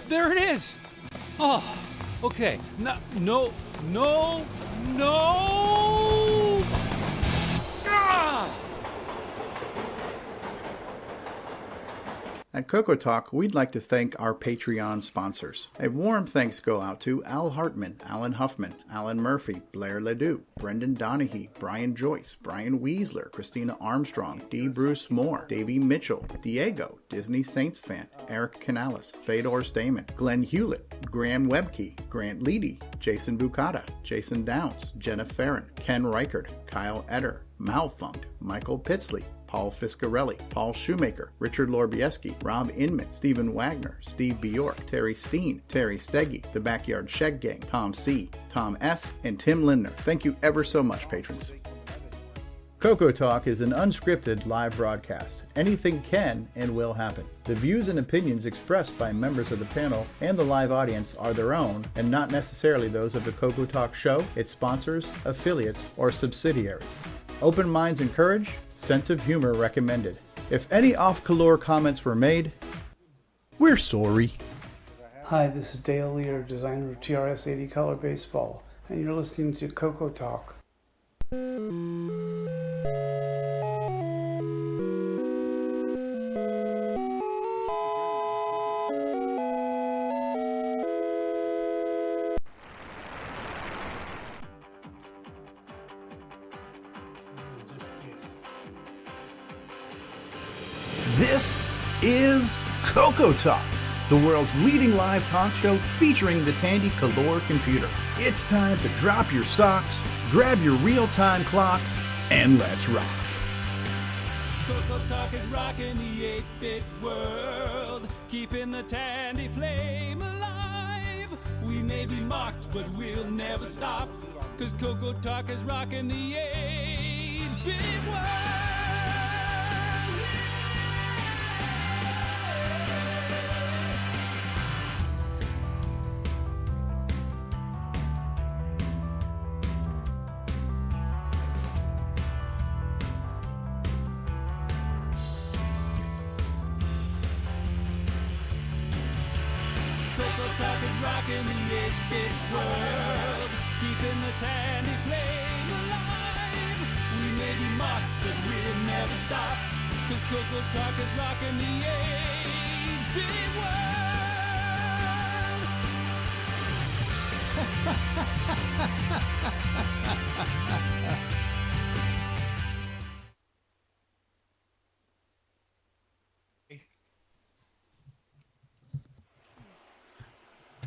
There it is! Oh, okay. No! Ah! At CoCoTALK, we'd like to thank our Patreon sponsors. A warm thanks go out to Al Hartman, Alan Huffman, Alan Murphy, Blair Ledoux, Brendan Donaghy, Brian Joyce, Brian Weasler, Christina Armstrong, D. Bruce Moore, Davey Mitchell, Diego, Disney Saints fan, Eric Canales, Fedor Stamen, Glenn Hewlett, Graham Webkey, Grant Leedy, Jason Bucata, Jason Downs, Jenna Farron, Ken Reichert, Kyle Etter, Malfunct, Michael Pitsley, Paul Fiscarelli, Paul Shoemaker, Richard Lorbieski, Rob Inman, Stephen Wagner, Steve Bjork, Terry Steen, Terry Steggy, The Backyard Shed Gang, Tom C., Tom S., and Tim Lindner. Thank you ever so much, patrons. CoCoTALK is an unscripted live broadcast. Anything can and will happen. The views and opinions expressed by members of the panel and the live audience are their own and not necessarily those of the CoCoTALK show, its sponsors, affiliates, or subsidiaries. Open minds encouraged, sense of humor recommended. If any off-color comments were made, we're sorry. Hi, this is Dale Lear, designer of TRS-80 Color Baseball, and you're listening to CoCoTALK. This is CoCoTALK, the world's leading live talk show featuring the Tandy Color computer. It's time to drop your socks, grab your real-time clocks, and let's rock. CoCoTALK is rocking the 8-bit world, keeping the Tandy flame alive. We may be mocked, but we'll never stop, 'cause CoCoTALK is rocking the 8-bit world. CoCoTALK is rocking the 8-bit world, keeping the Tandy flame alive. We may be mocked, but we'll never stop, 'cause CoCoTALK is rocking the 8-bit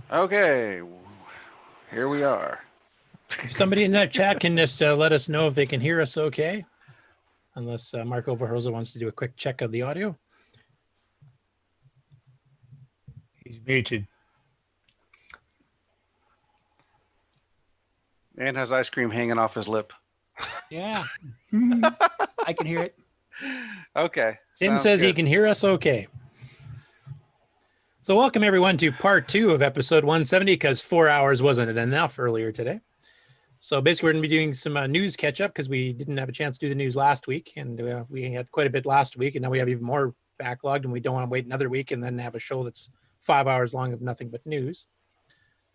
Okay, here we are. If somebody in that chat can just let us know if they can hear us okay, unless Mark Overhoser wants to do a quick check of the audio. He's muted. And has ice cream hanging off his lip. Yeah, I can hear it. Okay. Tim says he can hear us okay. So welcome everyone to part 2 of episode 170, because 4 hours wasn't enough earlier today. So basically we're going to be doing some news catch up, because we didn't have a chance to do the news last week, and we had quite a bit last week, and now we have even more backlogged, and we don't want to wait another week and then have a show that's 5 hours long of nothing but news.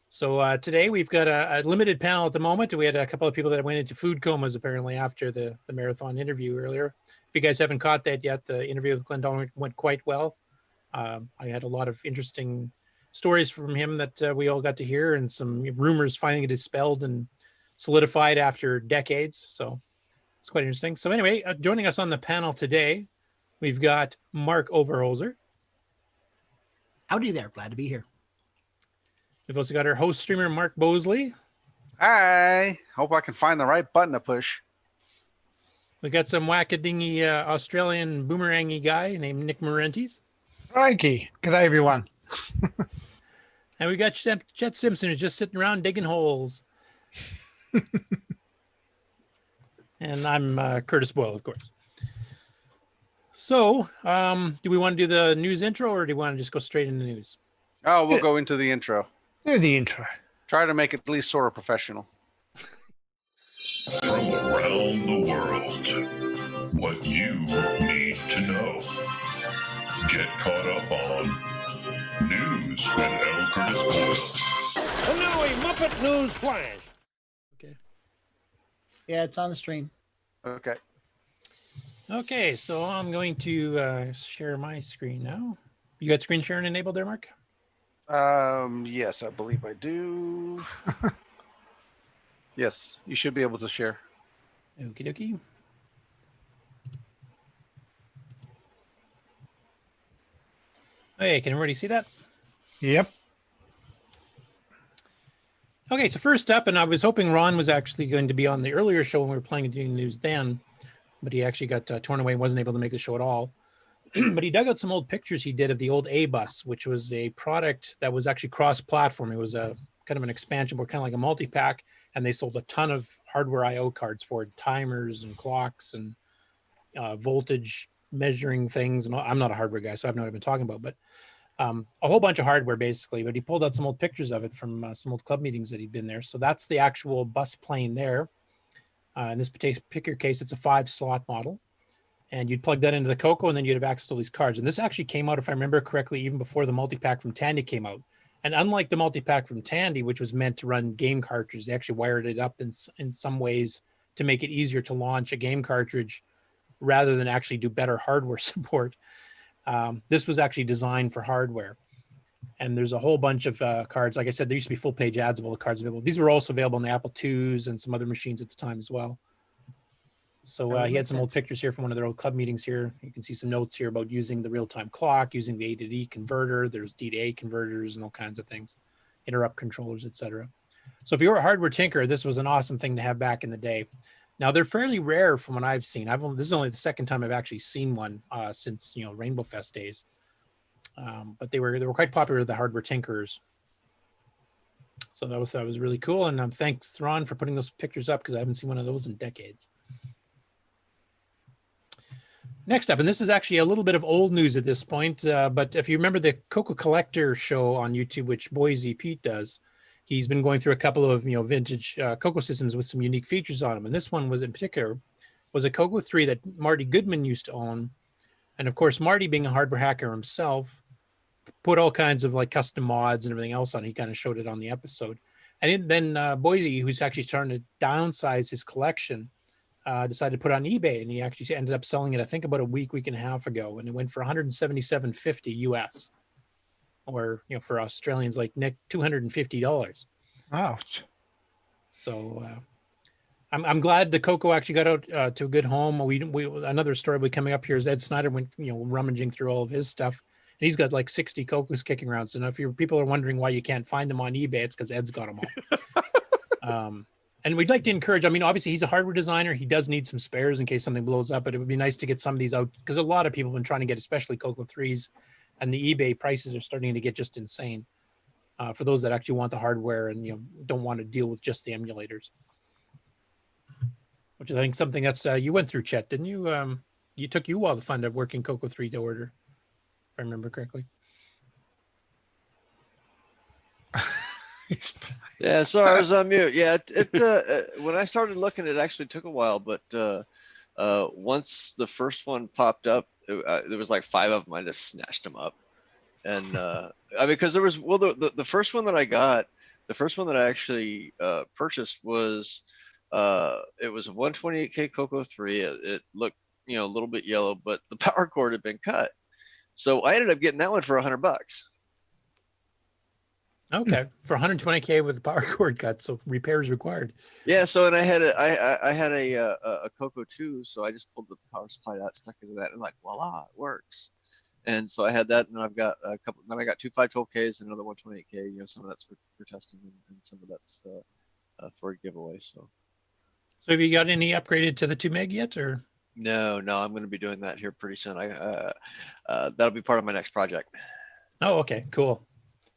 So today we've got a limited panel at the moment. We had a couple of people that went into food comas apparently after the marathon interview earlier. If you guys haven't caught that yet, the interview with Glenn Dionne went quite well. I had a lot of interesting stories from him that we all got to hear, and some rumors finally dispelled and solidified after decades. So it's quite interesting. So anyway, joining us on the panel today, we've got Mark Overhoser. Howdy there. Glad to be here. We've also got our host streamer, Mark Bosley. Hi. Hope I can find the right button to push. We got some wackadingy Australian boomerangy guy named Nick Marentes. Crikey. Good day, everyone. And we got Chet Simpson, who's just sitting around digging holes. And I'm Curtis Boyle, of course. So, do we want to do the news intro, or do we want to just go straight into the news? Oh, we'll go into the intro. Do the intro. Try to make it at least sort of professional. From around the world, what you need to know. Get caught up on news. news with L. Curtis Boyle. And now a Muppet News Flash. Okay. Yeah, it's on the stream. Okay. Okay, so I'm going to share my screen now. You got screen sharing enabled there, Mark? Yes, I believe I do. Yes, you should be able to share. Okie dokie. Hey, can everybody see that? Yep. Okay, so first up, and I was hoping Ron was actually going to be on the earlier show when we were playing and doing news then, but he actually got torn away and wasn't able to make the show at all. But he dug out some old pictures he did of the old A-Bus, which was a product that was actually cross-platform. It was a kind of an expansion board, kind of like a multi-pack, and they sold a ton of hardware I/O cards for it, timers and clocks and voltage measuring things. And I'm not a hardware guy, so I have no idea what I'm talking about, but a whole bunch of hardware basically. But he pulled out some old pictures of it from some old club meetings that he'd been there. So that's the actual bus plane there. In this particular case, it's a 5-slot model. And you'd plug that into the CoCo, and then you'd have access to all these cards. And this actually came out, if I remember correctly, even before the multi-pack from Tandy came out. And unlike the multi-pack from Tandy, which was meant to run game cartridges, they actually wired it up in some ways to make it easier to launch a game cartridge rather than actually do better hardware support. This was actually designed for hardware. And there's a whole bunch of cards. Like I said, there used to be full-page ads of all the cards available. These were also available on the Apple IIs and some other machines at the time as well. So he had some old pictures here from one of their old club meetings here. You can see some notes here about using the real-time clock, using the A to D converter. There's D to A converters and all kinds of things, interrupt controllers, etc. So if you were a hardware tinker, this was an awesome thing to have back in the day. Now they're fairly rare from what I've seen. This is only the second time I've actually seen one since Rainbow Fest days. But they were quite popular with the hardware tinkerers. So that was really cool. And thanks Ron for putting those pictures up because I haven't seen one of those in decades. Next up, and this is actually a little bit of old news at this point, but if you remember the CoCo Collector show on YouTube, which Boisy Pete does, he's been going through a couple of vintage CoCo systems with some unique features on them. And this one was in particular was a CoCo 3 that Marty Goodman used to own. And of course, Marty being a hardware hacker himself, put all kinds of like custom mods and everything else on. He kind of showed it on the episode. And then Boisy, who's actually starting to downsize his collection, decided to put it on eBay, and he actually ended up selling it, I think, about a week and a half ago, and it went for $177.50 US, or for Australians like Nick, $250. Ouch! So I'm glad the CoCo actually got out to a good home. Another story will be coming up here is Ed Snyder went rummaging through all of his stuff, and he's got like 60 CoCos kicking around. So now if people are wondering why you can't find them on eBay, it's because Ed's got them all. And we'd like to encourage, obviously he's a hardware designer. He does need some spares in case something blows up, but it would be nice to get some of these out because a lot of people have been trying to get, especially CoCo 3s, and the eBay prices are starting to get just insane for those that actually want the hardware and don't want to deal with just the emulators. Which I think something that's, you went through, Chet, didn't you? You took you a while to find a working CoCo 3 to order, if I remember correctly. Yeah, sorry, I was on mute. Yeah, when I started looking, it actually took a while, but once the first one popped up, there was like 5 of them. I just snatched them up, and because there was the first one that I got, the first one that I actually purchased was it was a 128K CoCo 3. It looked a little bit yellow, but the power cord had been cut, so I ended up getting that one for $100. Okay, for 120K with the power cord cut, so repairs required. Yeah, so and I had a CoCo 2, so I just pulled the power supply out, stuck into that, and like voila, it works. And so I had that, and I've got a couple. Then I got 2 512Ks and another 128K. Some of that's for testing, and some of that's for a giveaway. So have you got any upgraded to the 2 meg yet, or? No, I'm going to be doing that here pretty soon. That'll be part of my next project. Oh, okay, cool.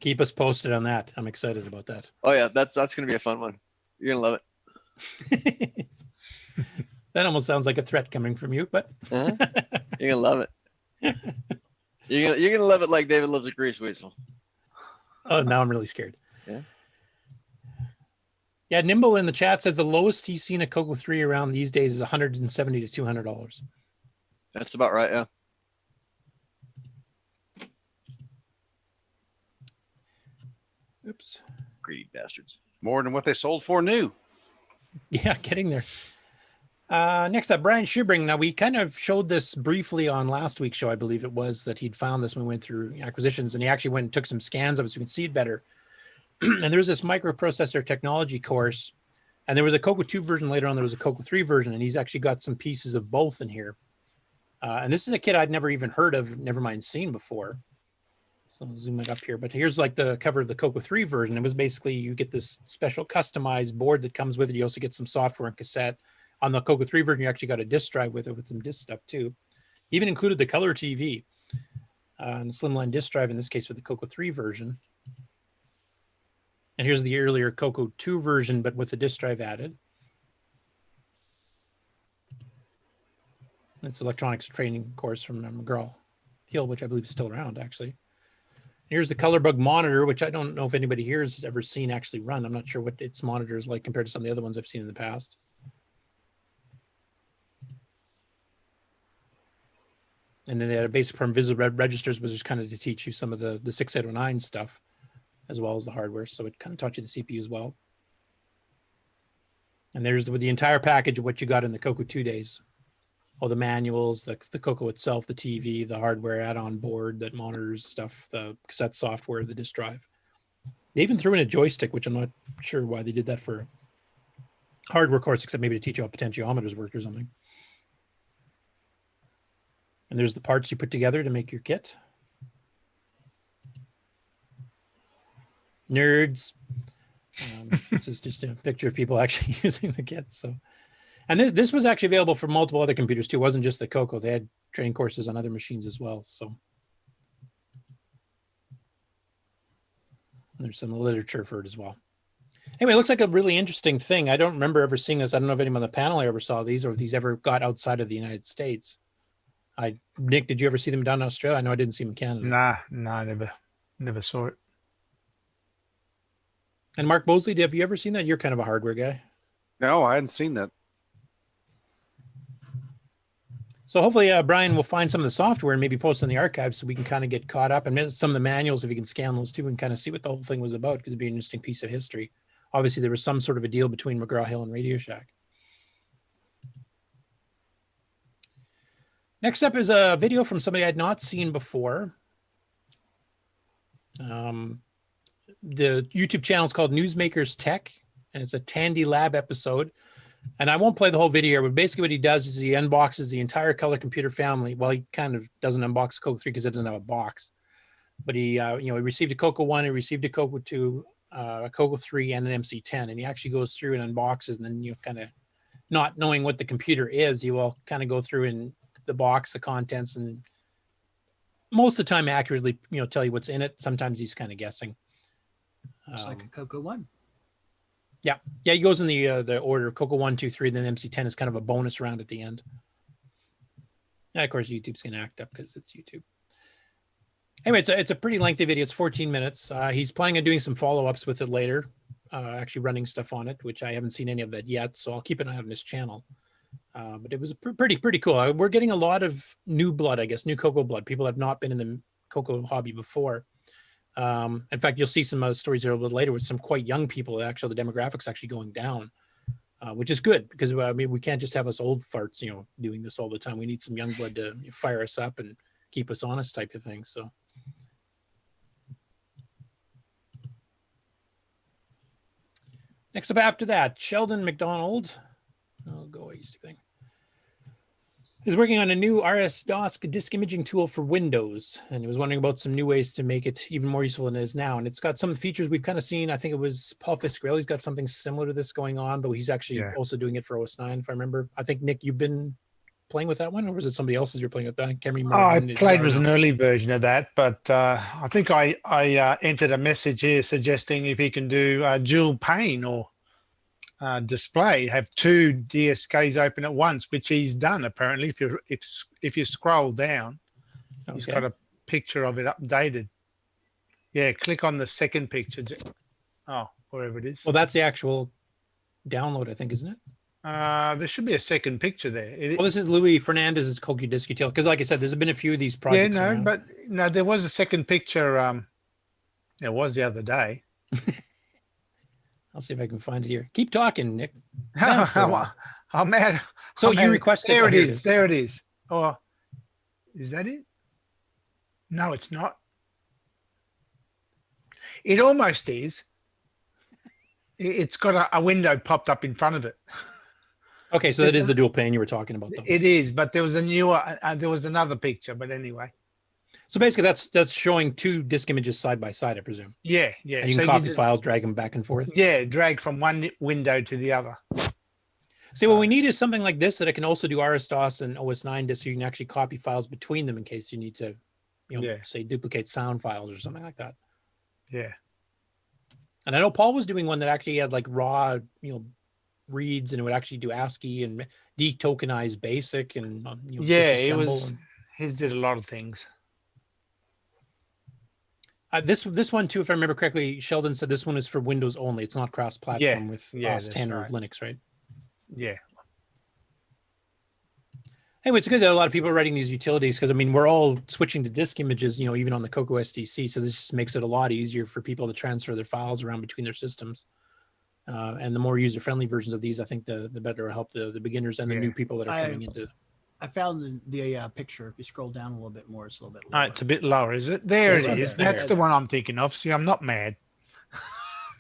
Keep us posted on that. I'm excited about that. Oh yeah, that's going to be a fun one. You're going to love it. That almost sounds like a threat coming from you, but you're going to love it. You're going to love it like David loves a grease weasel. Oh, now I'm really scared. Yeah. Yeah, Nimble in the chat says the lowest he's seen a CoCo 3 around these days is $170 to $200. That's about right, yeah. Oops. Greedy bastards. More than what they sold for new. Yeah, getting there. Next up, Brian Schubring. Now, we kind of showed this briefly on last week's show, I believe it was, that he'd found this when we went through acquisitions, and he actually went and took some scans of it so we could see it better. And there was this microprocessor technology course, and there was a CoCo 2 version later on. There was a CoCo 3 version, and he's actually got some pieces of both in here. And this is a kit I'd never even heard of, never mind seen before. So I'll zoom it up here. But here's like the cover of the CoCo 3 version. It was basically, you get this special customized board that comes with it. You also get some software and cassette. On the CoCo 3 version, you actually got a disk drive with it with some disk stuff too. Even included the color TV and a slimline disk drive in this case for the CoCo 3 version. And here's the earlier CoCo 2 version, but with the disk drive added. It's electronics training course from McGraw-Hill, which I believe is still around actually. Here's the ColorBug monitor, which I don't know if anybody here has ever seen actually run. I'm not sure what its monitor is like compared to some of the other ones I've seen in the past. And then they had a basic from visible registers, which is kind of to teach you some of the 6809 stuff, as well as the hardware. So it kind of taught you the CPU as well. And there's the entire package of what you got in the CoCo 2 days. All the manuals, the CoCo itself, the TV, the hardware add-on board that monitors stuff, the cassette software, the disk drive. They even threw in a joystick, which I'm not sure why they did that for a hardware course, except maybe to teach you how potentiometers worked or something. And there's the parts you put together to make your kit. Nerds. This is just a picture of people actually using the kit. So, and this was actually available for multiple other computers too. It wasn't just the CoCo. They had training courses on other machines as well. So there's some literature for it as well. Anyway, it looks like a really interesting thing. I don't remember ever seeing this. I don't know if anyone on the panel ever saw these or if these ever got outside of the United States. Nick, did you ever see them down in Australia? I know I didn't see them in Canada. Nah, never saw it. And Mark Boisy, have you ever seen that? You're kind of a hardware guy. No, I hadn't seen that. So hopefully Brian will find some of the software and maybe post in the archives so we can kind of get caught up. And some of the manuals, if you can scan those too, and kind of see what the whole thing was about, because it'd be an interesting piece of history. Obviously, there was some sort of a deal between McGraw-Hill and Radio Shack. Next up is a video from somebody I'd not seen before. The YouTube channel is called Newsmakers Tech, and it's a Tandy Lab episode. And I won't play the whole video, but basically what he does is he unboxes the entire color computer family. Well, he kind of doesn't unbox CoCo 3 because it doesn't have a box. But he received a CoCo 1, he received a CoCo 2, a CoCo 3, and an MC10. And he actually goes through and unboxes, and then kind of not knowing what the computer is, he will kind of go through and the box, the contents, and most of the time accurately, tell you what's in it. Sometimes he's kind of guessing. It's like a CoCo 1. Yeah. He goes in the order of CoCo 1, 2, 3, then MC10 is kind of a bonus round at the end. And of course, YouTube's going to act up because it's YouTube. Anyway, it's a pretty lengthy video. It's 14 minutes. He's planning on doing some follow-ups with it later, actually running stuff on it, which I haven't seen any of that yet. So I'll keep an eye on his channel. But it was pretty cool. We're getting a lot of new blood, I guess, new CoCo blood. People have not been in the CoCo hobby before. In fact, you'll see some stories here a little later with some quite young people. Actually, the demographics actually going down, which is good because we can't just have us old farts, doing this all the time. We need some young blood to fire us up and keep us honest, type of thing. So. Next up after that, Sheldon MacDonald. Oh, go away, stupid thing. Is working on a new RSDOS disk imaging tool for Windows. And he was wondering about some new ways to make it even more useful than it is now. And it's got some features we've kind of seen. I think it was Paul Fiscarelli's got something similar to this going on, but he's actually also doing it for OS 9, if I remember. I think, Nick, you've been playing with that one, or was it somebody else's you're playing with that? I can't remember. I played with an early version of that, but I think I entered a message here suggesting if you can do dual pane or display, have two DSKs open at once, which he's done apparently. If you scroll down, he's got a picture of it updated. Yeah, click on the second picture. Oh, wherever it is. Well, that's the actual download, I think, isn't it? There should be a second picture there. Well, this is Louis Fernandez's CoCo Disk Util, because like I said, there's been a few of these projects. Yeah, no, but no, there was a second picture. It was the other day. I'll see if I can find it here. Keep talking, Nick. I'm mad. So I'm you mad. requested. There oh, it here is. There it is. Oh, is that it? No, it's not. It almost is. It's got a window popped up in front of it. Okay, so that is the dual pane you were talking about, though. It is, but there was a newer. There was another picture, but anyway. So basically, that's showing two disk images side by side, I presume. Yeah, yeah. And you can copy files, drag them back and forth. Yeah, drag from one window to the other. See, what we need is something like this that I can also do RSDOS and OS9 disks, so you can actually copy files between them in case you need to, say duplicate sound files or something like that. Yeah. And I know Paul was doing one that actually had like raw, reads, and it would actually do ASCII and detokenize BASIC and it was. His did a lot of things. This one too, if I remember correctly, Sheldon said this one is for Windows only. It's not cross-platform with OS 10 or Linux, right? Yeah. Anyway, it's good that a lot of people are writing these utilities because, I mean, we're all switching to disk images, even on the CoCo SDC. So this just makes it a lot easier for people to transfer their files around between their systems. And the more user-friendly versions of these, I think the better it'll help the beginners and the new people that are coming into. I found the picture. If you scroll down a little bit more, it's a little bit lower. Oh, it's a bit lower, is it? There it is. That's the one I'm thinking of. See, I'm not mad.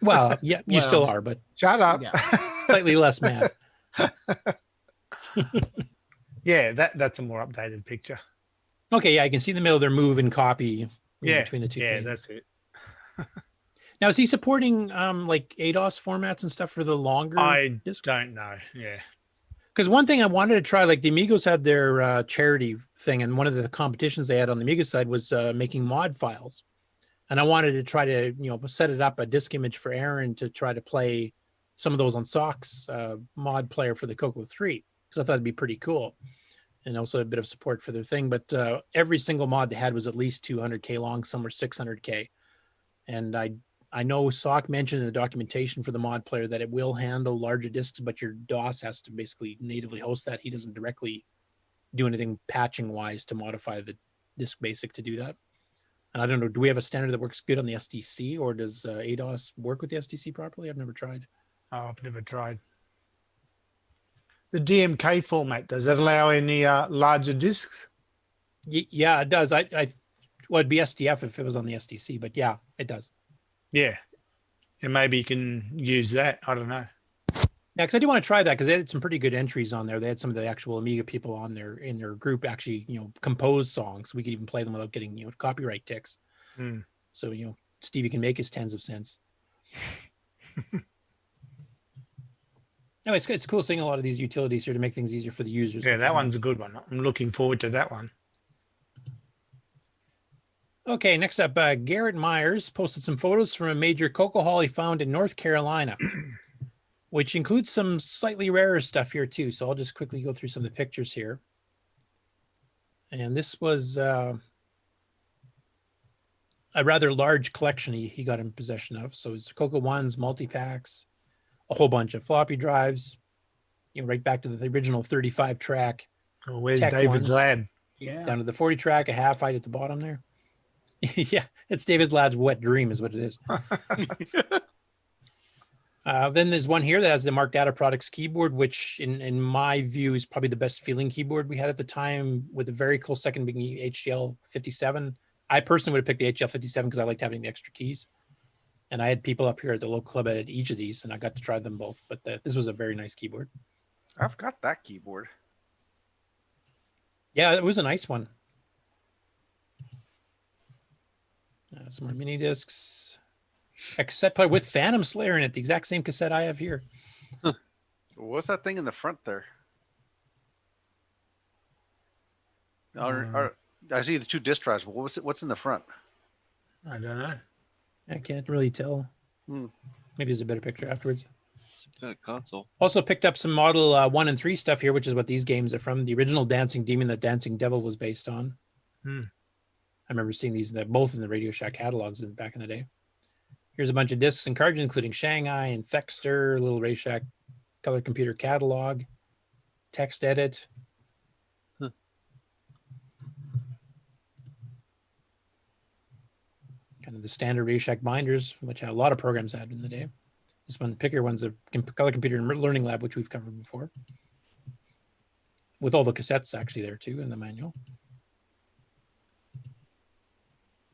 Well, yeah, you still are, but shut up. Yeah. Slightly less mad. Yeah, that's a more updated picture. Okay, yeah, I can see in the middle there move and copy between the two. Yeah, pages. that's it. Now, is he supporting like ADOS formats and stuff for the longer? I disc? don't know. Yeah. Because one thing I wanted to try, like the Amigos had their charity thing, and one of the competitions they had on the Amiga side was making mod files. And I wanted to try to, set it up a disk image for Aaron to try to play some of those on SOC's mod player for the CoCo 3, because I thought it'd be pretty cool. And also a bit of support for their thing. But every single mod they had was at least 200K long, some were 600K. And I know SOC mentioned in the documentation for the mod player that it will handle larger disks, but your DOS has to basically natively host that. He doesn't directly do anything patching wise to modify the disk basic to do that. And I don't know, do we have a standard that works good on the SDC, or does ADOS work with the SDC properly? I've never tried. Oh, I've never tried. The DMK format, does that allow any larger disks? Yeah, it does. Well, it'd be SDF if it was on the SDC, but yeah, it does. Yeah. And maybe you can use that. I don't know. Yeah, because I do want to try that because they had some pretty good entries on there. They had some of the actual Amiga people on there in their group actually, compose songs. We could even play them without getting, copyright ticks. So, Stevie can make his tens of cents. No, it's cool seeing a lot of these utilities here to make things easier for the users. Yeah, that one's a good one. I'm looking forward to that one. Okay, next up, Garrett Meiers posted some photos from a major CoCo haul he found in North Carolina, which includes some slightly rarer stuff here too. So I'll just quickly go through some of the pictures here. And this was a rather large collection he got in possession of. So it's CoCo 1s, multi-packs, a whole bunch of floppy drives, right back to the original 35 track. Oh, where's David's lab? Yeah. Down to the 40 track, a half height at the bottom there. Yeah, it's David Ladd's wet dream is what it is. Then there's one here that has the Mark Data Products keyboard, which in my view is probably the best feeling keyboard we had at the time, with a very close second being the HDL 57. I personally would have picked the HDL 57 because I liked having the extra keys. And I had people up here at the local club at each of these, and I got to try them both. But this was a very nice keyboard. I've got that keyboard. Yeah, it was a nice one. Some more mini discs. A cassette player with Phantom Slayer in it, the exact same cassette I have here. What's that thing in the front there? I see the two disk drives, but what's in the front? I don't know. I can't really tell. Maybe there's a better picture afterwards. Console. Also picked up some Model 1 and 3 stuff here, which is what these games are from. The original Dancing Demon that Dancing Devil was based on. I remember seeing these both in the Radio Shack catalogs back in the day. Here's a bunch of discs and cartridges, including Shanghai and Thexter, little Radio Shack color computer catalog, text edit. Kind of the standard Radio Shack binders, which a lot of programs had in the day. This one, Picker one's a Color Computer and Learning Lab, which we've covered before. With all the cassettes actually there too in the manual.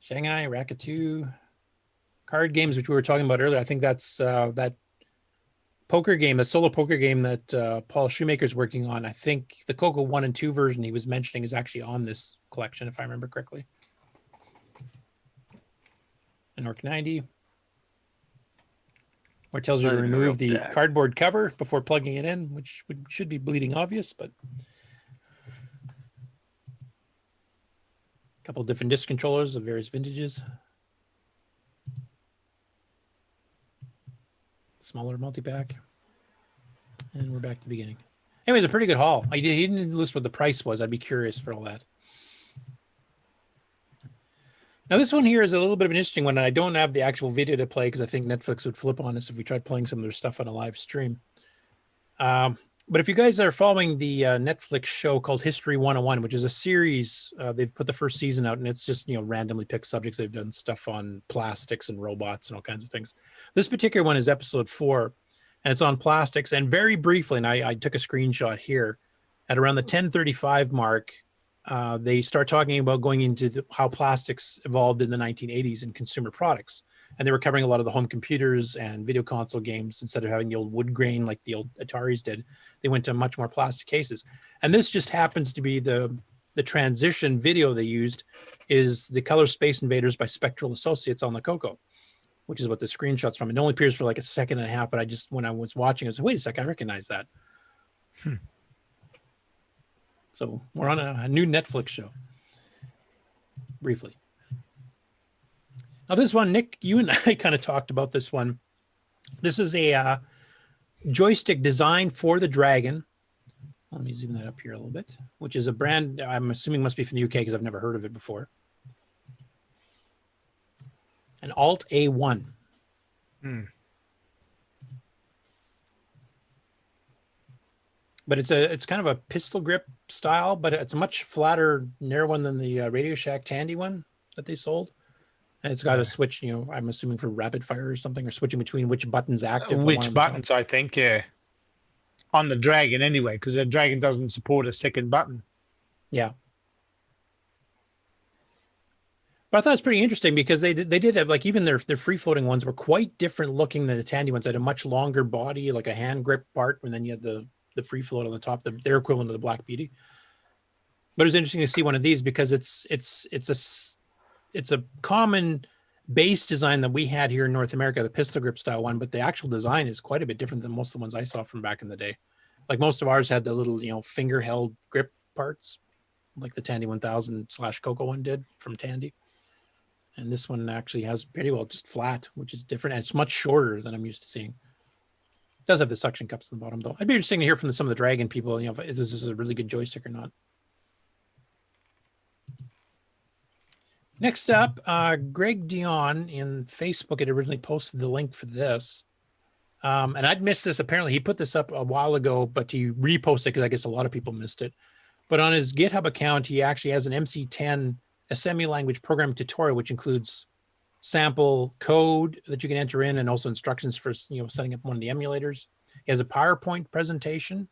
Shanghai, Racket 2, card games, which we were talking about earlier. I think that's that poker game, the solo poker game that Paul Shoemaker's working on. I think the CoCo 1 and 2 version he was mentioning is actually on this collection, if I remember correctly. An Orc 90. Where it tells you to remove the cardboard cover before plugging it in, which should be bleeding obvious, but a couple of different disc controllers of various vintages. Smaller multi-pack. And we're back to the beginning. Anyways, a pretty good haul. He didn't list what the price was. I'd be curious for all that. Now, this one here is a little bit of an interesting one, and I don't have the actual video to play because I think Netflix would flip on us if we tried playing some of their stuff on a live stream. But if you guys are following the Netflix show called History 101, which is a series, they've put the first season out, and it's just, randomly picked subjects. They've done stuff on plastics and robots and all kinds of things. This particular one is episode 4, and it's on plastics. And very briefly, and I took a screenshot here, at around the 10:35 mark, they start talking about going into how plastics evolved in the 1980s in consumer products. And they were covering a lot of the home computers and video console games. Instead of having the old wood grain like the old Ataris did, they went to much more plastic cases. And this just happens to be the transition video they used is the Color Space Invaders by Spectral Associates on the CoCo, which is what the screenshot's from. It only appears for like a second and a half, but when I was watching, I was like, wait a sec, I recognize that. So we're on a new Netflix show. Briefly. Now this one, Nick, you and I kind of talked about this one. This is a joystick designed for the Dragon. Let me zoom that up here a little bit, which is a brand I'm assuming must be from the UK because I've never heard of it before. An Alt A1. But it's kind of a pistol grip style, but it's a much flatter, narrow one than the Radio Shack Tandy one that they sold. And it's got a switch, I'm assuming for rapid fire or something, or switching between which button's active. Which buttons, I think, yeah. On the Dragon anyway, because the Dragon doesn't support a second button. Yeah. But I thought it was pretty interesting because they did have, like, even their free-floating ones were quite different looking than the Tandy ones. They had a much longer body, like a hand grip part, and then you had the free float on the top, their equivalent of the Black Beauty. But it was interesting to see one of these because it's a common base design that we had here in North America, the pistol grip style one, but the actual design is quite a bit different than most of the ones I saw from back in the day. Like most of ours had the little, finger held grip parts, like the Tandy 1000 / CoCo one did from Tandy. And this one actually has pretty well just flat, which is different. And it's much shorter than I'm used to seeing. It does have the suction cups on the bottom though. I'd be interesting to hear from some of the Dragon people, if this is a really good joystick or not. Next up, Greg Dionne in Facebook had originally posted the link for this. And I'd missed this. Apparently, he put this up a while ago, but he reposted it because I guess a lot of people missed it. But on his GitHub account, he actually has an MC10 assembly language program tutorial, which includes sample code that you can enter in and also instructions for setting up one of the emulators. He has a PowerPoint presentation.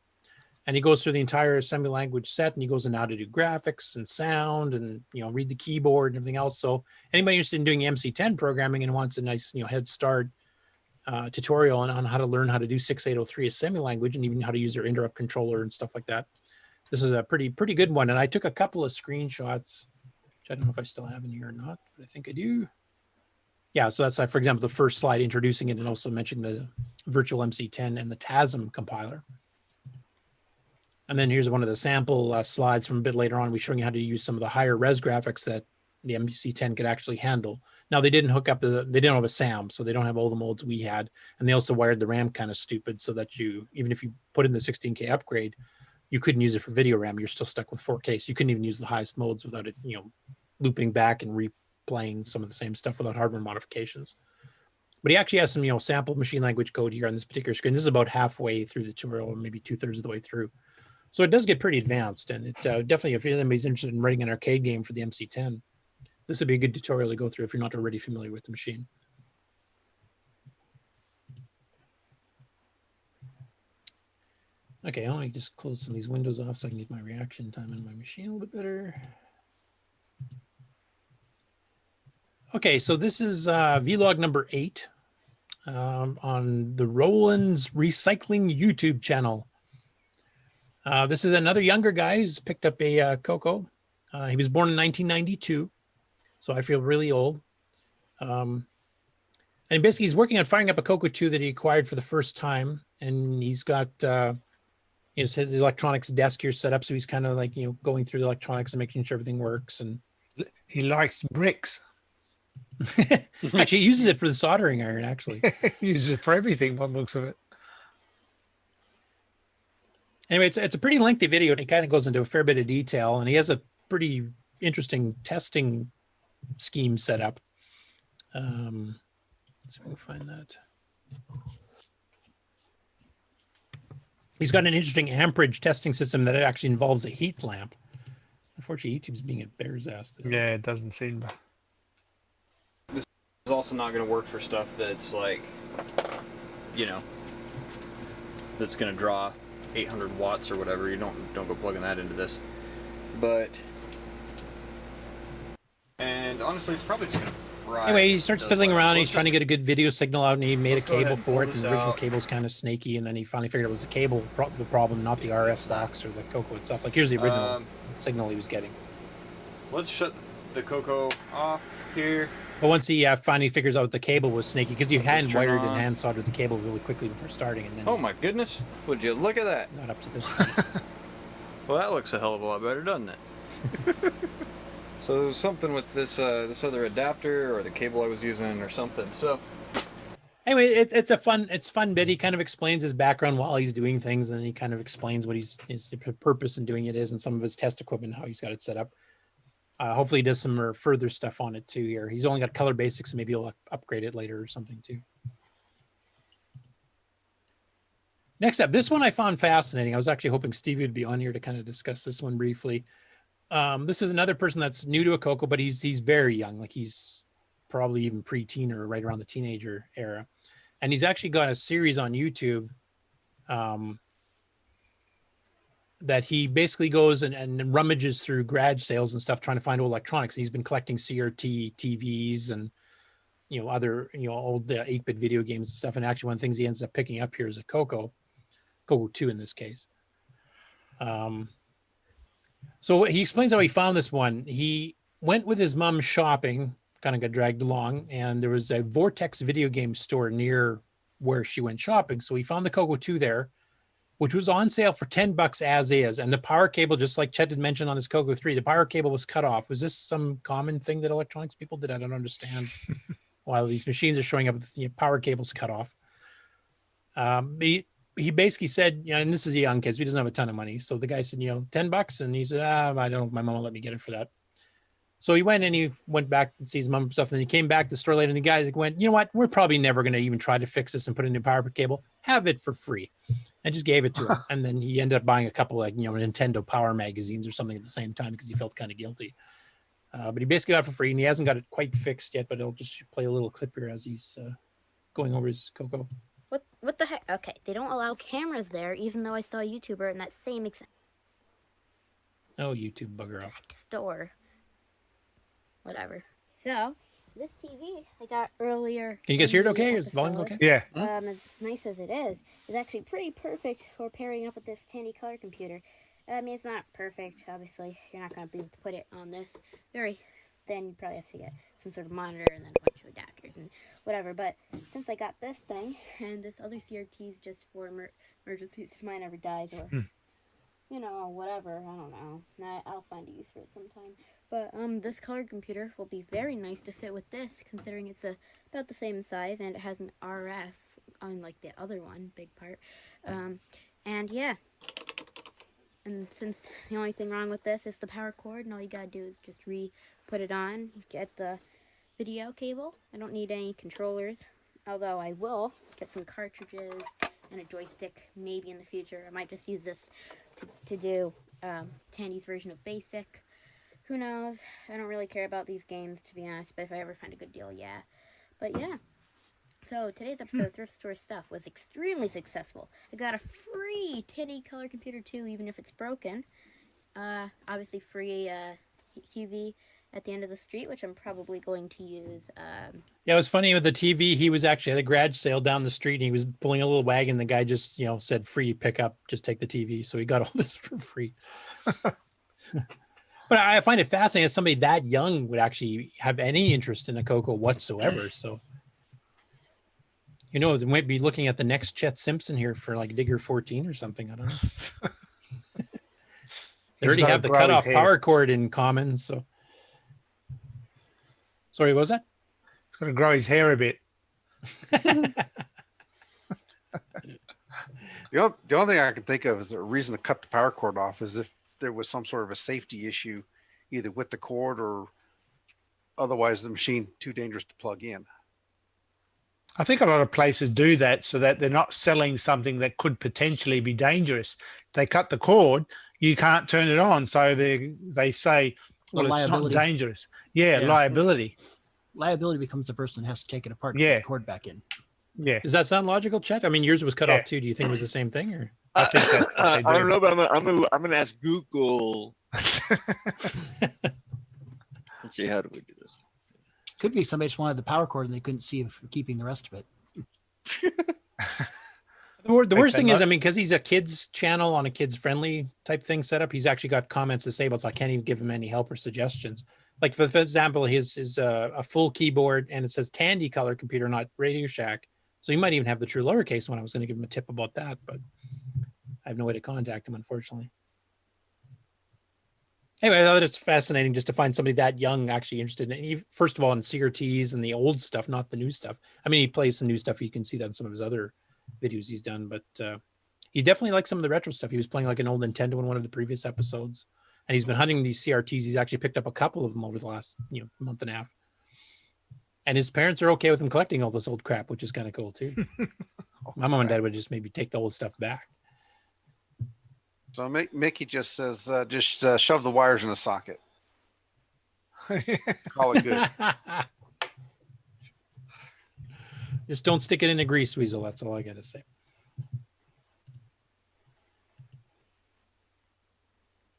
And he goes through the entire assembly language set, and he goes in how to do graphics and sound and, read the keyboard and everything else. So anybody interested in doing MC10 programming and wants a nice, head start tutorial on how to learn how to do 6803 assembly language and even how to use their interrupt controller and stuff like that. This is a pretty good one. And I took a couple of screenshots, which I don't know if I still have in here or not, but I think I do. Yeah, so that's, for example, the first slide introducing it and also mentioning the virtual MC10 and the TASM compiler. And then here's one of the sample slides from a bit later on. We're showing you how to use some of the higher res graphics that the MC10 could actually handle. Now they didn't hook up they didn't have a SAM, so they don't have all the modes we had. And they also wired the RAM kind of stupid so that even if you put in the 16K upgrade, you couldn't use it for video RAM. You're still stuck with 4K. So you couldn't even use the highest modes without it, looping back and replaying some of the same stuff without hardware modifications. But he actually has some, sample machine language code here on this particular screen. This is about halfway through the tutorial, or maybe 2/3 of the way through. So it does get pretty advanced, and it definitely, if anybody's interested in writing an arcade game for the MC10, this would be a good tutorial to go through if you're not already familiar with the machine. Okay, I want to just close some of these windows off so I can get my reaction time in my machine a little bit better. Okay, so this is vlog number 8 on the Roland's Recycling YouTube channel. This is another younger guy who's picked up a CoCo. He was born in 1992, so I feel really old. And basically, he's working on firing up a CoCo 2 that he acquired for the first time, and he's got his electronics desk here set up, so he's kind of like going through the electronics and making sure everything works. And he likes bricks. Actually, he uses it for the soldering iron. Actually, he uses it for everything. One looks of it. Anyway, it's a pretty lengthy video. It kind of goes into a fair bit of detail, and he has a pretty interesting testing scheme set up. Let's see if we can find that. He's got an interesting amperage testing system that actually involves a heat lamp. Unfortunately, YouTube's being a bear's ass today. Yeah, it doesn't seem. This is also not going to work for stuff that's like, that's going to draw 800 watts or whatever. You don't go plugging that into this. And honestly, it's probably just going to fry. Anyway, he starts fiddling around. He's trying to get a good video signal out, and he made a cable for it. And the original cable's kind of snaky, and then he finally figured it was the cable the problem, not the RSDOS or the CoCo itself. Like, here's the original signal he was getting. Let's shut the CoCo off here. But once he finally figures out the cable was snaky, because you hand wired and hand soldered the cable really quickly before starting, and then oh my goodness, would you look at that? Not up to this point. Well, that looks a hell of a lot better, doesn't it? So there's something with this this other adapter or the cable I was using or something. So anyway, it's a fun bit. He kind of explains his background while he's doing things, and he kind of explains what his purpose in doing it is, and some of his test equipment, how he's got it set up. Hopefully he does some more further stuff on it too here. He's only got color basics, so maybe he'll upgrade it later or something too. Next up, this one I found fascinating. I was actually hoping Stevie would be on here to kind of discuss this one briefly. This is another person that's new to a CoCo, but he's very young. Like, he's probably even pre-teen or right around the teenager era. And he's actually got a series on YouTube that he basically goes and rummages through garage sales and stuff, trying to find old electronics. He's been collecting CRT TVs and other old 8-bit video games and stuff. And actually, one of the things he ends up picking up here is a CoCo 2 in this case. So he explains how he found this one. He went with his mom shopping, kind of got dragged along, and there was a Vortex video game store near where she went shopping. So he found the CoCo 2 there, which was on sale for $10 as is. And the power cable, just like Chet had mentioned on his CoCo 3, the power cable was cut off. Was this some common thing that electronics people did? I don't understand why these machines are showing up with power cables cut off. He basically said, and this is a young kid, so he doesn't have a ton of money. So the guy said, $10. And he said, I don't, my mom won't let me get it for that. So he went back and see his mom and stuff. And then he came back to the store later, and the guy went, you know what? We're probably never going to even try to fix this and put a new power cable. Have it for free. And just gave it to him. And then he ended up buying a couple Nintendo Power magazines or something at the same time because he felt kind of guilty. But he basically got it for free, and he hasn't got it quite fixed yet, but I'll just play a little clip here as he's going over his CoCo. What the heck? Okay, they don't allow cameras there, even though I saw a YouTuber in that same exact Oh, YouTube bugger up. store. Whatever. So, this TV I got earlier. Can you guys hear it in the okay? Is the volume episode, okay? Yeah. As nice as it is actually pretty perfect for pairing up with this Tandy color computer. I mean, it's not perfect, obviously. You're not going to be able to put it on this. Very thin. You probably have to get some sort of monitor and then a bunch of adapters and whatever. But since I got this thing, and this other CRT is just for emergencies if mine ever dies or, whatever. I don't know. I'll find a use for it sometime. But this colored computer will be very nice to fit with this, considering it's about the same size, and it has an RF, unlike the other one, big part. And yeah. And since the only thing wrong with this is the power cord, and all you gotta do is just put it on, get the video cable. I don't need any controllers, although I will get some cartridges and a joystick maybe in the future. I might just use this to do Tandy's version of BASIC, who knows? I don't really care about these games, to be honest, but if I ever find a good deal, yeah. But yeah. So today's episode of Thrift Store Stuff was extremely successful. I got a free Tandy color computer too, even if it's broken. Obviously free TV at the end of the street, which I'm probably going to use. Yeah, it was funny with the TV. He was actually at a garage sale down the street, and he was pulling a little wagon. The guy just, said free pickup, just take the TV. So he got all this for free. But I find it fascinating that somebody that young would actually have any interest in a CoCo whatsoever. So, they might be looking at the next Chet Simpson here for like Digger 14 or something. I don't know. They already have the cutoff power cord in common. So, sorry, what was that? It's going to grow his hair a bit. The only thing I can think of is a reason to cut the power cord off is if there was some sort of a safety issue, either with the cord or otherwise the machine too dangerous to plug in. I think a lot of places do that so that they're not selling something that could potentially be dangerous. If they cut the cord, you can't turn it on. So they say, well, it's not dangerous. Yeah, liability. Liability becomes the person that has to take it apart and put the cord back in. Yeah. Does that sound logical, Chet? I mean, yours was cut off too. Do you think it was the same thing, or? I think that's what they do. I don't know, but I'm gonna ask Google. Let's see, how do we do this? Could be somebody just wanted the power cord and they couldn't see if keeping the rest of it. The worst thing is, because he's a kids channel on a kids friendly type thing set up, he's actually got comments disabled, so I can't even give him any help or suggestions. Like for example, his is a full keyboard and it says Tandy color computer, not Radio Shack. So he might even have the true lowercase one. I was going to give him a tip about that, but I have no way to contact him, unfortunately. Anyway, I thought it's fascinating just to find somebody that young actually interested in, first of all, in CRTs and the old stuff, not the new stuff. I mean, he plays some new stuff. You can see that in some of his other videos he's done, but he definitely likes some of the retro stuff. He was playing like an old Nintendo in one of the previous episodes, and he's been hunting these CRTs. He's actually picked up a couple of them over the last month and a half. And his parents are okay with him collecting all this old crap, which is kind of cool too. My mom and dad would just maybe take the old stuff back. So Mickey just says, shove the wires in a socket. Call it good. Just don't stick it in a grease weasel. That's all I got to say.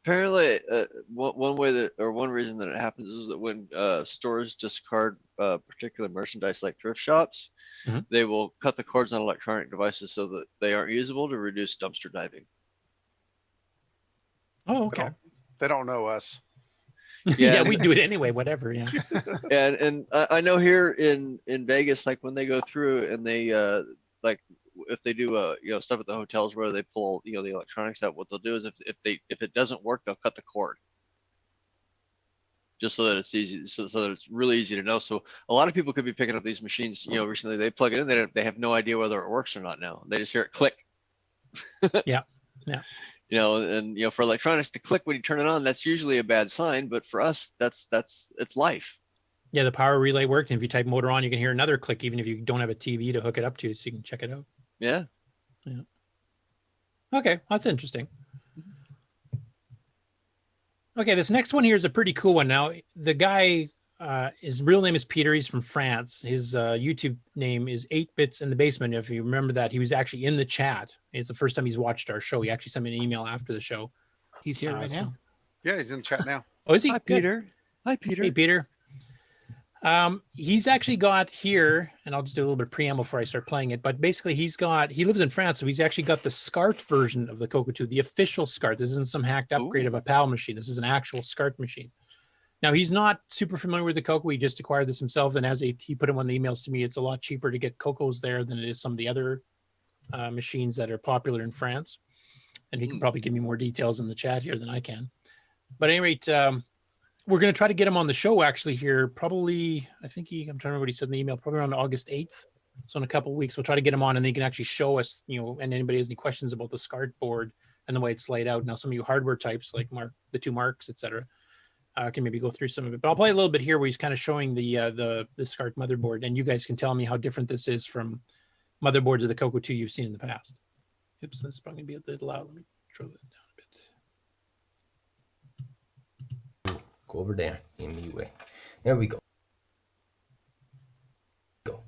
Apparently, one reason that it happens is that when stores discard particular merchandise like thrift shops, they will cut the cords on electronic devices so that they aren't usable to reduce dumpster diving. Oh, okay. They don't know us. Yeah, we do it anyway, whatever. Yeah. And I know here in Vegas, like when they go through and they like if they do stuff at the hotels where they pull the electronics out, what they'll do is if it doesn't work, they'll cut the cord. Just so that it's easy, so that it's really easy to know. So a lot of people could be picking up these machines. Recently they plug it in, they have no idea whether it works or not now. They just hear it click. Yeah. And for electronics to click when you turn it on, that's usually a bad sign. But for us, it's life. Yeah, the power relay worked. And if you type motor on, you can hear another click, even if you don't have a TV to hook it up to, so you can check it out. Yeah. Yeah. Okay, that's interesting. Okay, this next one here is a pretty cool one. Now, the guy, his real name is Peter. He's from France. His YouTube name is 8-Bits in the Basement. If you remember that, he was actually in the chat. It's the first time he's watched our show. He actually sent me an email after the show. He's here right now. Yeah, he's in the chat now. Oh, is he? Hi, Peter. Hi, Peter. Hey, Peter. He's actually got here, and I'll just do a little bit of preamble before I start playing it, but basically he lives in France, so he's actually got the SCART version of the CoCo 2, the official SCART. This isn't some hacked upgrade of a PAL machine. This is an actual SCART machine. Now, he's not super familiar with the CoCo. He just acquired this himself, and he put in one of the emails to me, it's a lot cheaper to get CoCos there than it is some of the other machines that are popular in France. And he can probably give me more details in the chat here than I can. But at any rate, we're going to try to get him on the show actually here, probably, I'm trying to remember what he said in the email, probably around August 8th. So in a couple of weeks, we'll try to get him on and they can actually show us, and anybody has any questions about the SCART board and the way it's laid out. Now, some of you hardware types like the two marks, etc., can maybe go through some of it. But I'll play a little bit here where he's kind of showing the SCART motherboard, and you guys can tell me how different this is from motherboards of the CoCo 2 you've seen in the past. Oops, this is probably going to be a little loud. Let me throw that down a bit. Go over there in me way. There we go.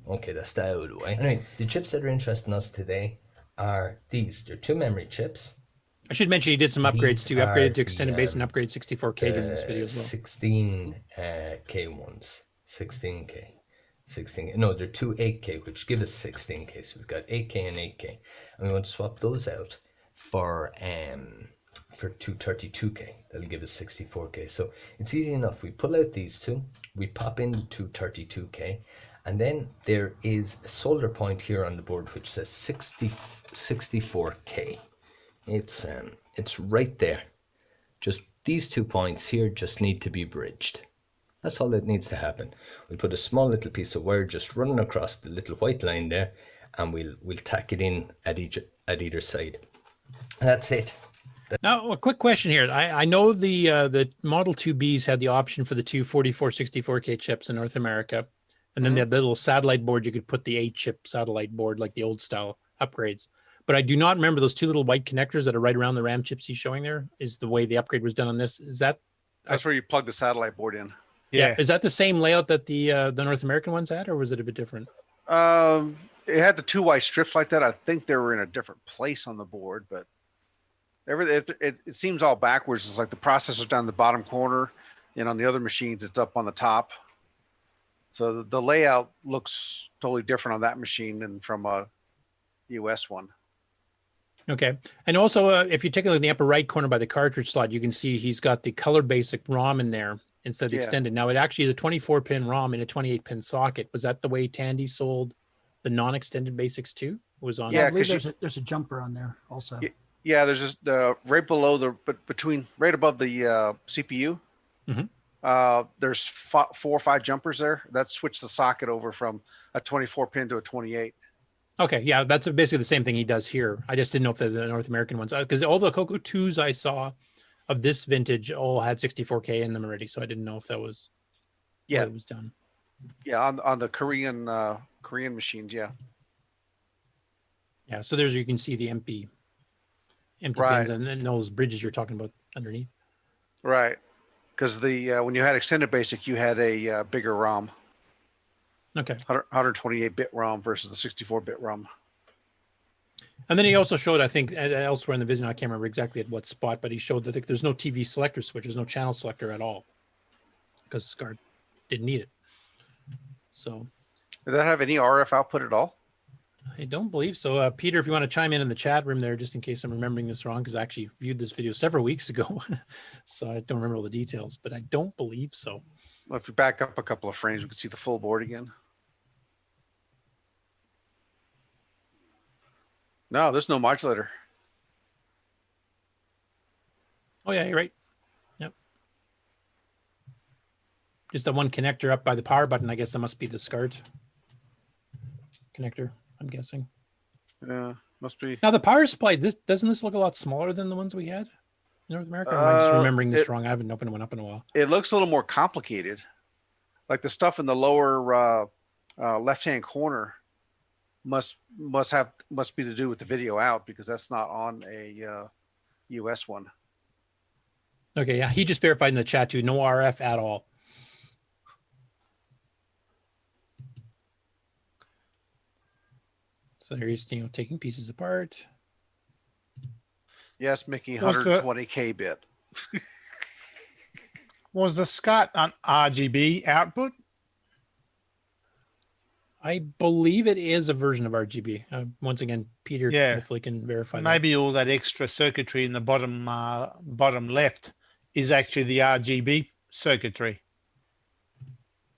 Okay, that's that out of the way. Anyway, the chips that are interesting us today are these. They're 2 memory chips. I should mention he did some upgrades too. Upgraded to extended base and upgraded 64K during this video as well. 16K ones. 16K. 16. No, they're 2 8K, which give us 16K. So we've got 8K and 8K, and we want to swap those out for 232K. That'll give us 64K. So it's easy enough. We pull out these two. We pop in the 232K. And then there is a solder point here on the board which says 64K. It's right there. Just these 2 points here just need to be bridged. That's all that needs to happen. We'll put a small little piece of wire just running across the little white line there, and we'll tack it in at either side. And that's it. Now, a quick question here. I know the Model 2Bs had the option for the 244-64K chips in North America. And then they had the little satellite board, you could put the 8-chip satellite board like the old style upgrades. But I do not remember those 2 little white connectors that are right around the RAM chips he's showing there. Is the way the upgrade was done on this. Is that? That's where you plug the satellite board in. Yeah. Is that the same layout that the North American ones had, or was it a bit different? It had the 2 white strips like that. I think they were in a different place on the board, but it seems all backwards. It's like the processor's down the bottom corner, and on the other machines, it's up on the top. So the layout looks totally different on that machine than from a US one. Okay. And also, if you take a look in the upper right corner by the cartridge slot, you can see he's got the color basic ROM in there instead of the extended. Now, it actually is a 24-pin ROM in a 28-pin socket. Was that the way Tandy sold the non-extended basics too? Was on? Yeah, I believe there's a jumper on there also. Yeah, there's just right below right above the CPU. Mm-hmm. There's 4 or 5 jumpers there that switch the socket over from a 24-pin to a 28. Okay, yeah, that's basically the same thing he does here. I just didn't know if they're the North American ones, because all the CoCo 2s I saw of this vintage all had 64K in them already, so I didn't know if that was how it was done. Yeah, on the Korean machines, yeah. Yeah, so there's you can see the empty pins and then those bridges you're talking about underneath. Right. Because when you had extended basic, you had a bigger ROM. Okay. 128-bit ROM versus the 64-bit ROM. And then he also showed, I think, elsewhere in the video, I can't remember exactly at what spot, but he showed that there's no TV selector switch, there's no channel selector at all, because SCART didn't need it. So. Does that have any RF output at all? I don't believe so. Peter, if you want to chime in the chat room there, just in case I'm remembering this wrong, because I actually viewed this video several weeks ago, so I don't remember all the details, but I don't believe so. Well, if we back up a couple of frames, we can see the full board again. No, there's no modulator. Oh yeah, you're right. Yep. Just that one connector up by the power button. I guess that must be the SCART connector, I'm guessing. Yeah, must be. Now the power supply, doesn't this look a lot smaller than the ones we had in North America? Or am I just remembering this wrong? I haven't opened one up in a while. It looks a little more complicated. Like the stuff in the lower left-hand corner must be to do with the video out, because that's not on a US one. Okay, yeah, he just verified in the chat too, no RF at all. So he's taking pieces apart. Yes, Mickey, 120K bit. Was the SCART on RGB output? I believe it is a version of RGB. Once again, Peter hopefully can verify that. Maybe all that extra circuitry in the bottom left is actually the RGB circuitry.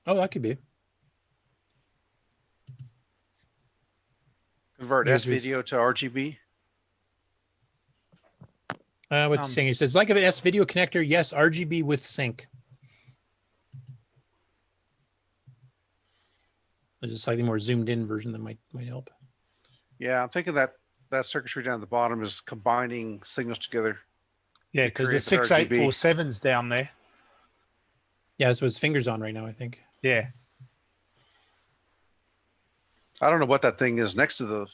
Oh, that could be. Convert S video to RGB. What's he saying? He says, like an S video connector, yes, RGB with sync. There's a slightly more zoomed in version that might help. Yeah, I'm thinking that circuitry down at the bottom is combining signals together. Yeah, because the 6847's down there. Yeah, that's what his finger's on right now, I think. Yeah. I don't know what that thing is next to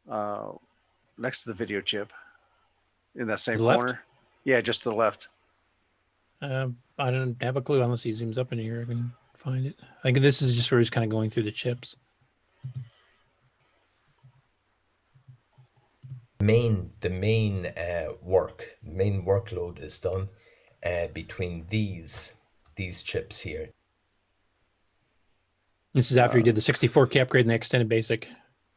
the video chip in that same corner. Yeah, just to the left. I don't have a clue unless he zooms up in here. I can find it. I think this is just where he's kind of going through the chips. The main workload is done between these chips here. This is after he did the 64K upgrade and the extended basic.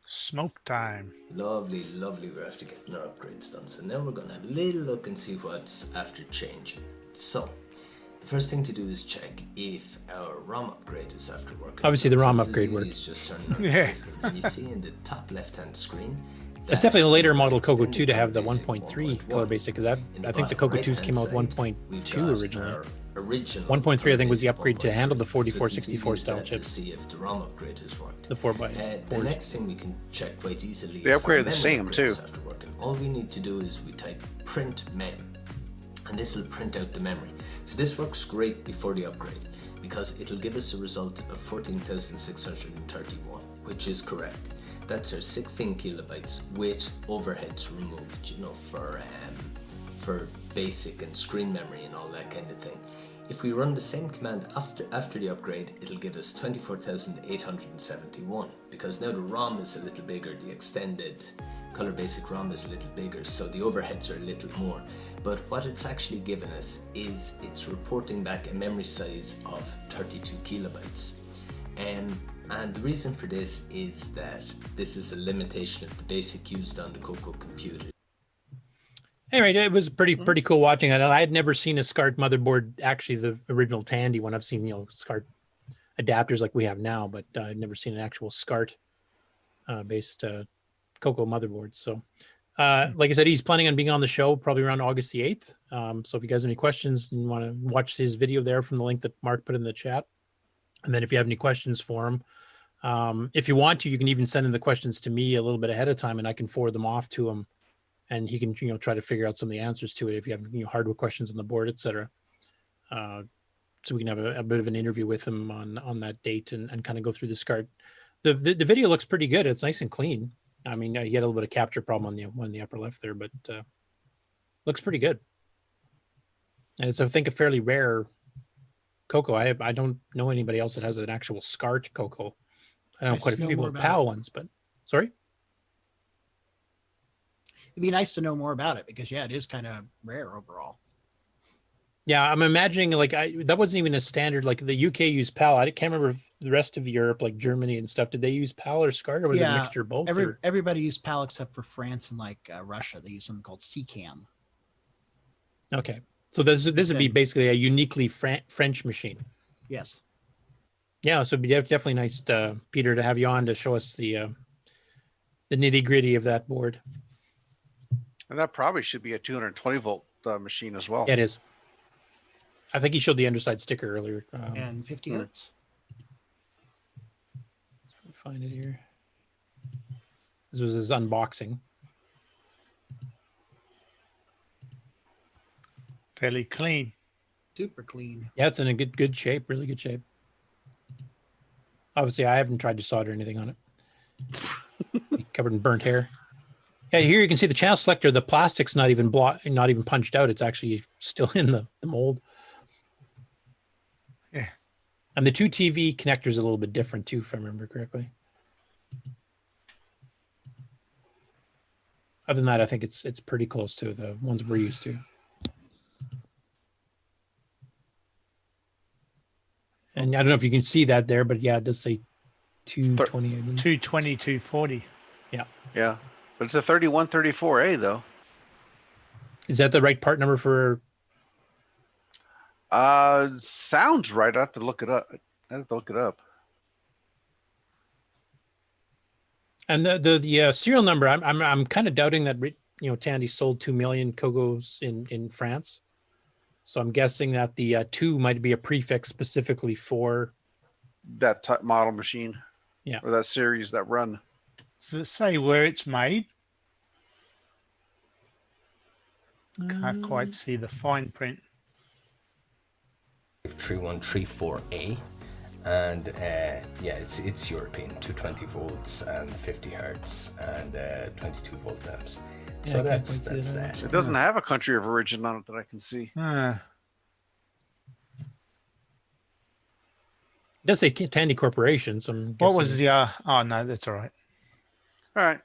Smoke time. Lovely, we're after getting our upgrades done. So now we're going to have a little look and see what's after changing. So, the first thing to do is check if our ROM upgrade is after working. Obviously the ROM upgrade works. It's just turning on the system. And you see in the top left-hand screen, it's definitely a later model CoCo 2 to have the 1.3 color basic, because I think the CoCo 2s came out with 1.2 originally. 1.3 I think was the upgrade to handle the 4464 style chips. See if the ROM upgrade has worked. The 4x4. The next thing we can check quite easily. They upgraded the same too. All we need to do is we type print mem, and this will print out the memory. So this works great before the upgrade because it'll give us a result of 14,631, which is correct. That's our 16 kilobytes with overheads removed, you know, for basic and screen memory and all that kind of thing. If we run the same command after the upgrade, it'll give us 24,871 because now the ROM is a little bigger, the extended color basic ROM is a little bigger, so the overheads are a little more. But what it's actually given us is it's reporting back a memory size of 32 kilobytes. And the reason for this is that this is a limitation of the basic used on the CoCo computer. Anyway, it was pretty cool watching it. I had never seen a SCART motherboard, actually the original Tandy one. I've seen, you know, SCART adapters like we have now, but I'd never seen an actual SCART based CoCo motherboard. So like I said, he's planning on being on the show probably around August the 8th. So if you guys have any questions and you want to watch his video there from the link that Mark put in the chat. And then if you have any questions for him, if you want to, you can even send in the questions to me a little bit ahead of time and I can forward them off to him. And he can, you know, try to figure out some of the answers to it if you have, you know, hardware questions on the board, etc. So we can have a bit of an interview with him on that date and kind of go through the SCART. The video looks pretty good. It's nice and clean. I mean, you get a little bit of capture problem on the upper left there, but looks pretty good. And it's, I think, a fairly rare CoCo. I don't know anybody else that has an actual SCART CoCo. I know quite a few people with PAL ones, but sorry. It'd be nice to know more about it because yeah, it is kind of rare overall. Yeah, I'm imagining like that wasn't even a standard. Like the UK used PAL. I can't remember if the rest of Europe, like Germany and stuff, did they use PAL or SCART, or was it a mixture of both? Everybody used PAL except for France and like Russia. They use something called CCAM. Okay, so this would be basically a uniquely French machine. Yes. Yeah, so it'd be definitely nice, Peter, to have you on to show us the nitty gritty of that board. And that probably should be a 220 volt machine as well. Yeah, it is. I think he showed the underside sticker earlier. And 50 hertz. Let's find it here. This was his unboxing. Fairly clean. Super clean. Yeah, it's in a good shape, really good shape. Obviously, I haven't tried to solder anything on it. Covered in burnt hair. Yeah, here you can see the channel selector. The plastic's not even punched out. It's actually still in the mold. Yeah. And the two TV connectors are a little bit different too, if I remember correctly. Other than that, I think it's pretty close to the ones we're used to. And I don't know if you can see that there, but yeah, it does say 220. 220, 240. Yeah. Yeah. But it's a 3134A though. Is that the right part number for? Sounds right. I have to look it up. And the serial number, I'm kind of doubting that, you know, Tandy sold 2 million CoCos in France. So I'm guessing that the 2 might be a prefix specifically for that type model machine. Yeah. Or that series, that run. Does it say where it's made? Can't quite see the fine print. 3134A, and yeah, it's European, 220 volts and 50 hertz and 22 volt amps. So that's that. It doesn't have a country of origin on it that I can see. It does say Tandy Corporation. So I'm What was guessing the? Oh no, that's all right. All right.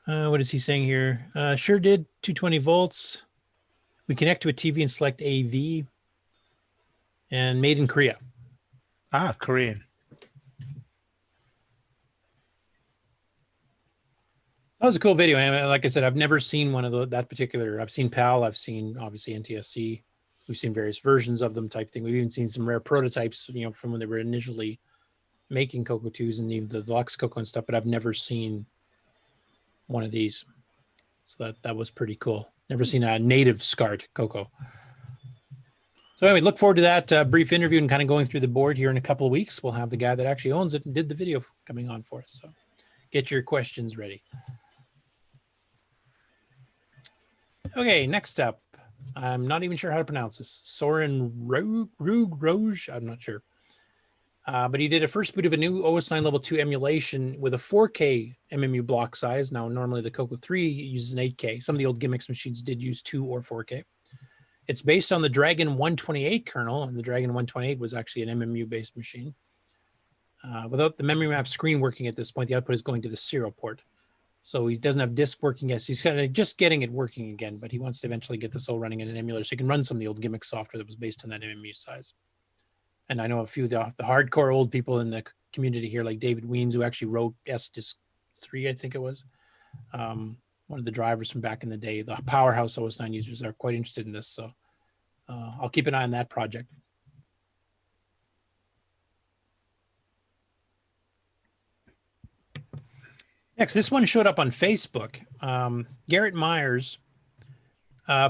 what is he saying here? Sure did 220 volts. We connect to a TV and select AV. And made in Korea. Ah, Korean. That was a cool video. And like I said, I've never seen one of that particular. I've seen PAL. I've seen obviously NTSC. We've seen various versions of them type thing. We've even seen some rare prototypes, from when they were initially making Coco 2s and even the deluxe Coco and stuff, but I've never seen one of these. So that was pretty cool. Never seen a native SCART Coco. So anyway, look forward to that brief interview and kind of going through the board here in a couple of weeks. We'll have the guy that actually owns it and did the video coming on for us. So get your questions ready. Okay, next up. I'm not even sure how to pronounce this. Soren Rooge, I'm not sure. But he did a first boot of a new OS 9 Level 2 emulation with a 4K MMU block size. Now, normally the Coco 3 uses an 8K. Some of the old gimmicks machines did use 2 or 4K. It's based on the Dragon 128 kernel, and the Dragon 128 was actually an MMU-based machine. Without the memory map screen working at this point, the output is going to the serial port. So he doesn't have disk working yet. So he's kind of just getting it working again, but he wants to eventually get this all running in an emulator so he can run some of the old gimmick software that was based on that MMU size. And I know a few of the hardcore old people in the community here, like David Weens, who actually wrote S-Disk 3, I think it was. One of the drivers from back in the day. The powerhouse OS 9 users are quite interested in this. So I'll keep an eye on that project. Next, this one showed up on Facebook. Garrett Meiers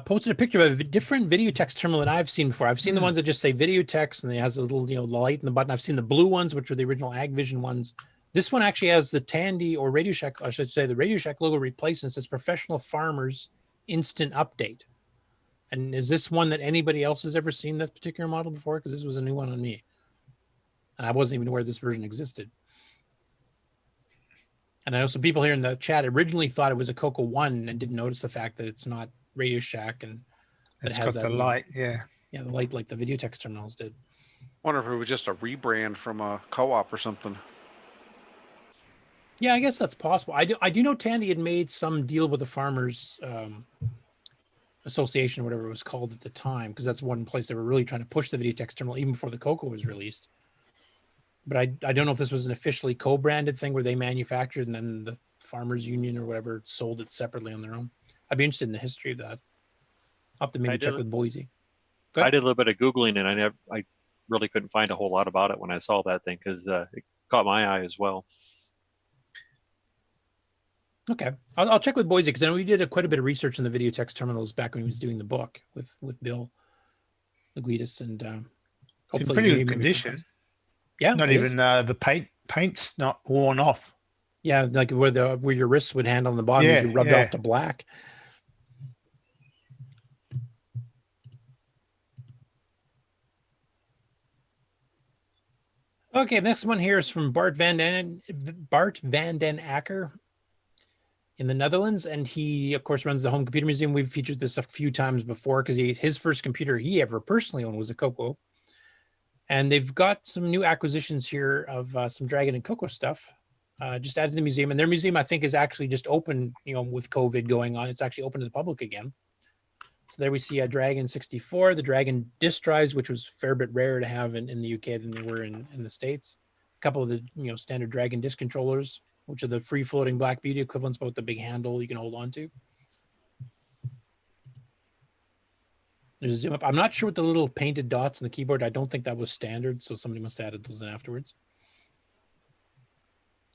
posted a picture of a different video text terminal that I've seen before. I've seen the ones that just say video text and it has a little, light in the button. I've seen the blue ones, which are the original AgVision ones. This one actually has the Tandy or Radio Shack, I should say, the Radio Shack logo replaced and says Professional Farmers Instant Update. And is this one that anybody else has ever seen this particular model before? Because this was a new one on me. And I wasn't even aware this version existed. And I know some people here in the chat originally thought it was a Coco 1 and didn't notice the fact that it's not Radio Shack and that It's it has got that the light, yeah. Yeah, the light like the video text terminals did. Wonder if it was just a rebrand from a co-op or something. Yeah, I guess that's possible. I do know Tandy had made some deal with the Farmers Association or whatever it was called at the time, because that's one place they were really trying to push the video text terminal even before the Coco was released. But I don't know if this was an officially co-branded thing where they manufactured and then the Farmers Union or whatever sold it separately on their own. I'd be interested in the history of that. I'll have to maybe check with Boisy. I did a little bit of Googling and I really couldn't find a whole lot about it when I saw that thing because it caught my eye as well. Okay, I'll check with Boisy because I know we did quite a bit of research on the video text terminals back when he was doing the book with Bill Laguidis and it's in pretty good condition. Yeah, not even the paint's not worn off. Yeah, like where your wrists would hand on the bottom, you rubbed off to black. Okay, next one here is from Bart van den Acker in the Netherlands, and he, of course, runs the Home Computer Museum. We've featured this a few times before because his first computer he ever personally owned was a Coco. And they've got some new acquisitions here of some Dragon and Coco stuff just added to the museum. And their museum, I think, is actually just open, with COVID going on. It's actually open to the public again. So there we see a Dragon 64, the Dragon disk drives, which was a fair bit rarer to have in the UK than they were in the States. A couple of the standard Dragon disk controllers, which are the free-floating Black Beauty equivalents, but with the big handle you can hold on to. There's a zoom up. I'm not sure what the little painted dots on the keyboard. I don't think that was standard, so somebody must have added those in afterwards.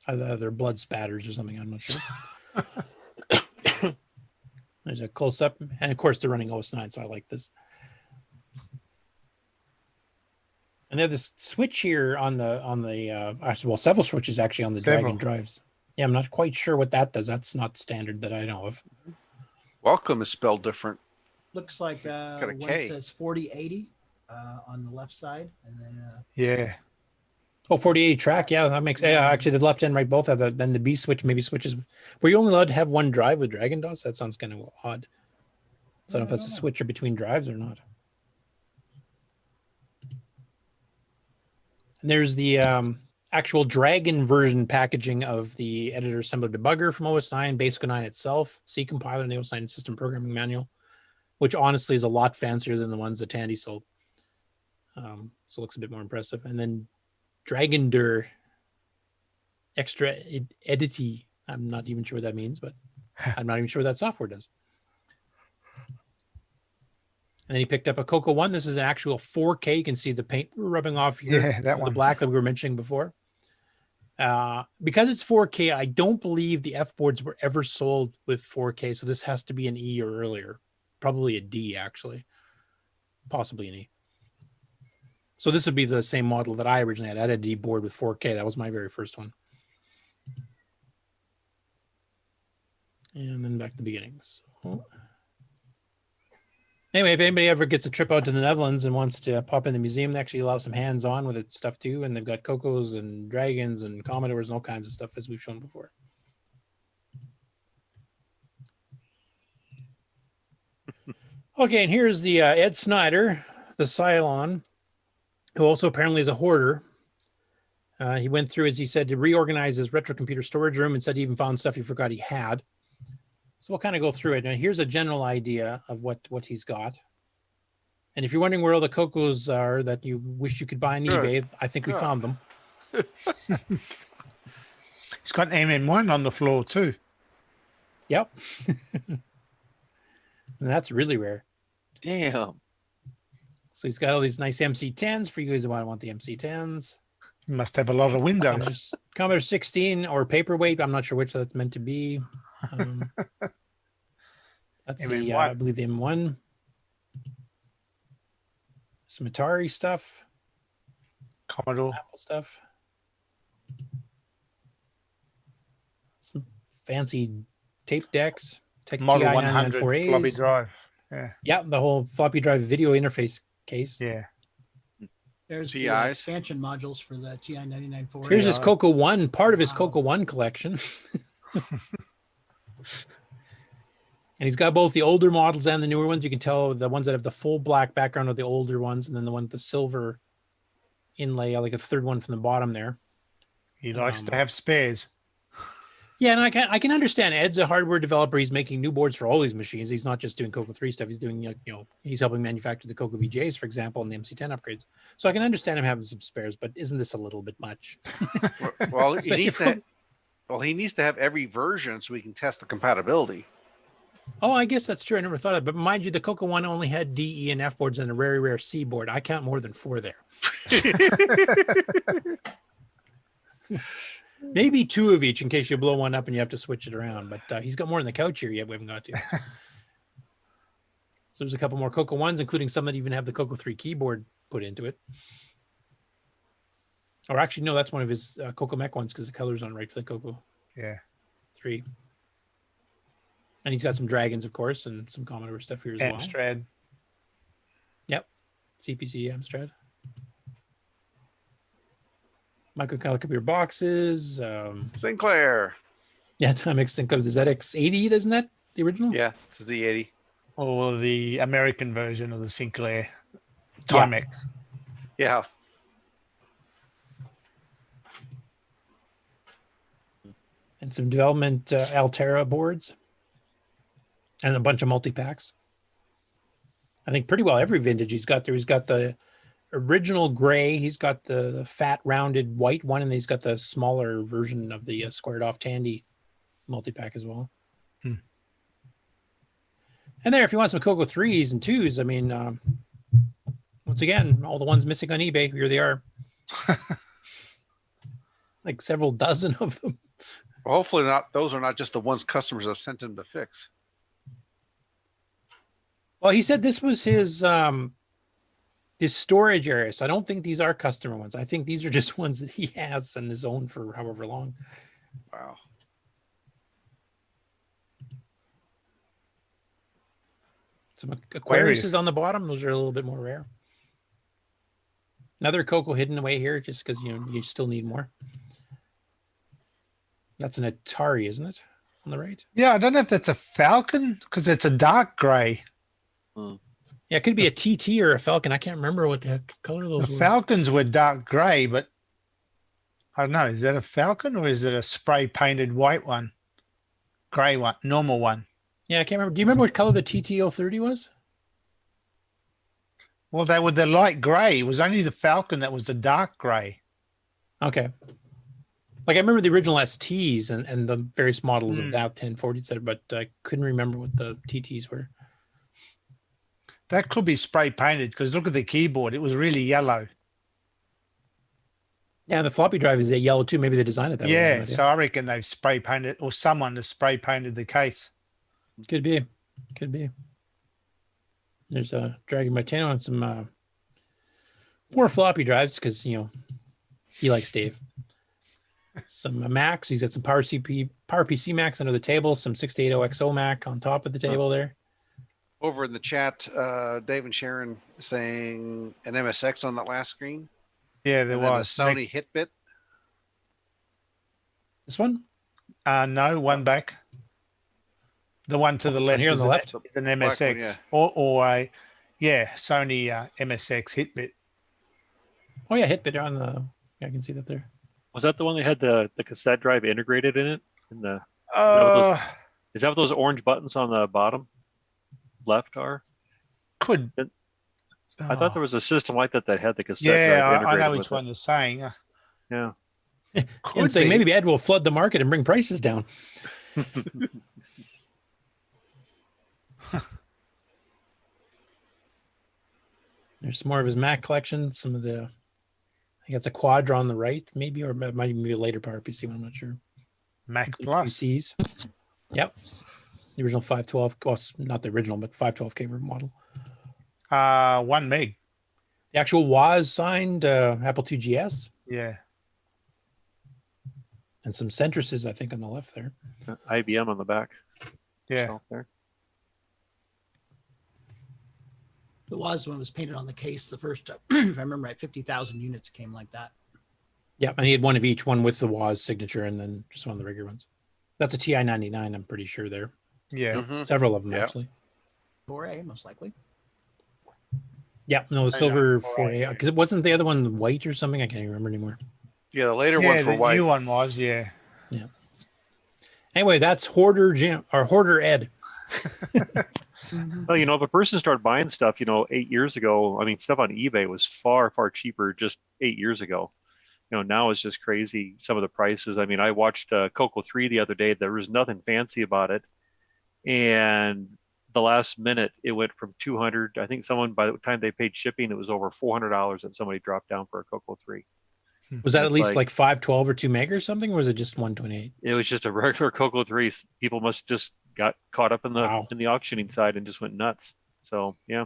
Either they're blood spatters or something. I'm not sure. There's a close-up, and of course they're running OS 9, so I like this. And they have this switch here on the several switches actually on the Dragon drives. Yeah, I'm not quite sure what that does. That's not standard that I know of. Welcome is spelled different. Looks like one K. says 4080 on the left side, and then yeah. Oh, 4080 track. Yeah, that makes actually the left and right both have then the B switch maybe switches. Were you only allowed to have one drive with Dragon DOS? That sounds kind of odd. So I don't know if that's a switcher between drives or not. And there's the actual Dragon version packaging of the editor assembler debugger from OS 9, Basic 9 itself, C compiler, and the OS 9 system programming manual, which honestly is a lot fancier than the ones that Tandy sold. So it looks a bit more impressive. And then Dragondur extra edity. I'm not even sure what that means, but I'm not even sure what that software does. And then he picked up a CoCo One. This is an actual 4K. You can see the paint rubbing off here. Yeah, that one. The black that we were mentioning before. Because it's 4K, I don't believe the F boards were ever sold with 4K. So this has to be an E or earlier. Probably a D, actually. Possibly an E. So this would be the same model that I originally had. I had a D board with 4K. That was my very first one. And then back to the beginning. So, anyway, if anybody ever gets a trip out to the Netherlands and wants to pop in the museum, they actually allow some hands-on with its stuff too. And they've got Cocos and Dragons and Commodores and all kinds of stuff, as we've shown before. Okay, and here's the Ed Snyder, the Cylon, who also apparently is a hoarder. He went through, as he said, to reorganize his retro computer storage room and said he even found stuff he forgot he had. So we'll kind of go through it. Now, here's a general idea of what he's got. And if you're wondering where all the Cocos are that you wish you could buy on eBay, I think we found them. He's got MM1 on the floor too. Yep. And that's really rare. Damn. So he's got all these nice MC10s for you guys who want the MC10s. He must have a lot of windows. Commodore 16 or paperweight. I'm not sure which that's meant to be. That's the, I believe the M1. Some Atari stuff. Commodore. Apple stuff. Some fancy tape decks. Model 100 floppy drive. Yeah. Yeah, the whole floppy drive video interface case. Yeah. There's the expansion modules for the TI 9940. Here's his CoCo One, part of his CoCo One collection. And he's got both the older models and the newer ones. You can tell the ones that have the full black background are the older ones, and then the one with the silver inlay, like a third one from the bottom there. He likes to have spares. Yeah, and I can understand. Ed's a hardware developer. He's making new boards for all these machines. He's not just doing CoCo 3 stuff. He's doing, he's helping manufacture the CoCo VJs, for example, and the MC10 upgrades. So I can understand him having some spares, but isn't this a little bit much? Well, he needs to have every version so we can test the compatibility. Oh, I guess that's true. I never thought of it. But mind you, the CoCo One only had D, E, and F boards and a very rare C board. I count more than 4 there. Maybe 2 of each in case you blow one up and you have to switch it around. But he's got more on the couch here yet. We haven't got to. So there's a couple more CoCo Ones, including some that even have the CoCo 3 keyboard put into it. Or actually, no, that's one of his CoCo Mech ones because the color's on right for the CoCo 3. And he's got some Dragons, of course, and some Commodore stuff here as well. Amstrad. Yep. CPC Amstrad. Microcolor computer boxes. Sinclair. Yeah, Timex Sinclair, the ZX80, isn't that the original? Yeah, it's the Z80. Or the American version of the Sinclair Timex. Yeah. And some development Altera boards. And a bunch of multi-packs. I think pretty well every vintage he's got there. He's got the original gray. He's got the fat rounded white one, and then he's got the smaller version of the squared off Tandy multi-pack as well. And there, if you want some CoCo 3s and 2s, I mean, once again, all the ones missing on eBay, here they are. Like several dozen of them. Well, hopefully not. Those are not just the ones customers have sent him to fix. Well, he said this was his storage area. So I don't think these are customer ones. I think these are just ones that he has on his own for however long. Wow. Some Aquariuses on the bottom. Those are a little bit more rare. Another CoCo hidden away here just because you still need more. That's an Atari, isn't it? On the right? Yeah, I don't know if that's a Falcon because it's a dark gray. Yeah, it could be a TT or a Falcon. I can't remember what the heck color those The were. Falcons were dark grey, but I don't know. Is that a Falcon or is it a spray painted white one? Grey one, normal one. Yeah, I can't remember. Do you remember what color the TT030 was? Well, they were the light grey. It was only the Falcon that was the dark grey. Okay. Like I remember the original STs and the various models of that 1040 set, but I couldn't remember what the TTs were. That could be spray painted because look at the keyboard. It was really yellow. Yeah, the floppy drive is yellow too. Maybe they designed it that way. Yeah, so I reckon they've spray painted, or someone has spray painted the case. Could be. Could be. There's Dragon Martino on some more floppy drives because, you know, he likes Dave. Some Macs. He's got some Power PC Macs under the table, some 680XO Mac on top of the table there. Over in the chat, Dave and Sharon saying an MSX on that last screen. Yeah, there and then was. a Sony Hitbit. This one? No, one back. The one to the left here on is the left? an MSX, yeah. or a Sony MSX Hitbit. Oh yeah, Hitbit on the. Yeah, I can see that there. Was that the one that had the cassette drive integrated in it? In the is that what those orange buttons on the bottom left are? Could. I thought there was a system like that that had the cassette Yeah, drive I integrated know with which one you're saying. Yeah. And saying maybe Ed will flood the market and bring prices down. There's some more of his Mac collection. Some of the, I think it's a Quadra on the right, maybe, or it might even be a later PowerPC one. I'm not sure. Mac Plus. PCs. Yep. The original 512, well, not the original, but 512K model. 1 meg. The actual WAS signed Apple II GS. Yeah. And some Centruses, I think, on the left there. IBM on the back. Yeah. There. The WAS one was painted on the case. The first, if I remember right, 50,000 units came like that. Yeah, and he had one of each, one with the WAS signature and then just one of the regular ones. That's a TI-99, I'm pretty sure there. Yeah. Several of them, actually. 4A, most likely. Yeah, no, the silver 4A, because it wasn't the other one white or something? I can't even remember anymore. Yeah, the later ones were white. The new one was, yeah. Yeah. Anyway, that's Hoarder Jim, or Hoarder Ed. Well, you know, if a person started buying stuff, 8 years ago, I mean, stuff on eBay was far, far cheaper just 8 years ago. Now it's just crazy, some of the prices. I mean, I watched Coco 3 the other day. There was nothing fancy about it. And the last minute, it went from 200. I think someone, by the time they paid shipping, it was over $400 that somebody dropped down for a Coco 3. Was that at least like 512 or 2 meg or something? Or was it just 128? It was just a regular Coco 3. People must just got caught up in the auctioning side and just went nuts. So, yeah.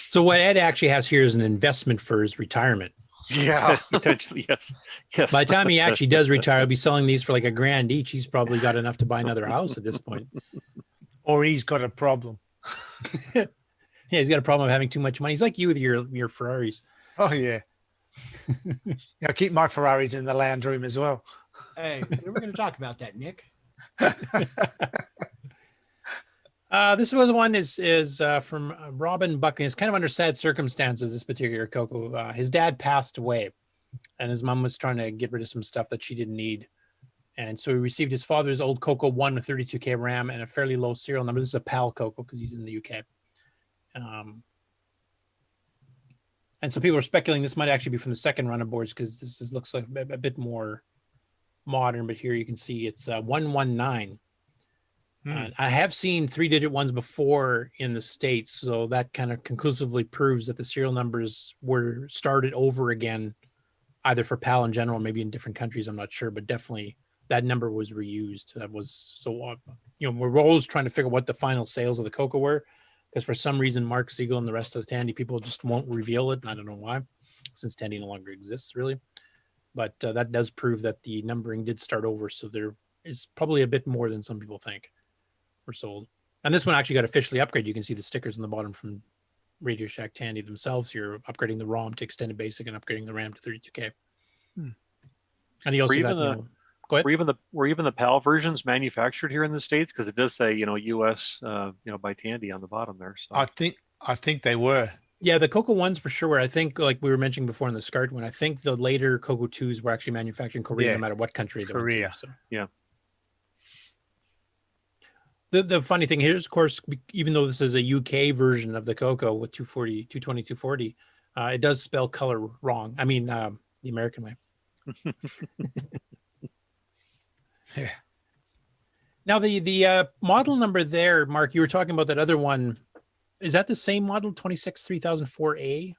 So what Ed actually has here is an investment for his retirement. Yeah. Potentially, yes. Yes. By the time he actually does retire, he'll be selling these for like $1,000 each. He's probably got enough to buy another house at this point. Or he's got a problem. Yeah, he's got a problem of having too much money. He's like you with your Ferraris. Oh, yeah. Yeah, keep my Ferraris in the lounge room as well. Hey, we were going to talk about that, Nick. This was one is from Robin Buckley. It's kind of under sad circumstances, this particular Coco. His dad passed away, and his mom was trying to get rid of some stuff that she didn't need. And so he received his father's old Coco 1 with 32K RAM and a fairly low serial number. This is a PAL Coco because he's in the UK. And so people are speculating this might actually be from the second run of boards because this looks like a bit more modern. But here you can see it's 119. I have seen 3-digit ones before in the States, so that kind of conclusively proves that the serial numbers were started over again, either for PAL in general, maybe in different countries, I'm not sure, but definitely that number was reused. That was so, we're always trying to figure out what the final sales of the Coco were, because for some reason, Mark Siegel and the rest of the Tandy people just won't reveal it, and I don't know why, since Tandy no longer exists, really. But that does prove that the numbering did start over, so there is probably a bit more than some people think were sold. And this one actually got officially upgraded. You can see the stickers on the bottom from Radio Shack Tandy themselves here, upgrading the ROM to extended basic and upgrading the RAM to 32K. And he also got go ahead. Were even the PAL versions manufactured here in the States? Because it does say, US, by Tandy on the bottom there. So I think they were. Yeah, the CoCo ones for sure. I think, like we were mentioning before in the SCART one, I think the later CoCo 2s were actually manufactured in Korea, no matter what country they went to. So. Yeah. The funny thing here is, of course, even though this is a UK version of the CoCo with 220, 240, it does spell color wrong. I mean, the American way. Yeah. Now, the model number there, Mark, you were talking about that other one. Is that the same model, 263004A?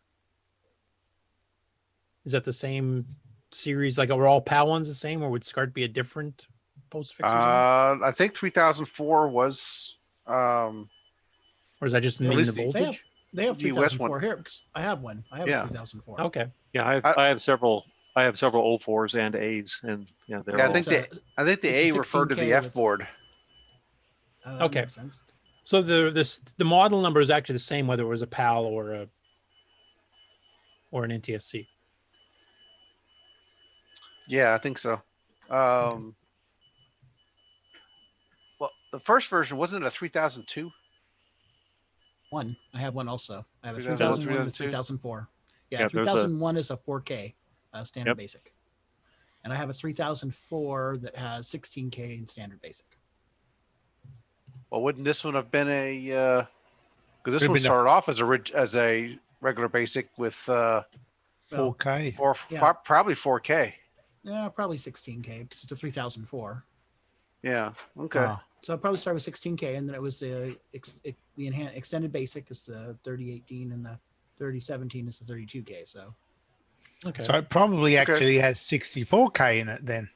Is that the same series? Like, are all PAL ones the same, or would SCART be a different postfix? I think 3004 was. Or is that just mean the voltage? They have 3004 here because I have one. I have a 3004. Okay. Yeah, I have several. I have several O4s and A's, and yeah, they're. Yeah, all... I think the A referred to the F board. Okay. Makes sense. So the model number is actually the same whether it was a PAL or an NTSC. Yeah, I think so. Well, the first version wasn't it a 3002? One. I have one also. I have a 3001, 3001 and a 3004. Yeah, Yeah, 3001 is a 4K standard basic. And I have a 3004 that has 16K in standard basic. Well, wouldn't this one have been a? Because this one started off as a regular basic with 4K. Or probably 4K. Yeah, probably 16K because it's a 3004. Yeah. Okay. Wow. So I probably started with 16K, and then it was the extended basic is the 3018, and the 3017 is the 32K. So. Okay. So it probably actually has 64K in it then.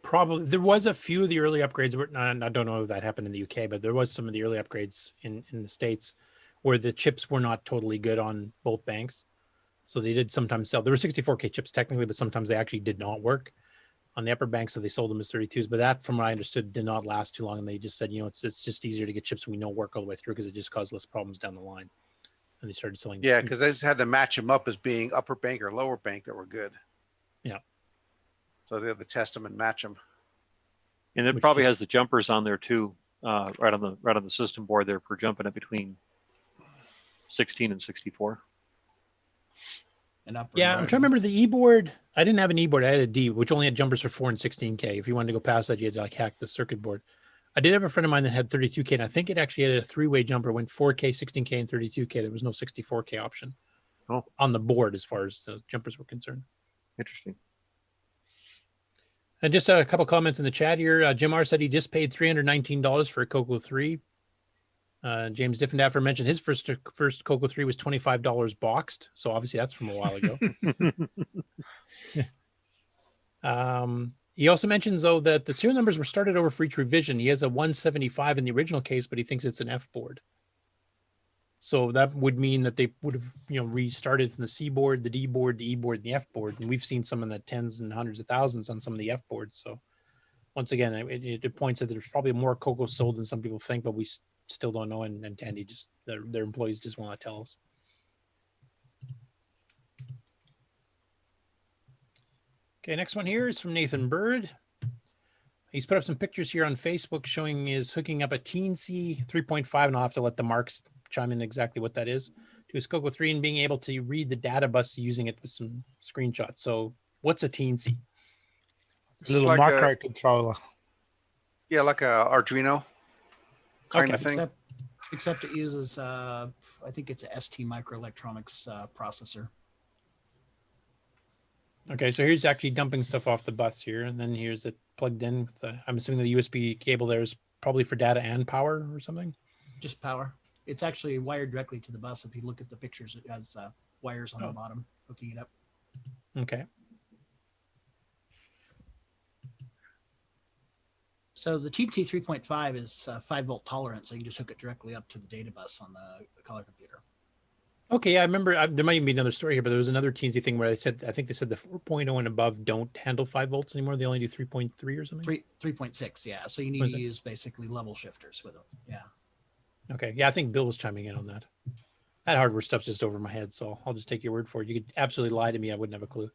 Probably there was a few of the early upgrades. I don't know if that happened in the UK, but there was some of the early upgrades in the States where the chips were not totally good on both banks. So they did sometimes sell. There were 64K chips technically, but sometimes they actually did not work on the upper bank. So they sold them as 32s. But that, from what I understood, did not last too long. And they just said, it's just easier to get chips we know work all the way through because it just caused less problems down the line. And they started selling. Yeah, because they just had to match them up as being upper bank or lower bank that were good. Yeah. So they had to test them and match them. And it probably has the jumpers on there too, right on the system board there for jumping it between 16 and 64. Yeah, I'm trying to remember the E-board. I didn't have an E-board. I had a D, which only had jumpers for 4 and 16K. If you wanted to go past that, you had to hack the circuit board. I did have a friend of mine that had 32K, and I think it actually had a 3-way jumper, went 4K, 16K, and 32K. There was no 64K option on the board as far as the jumpers were concerned. Interesting. And just a couple comments in the chat here. Jim R said he just paid $319 for a CoCo 3. James Diffendaffer mentioned his first CoCo 3 was $25 boxed. So obviously that's from a while ago. He also mentions, though, that the serial numbers were started over for each revision. He has a 175 in the original case, but he thinks it's an F board. So that would mean that they would have, restarted from the C board, the D board, the E board, and the F board. And we've seen some in the tens and hundreds of thousands on some of the F boards. So once again, it points that there's probably more CoCo sold than some people think, but we still don't know. And Tandy just, their employees just want to tell us. Okay, next one here is from Nathan Bird. He's put up some pictures here on Facebook showing is hooking up a Teensy 3.5, and I'll have to let the Marks chime in exactly what that is, to his CoCo 3 and being able to read the data bus using it with some screenshots. So what's a Teensy? A little like microcontroller. Yeah, like a Arduino kind of thing. Except it uses, I think it's a ST microelectronics processor. Okay, so here's actually dumping stuff off the bus here, and then here's it plugged in with the, I'm assuming the USB cable there is probably for data and power or something? Just power. It's actually wired directly to the bus. If you look at the pictures, it has wires on the bottom hooking it up. Okay. So the TC 3.5 is 5-volt tolerant, so you can just hook it directly up to the data bus on the color computer. Okay, yeah, I remember there might even be another story here, but there was another Teensy thing where I think they said the 4.0 and above don't handle 5 volts anymore. They only do 3.3 or something? 3.6, yeah. So you need to use basically level shifters with them. Yeah. Okay, yeah, I think Bill was chiming in on that. That hardware stuff's just over my head, so I'll just take your word for it. You could absolutely lie to me. I wouldn't have a clue.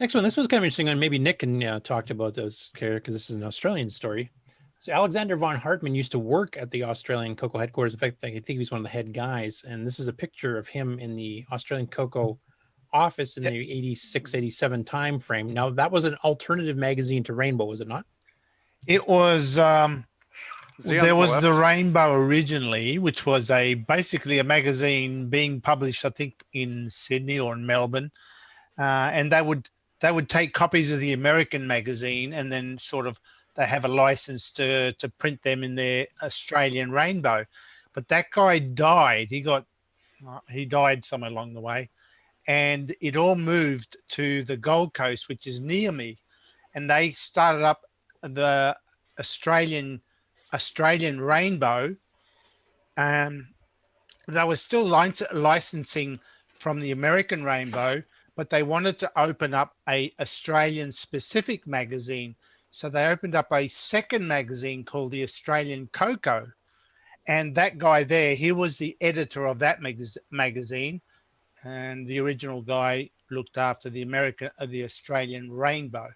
Next one, this was kind of interesting, and maybe Nick can talk about this because this is an Australian story. So Alexander von Hartmann used to work at the Australian Cocoa headquarters. In fact, I think he was one of the head guys. And this is a picture of him in the Australian Cocoa office in the 86, 87 time frame. Now, that was an alternative magazine to Rainbow, was it not? It was. There was the left? Rainbow originally, which was basically a magazine being published, I think, in Sydney or in Melbourne, and they would take copies of the American magazine and then sort of they have a license to print them in their Australian Rainbow. But that guy died. He died somewhere along the way, and it all moved to the Gold Coast, which is near me, and they started up the Australian Rainbow. They were still licensing from the American Rainbow, but they wanted to open up a Australian specific magazine. So they opened up a second magazine called the Australian CoCo. And that guy there, he was the editor of that magazine. And the original guy looked after the Australian Rainbow.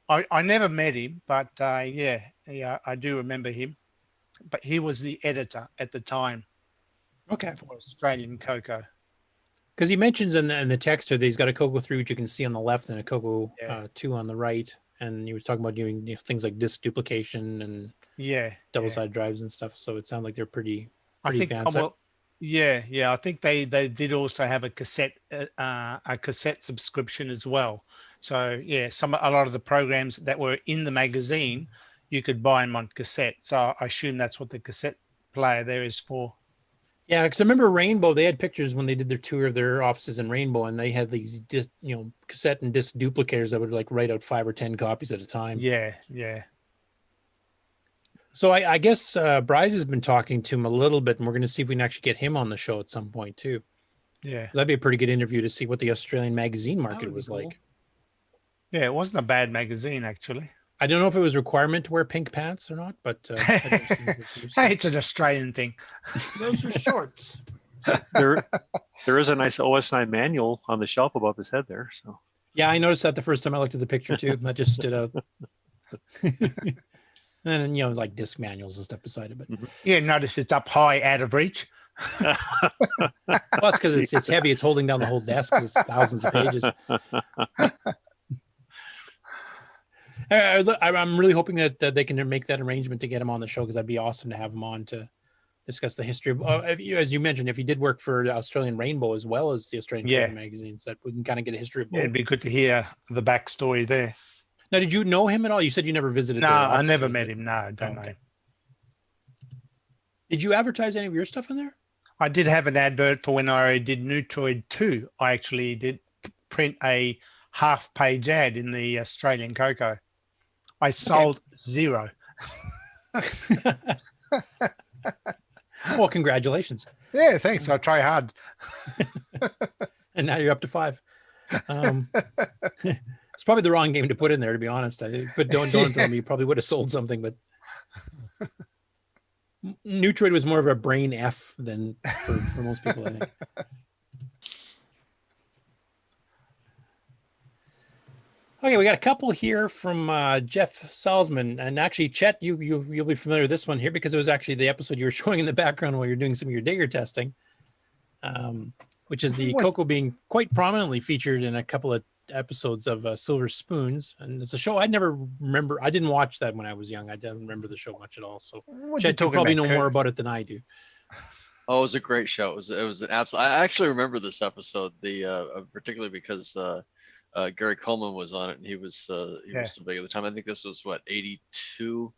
I never met him, but yeah, I do remember him. But he was the editor at the time. Okay. For Australian Cocoa. Because he mentions in the text here that he's got a Cocoa 3, which you can see on the left, and a Cocoa 2 on the right. And he was talking about doing things like disk duplication and double-sided drives and stuff. So it sounded like they're pretty advanced. I think they did also have a cassette subscription as well. So yeah, a lot of the programs that were in the magazine, you could buy them on cassette. So I assume that's what the cassette player there is for. Yeah, because I remember Rainbow, they had pictures when they did their tour of their offices in Rainbow, and they had these cassette and disc duplicators that would like write out 5 or 10 copies at a time. Yeah. So I guess Bryce has been talking to him a little bit, and we're going to see if we can actually get him on the show at some point too. Yeah. That'd be a pretty good interview to see what the Australian magazine market was like. Yeah, it wasn't a bad magazine, actually. I don't know if it was a requirement to wear pink pants or not, but hey, it's an Australian thing. Those are shorts. There is a nice OS9 manual on the shelf above his head there. So yeah, I noticed that the first time I looked at the picture too. That just stood out. And like disc manuals and stuff beside it. But yeah, notice it's up high, out of reach. Well, that's because it's heavy. It's holding down the whole desk. It's thousands of pages. I'm really hoping that they can make that arrangement to get him on the show, because that'd be awesome to have him on to discuss the history of, as you mentioned, if he did work for the Australian Rainbow as well as the Australian magazines, that we can kind of get a history of both. Yeah, it'd be good to hear the backstory there. Now, did you know him at all? You said you never visited. No, I never met him. No, I don't know. Did you advertise any of your stuff in there? I did have an advert for when I did Neutroid 2. I actually did print a half-page ad in the Australian Cocoa. I sold 0. Well, congratulations. Yeah, thanks. I try hard. And now you're up to 5. It's probably the wrong game to put in there, to be honest. But don't tell me, you probably would have sold something. But Neutroid was more of a brain F than for most people, I think. Okay, we got a couple here from Jeff Salzman, and actually, Chet, you'll be familiar with this one here because it was actually the episode you were showing in the background while you're doing some of your digger testing, which is the Coco being quite prominently featured in a couple of episodes of Silver Spoons, and it's a show I never remember. I didn't watch that when I was young. I don't remember the show much at all. So Chet, you probably know more about it than I do. Oh, it was a great show. It was an absolute. I actually remember this episode, particularly because. Gary Coleman was on it, and he was so big at the time. I think this was 82.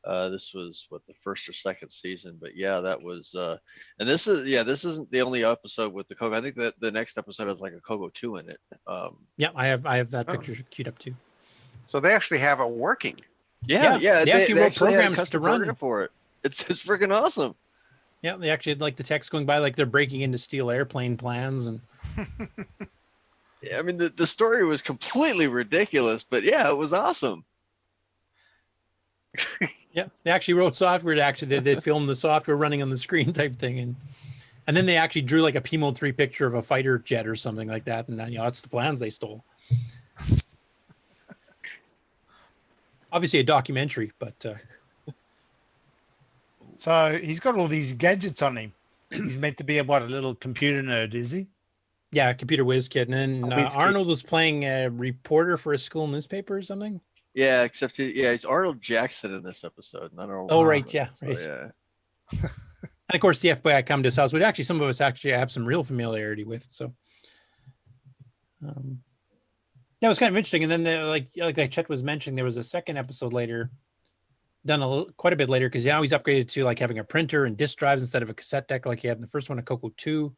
This was the first or second season, but yeah, that was. And this isn't the only episode with the Coco. I think that the next episode has like a Coco 2 in it. Yeah, I have that picture queued up too. So they actually have it working. Yeah. They actually wrote programs to run for it. It's freaking awesome. Yeah, they actually had like the text going by like they're breaking into steal airplane plans and. I mean, the story was completely ridiculous, but yeah, it was awesome. Yeah, they actually wrote software they filmed the software running on the screen type thing, and then they actually drew like a P-Mode 3 picture of a fighter jet or something like that, and that's the plans they stole. Obviously a documentary, but So he's got all these gadgets on him. He's meant to be a little computer nerd, is he? Yeah, computer whiz kid. And then Arnold was playing a reporter for a school newspaper or something. Yeah, except he's Arnold Jackson in this episode, not Arnold. Oh, right, yeah, So, right. yeah. And of course, the FBI come to his house, which actually some of us actually have some real familiarity with. So that was kind of interesting. And then, like Chet was mentioning, there was a second episode later, done quite a bit later, because now he's upgraded to like having a printer and disk drives instead of a cassette deck like he had in the first one of CoCo 2.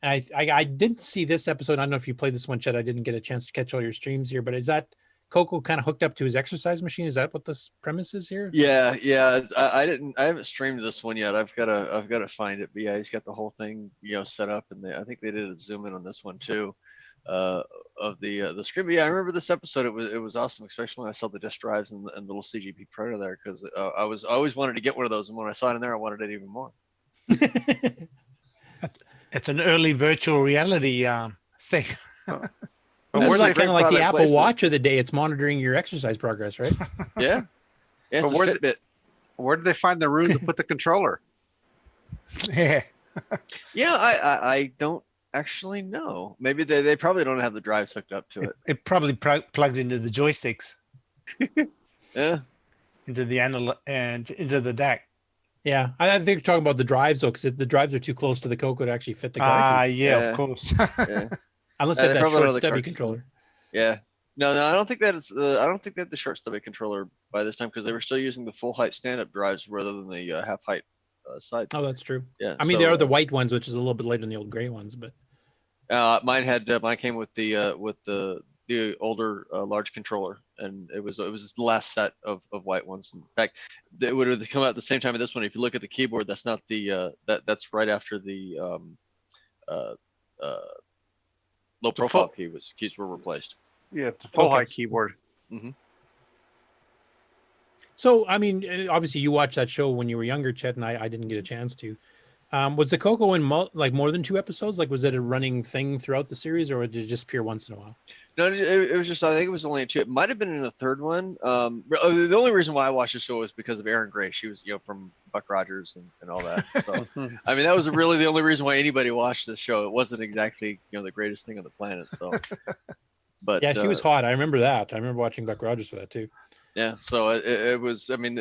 And I didn't see this episode. I don't know if you played this one, Chet. I didn't get a chance to catch all your streams here, but is that CoCo kind of hooked up to his exercise machine? Is that what this premise is here? Yeah. I haven't streamed this one yet. I've got to find it. But yeah, he's got the whole thing, set up, and I think they did a zoom in on this one too, of the screen. But yeah, I remember this episode. It was awesome, especially when I saw the disk drives and the little CGP printer there, because I always wanted to get one of those, and when I saw it in there, I wanted it even more. It's an early virtual reality thing. We're like kind of like the Apple Watch of the day. It's monitoring your exercise progress, right? Yeah. It's But a Fitbit. Where did they find the room to put the controller? Yeah. Yeah, I don't actually know. Maybe they probably don't have the drives hooked up to it. It probably plugs into the joysticks. Yeah. Into the analog and into the DAC. Yeah, I think you're talking about the drives though, because the drives are too close to the CoCo to actually fit the cartridge. Yeah, of course. Yeah. Unless Yeah, they they have that probably short don't have the stubby cartridge. controller. Yeah. No, I don't think that it's. I don't think they had the short stubby controller by this time, because they were still using the full height stand-up drives rather than the half height side. Oh, that's true. Yeah. I mean, so, they are the white ones, which is a little bit later than the old gray ones, but mine came with the older large controller, and it was the last set of white ones. In fact, they would have come out at the same time as this one. If you look at the keyboard, that's not the that's right after the low profile keys were replaced. Yeah, it's a full height keyboard. Mm-hmm. So, I mean, obviously you watched that show when you were younger, Chet, and I didn't get a chance to. Was the CoCo in like more than 2 episodes? Like, was it a running thing throughout the series, or did it just appear once in a while? No, it was just, I think it was only 2. It might have been in the third one. The only reason why I watched the show was because of Erin Gray. She was, from Buck Rogers and all that. So, I mean, that was really the only reason why anybody watched this show. It wasn't exactly, the greatest thing on the planet. So, but yeah, she was hot. I remember that. I remember watching Buck Rogers for that too. Yeah, so it was. I mean,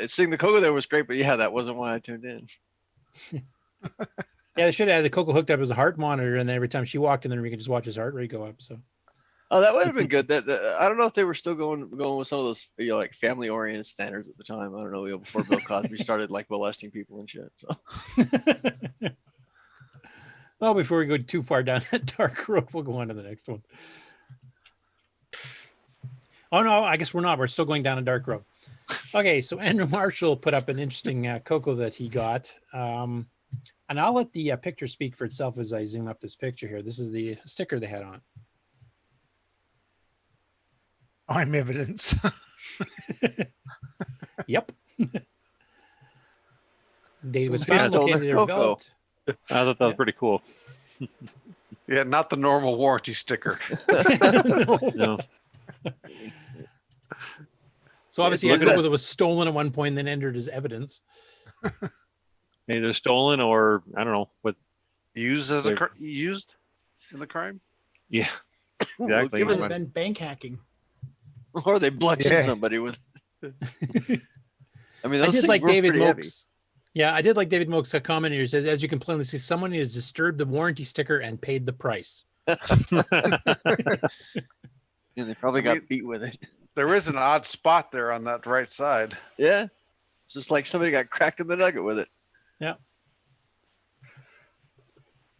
seeing the CoCo there was great, but yeah, that wasn't why I tuned in. Yeah, they should have had the CoCo hooked up as a heart monitor, and then every time she walked in the room, you could just watch his heart rate go up. So, oh, that would have been good. I don't know if they were still going with some of those, like family oriented standards at the time. I don't know, before Bill Cosby started like molesting people and shit. So, well, before we go too far down that dark road, we'll go on to the next one. Oh no, I guess we're not. We're still going down a dark road. Okay, so Andrew Marshall put up an interesting CoCo that he got. And I'll let the picture speak for itself as I zoom up this picture here. This is the sticker they had on. I'm evidence. Yep. Dave was found, located, and developed. I thought that was pretty cool. Yeah, not the normal warranty sticker. No. So obviously, CoCo that was stolen at one point and then entered as evidence. Either stolen or I don't know what used used in the crime. Yeah, exactly. It would have been bank hacking, or they bludgeoned somebody with. I mean, those I did things like were David pretty heavy. Moakes. Yeah, I did like David Moakes' comment here. He says, as you can plainly see, someone has disturbed the warranty sticker and paid the price. Yeah, they probably got beat with it. There is an odd spot there on that right side. Yeah, it's just like somebody got cracked in the nugget with it. Yeah.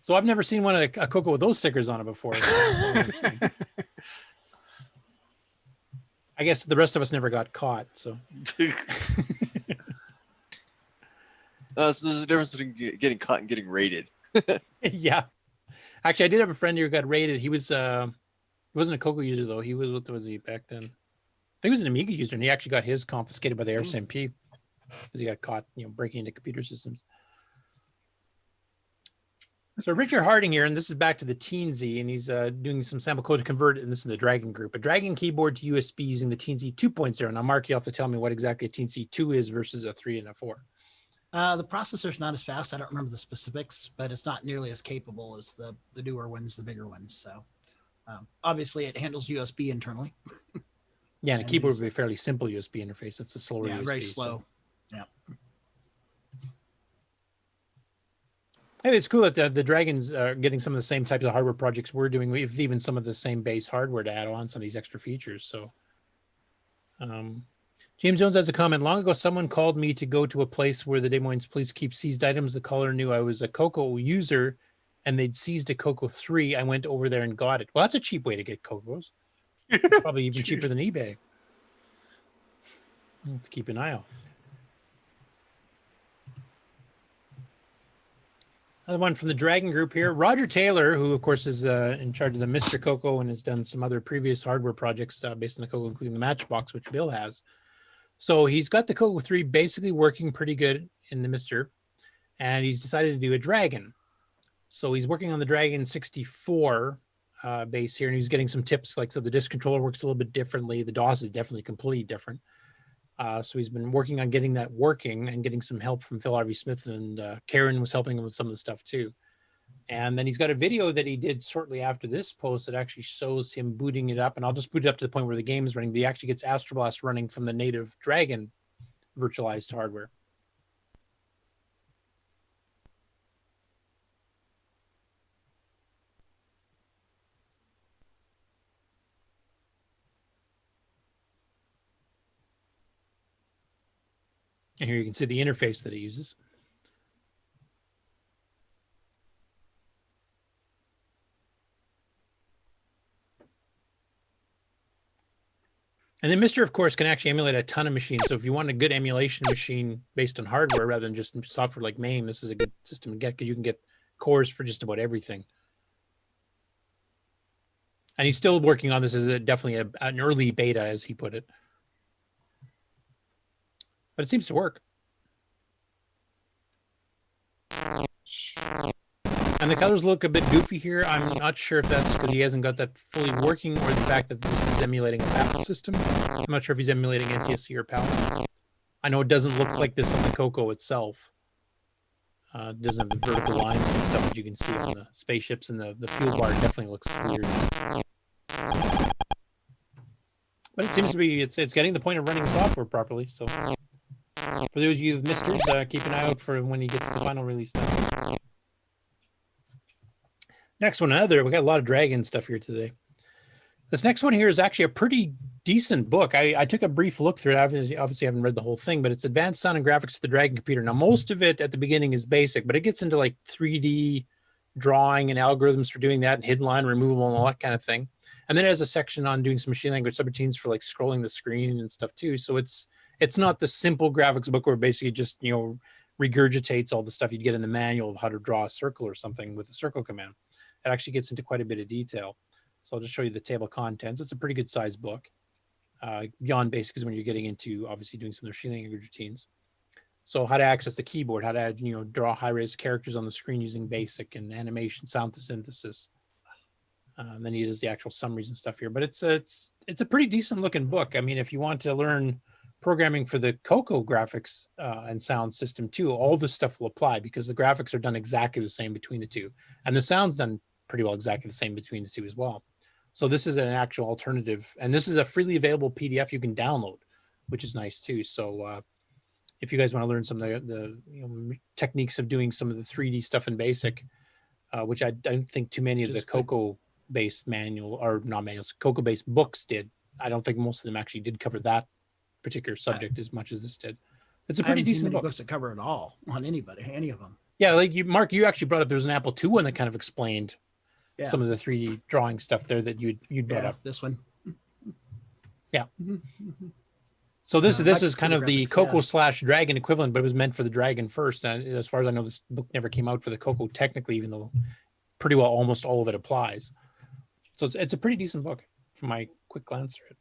So I've never seen one a CoCo with those stickers on it before. I guess the rest of us never got caught. So. So there's a difference between getting caught and getting raided. Yeah. Actually, I did have a friend who got raided. He was he wasn't a CoCo user though. He was, what was he back then? I think he was an Amiga user, and he actually got his confiscated by the RCMP because he got caught, breaking into computer systems. So Richard Harding here, and this is back to the Teensy, and he's doing some sample code to convert, and this is the Dragon group. A Dragon keyboard to USB using the Teensy 2.0. Now, Mark, you have to tell me what exactly a Teensy 2 is versus a 3 and a 4. The processor's not as fast. I don't remember the specifics, but it's not nearly as capable as the newer ones, the bigger ones. So obviously it handles USB internally. Yeah, and a keyboard would be a fairly simple USB interface. It's a slower USB. Very slow. So. Yeah. Hey, it's cool that the Dragons are getting some of the same types of hardware projects we're doing, with even some of the same base hardware to add on some of these extra features. So, James Jones has a comment. Long ago, someone called me to go to a place where the Des Moines police keep seized items. The caller knew I was a CoCo user, and they'd seized a CoCo 3. I went over there and got it. Well, that's a cheap way to get CoCos. It's probably even cheaper than eBay. I'll have to keep an eye out. Another one from the Dragon Group here. Roger Taylor, who, of course, is in charge of the Mr. CoCo and has done some other previous hardware projects based on the CoCo, including the Matchbox, which Bill has. So he's got the CoCo 3 basically working pretty good in the Mr. And he's decided to do a Dragon. So he's working on the Dragon 64 base here, and he's getting some tips. Like, so the disk controller works a little bit differently. The DOS is definitely completely different. So he's been working on getting that working and getting some help from Phil Harvey Smith, and Karen was helping him with some of the stuff too. And then he's got a video that he did shortly after this post that actually shows him booting it up. And I'll just boot it up to the point where the game is running, but he actually gets Astroblast running from the native Dragon virtualized hardware. And here you can see the interface that it uses. And then Mr. of course can actually emulate a ton of machines. So if you want a good emulation machine based on hardware rather than just software like MAME, this is a good system to get, because you can get cores for just about everything. And he's still working on this as definitely an early beta, as he put it. But it seems to work. And the colors look a bit goofy here. I'm not sure if that's because he hasn't got that fully working, or the fact that this is emulating a PAL system. I'm not sure if he's emulating NTSC or PAL. I know it doesn't look like this on the CoCo itself. It doesn't have the vertical lines and stuff that you can see on the spaceships, and the fuel bar definitely looks weird. But it seems to be, it's getting the point of running software properly. So for those of you who've missed it, keep an eye out for when he gets the final release done. Next one, we got a lot of Dragon stuff here today. This next one here is actually a pretty decent book. I took a brief look through it. Obviously, I haven't read the whole thing, but it's Advanced Sound and Graphics for the Dragon Computer. Now, most of it at the beginning is basic, but it gets into like 3D drawing and algorithms for doing that, and hidden line removal and all that kind of thing. And then it has a section on doing some machine language subroutines for like scrolling the screen and stuff too. So it's not the simple graphics book where it basically just, regurgitates all the stuff you'd get in the manual of how to draw a circle or something with a circle command. It actually gets into quite a bit of detail. So I'll just show you the table of contents. It's a pretty good sized book. Beyond basic is when you're getting into obviously doing some machine language routines. So how to access the keyboard, how to add, draw high-res characters on the screen using basic, and animation, sound to synthesis. And then he does the actual summaries and stuff here. But it's a pretty decent looking book. I mean, if you want to learn programming for the CoCo graphics and sound system too, all this stuff will apply, because the graphics are done exactly the same between the two. And the sound's done pretty well exactly the same between the two as well. So this is an actual alternative. And this is a freely available PDF you can download, which is nice too. So if you guys want to learn some of the techniques of doing some of the 3D stuff in BASIC, which I don't think too many of the CoCo-based CoCo-based books did. I don't think most of them actually did cover that particular subject as much as this did. It's a pretty decent book. Books that cover it all on any of them. Yeah, like Mark, you actually brought up, there was an Apple II one that kind of explained some of the 3D drawing stuff there that you'd brought up. This one. Yeah. So this is kind of the CoCo / Dragon equivalent, but it was meant for the Dragon first. And as far as I know, this book never came out for the CoCo technically, even though pretty well almost all of it applies. So it's a pretty decent book from my quick glance through it.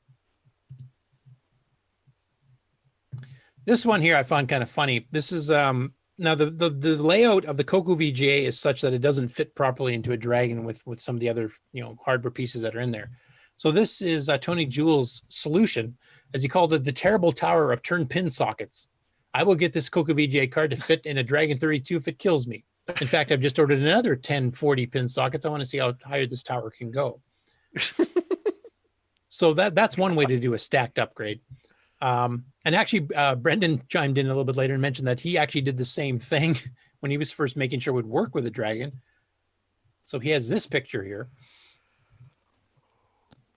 This one here I found kind of funny. This is now the layout of the CoCo VGA is such that it doesn't fit properly into a Dragon with some of the other hardware pieces that are in there. So this is Tony Jewell's solution, as he called it, the terrible tower of turned pin sockets. I will get this CoCo VGA card to fit in a Dragon 32 if it kills me. In fact, I've just ordered another 10 40 pin sockets. I want to see how higher this tower can go. So that's one way to do a stacked upgrade. And actually, Brendan chimed in a little bit later and mentioned that he actually did the same thing when he was first making sure it would work with a Dragon. So he has this picture here.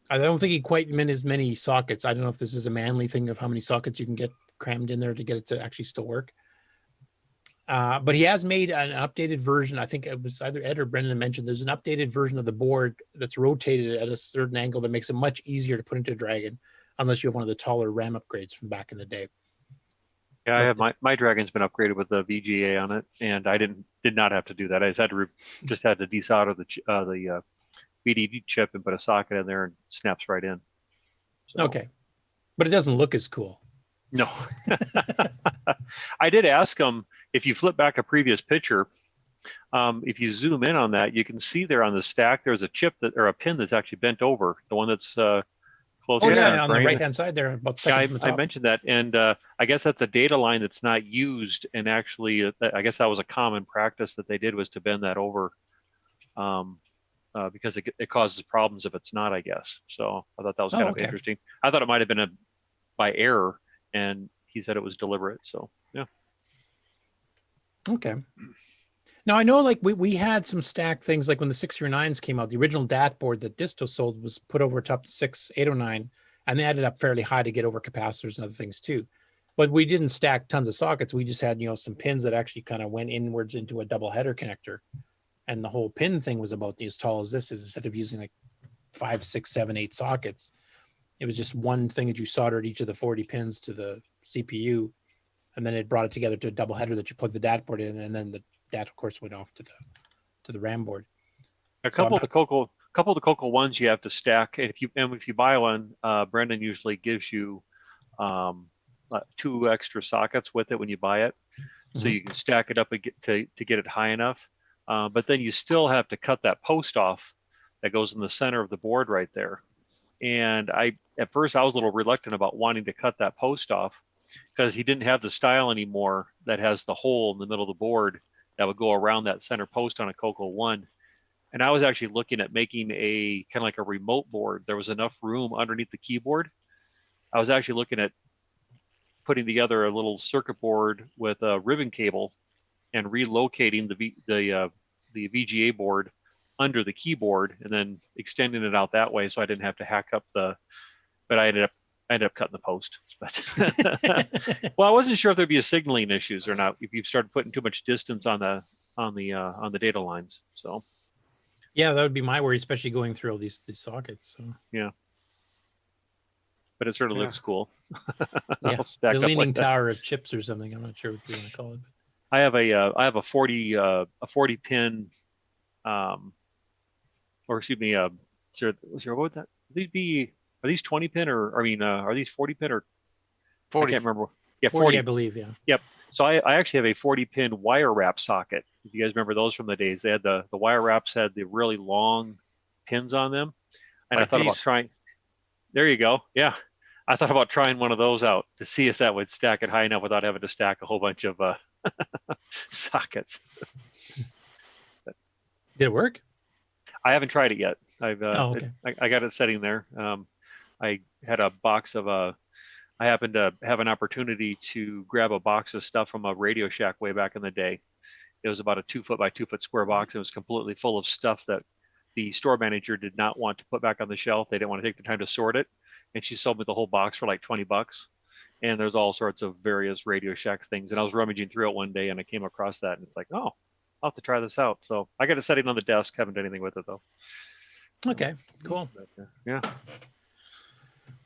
I don't think he quite meant as many sockets. I don't know if this is a manly thing of how many sockets you can get crammed in there to get it to actually still work. But he has made an updated version. I think it was either Ed or Brendan mentioned there's an updated version of the board that's rotated at a certain angle that makes it much easier to put into a Dragon, unless you have one of the taller RAM upgrades from back in the day. Yeah, I have my Dragon's been upgraded with the VGA on it, and I did not have to do that. I just had to desolder the VDD chip and put a socket in there, and it snaps right in. So. Okay, but it doesn't look as cool. No. I did ask him, if you flip back a previous picture, if you zoom in on that, you can see there on the stack, there's a chip or a pin that's actually bent over, the one that's close to on the right-hand side there, about second from the top. I mentioned that, and I guess that's a data line that's not used, and actually, I guess that was a common practice that they did, was to bend that over, because it causes problems if it's not, I guess. So I thought that was kind of interesting. I thought it might have been by error, and he said it was deliberate. So yeah. Okay. Now I know, like we had some stacked things, like when the 609s came out, the original DAT board that Disto sold was put over top the 6809, and they added up fairly high to get over capacitors and other things too. But we didn't stack tons of sockets. We just had, some pins that actually kind of went inwards into a double header connector. And the whole pin thing was about as tall as this is, instead of using like 5, 6, 7, 8 sockets. It was just one thing that you soldered each of the 40 pins to the CPU, and then it brought it together to a double header that you plug the DAT board in, and then the DAT, of course, went off to the RAM board. A couple of the CoCo ones you have to stack, and if you buy one, Brendan usually gives you 2 extra sockets with it when you buy it, so you can stack it up to get it high enough. But then you still have to cut that post off that goes in the center of the board right there. And at first I was a little reluctant about wanting to cut that post off, because he didn't have the style anymore that has the hole in the middle of the board that would go around that center post on a CoCo 1. And I was actually looking at making a kind of like a remote board. There was enough room underneath the keyboard. I was actually looking at putting together a little circuit board with a ribbon cable and relocating the VGA board under the keyboard and then extending it out that way, so I didn't have to hack up but I ended up cutting the post. But well, I wasn't sure if there'd be a signaling issues or not if you started putting too much distance on the data lines. So yeah, that would be my worry, especially going through all these sockets. So yeah, but it certainly looks cool. Yeah, the leaning tower of chips or something. I'm not sure what you want to call it. But I have a 40 pin, or excuse me, what would that? Are these 20 pin are these 40 pin or 40? I can't remember. Yeah, 40 I believe. Yeah. Yep. So I actually have a 40 pin wire wrap socket. If you guys remember those from the days, they had the wire wraps had the really long pins on them, and like I thought about trying. There you go. Yeah, I thought about trying one of those out to see if that would stack it high enough without having to stack a whole bunch of sockets. Did it work? I haven't tried it yet. I got it sitting there. I had a box of I happened to have an opportunity to grab a box of stuff from a Radio Shack way back in the day. It was about a 2 foot by 2 foot square box. It was completely full of stuff that the store manager did not want to put back on the shelf. They didn't want to take the time to sort it. And she sold me the whole box for like $20. And there's all sorts of various Radio Shack things. And I was rummaging through it one day and I came across that, and it's like, oh, I'll have to try this out. So I got it sitting on the desk. Haven't done anything with it though. Okay, cool. But, yeah.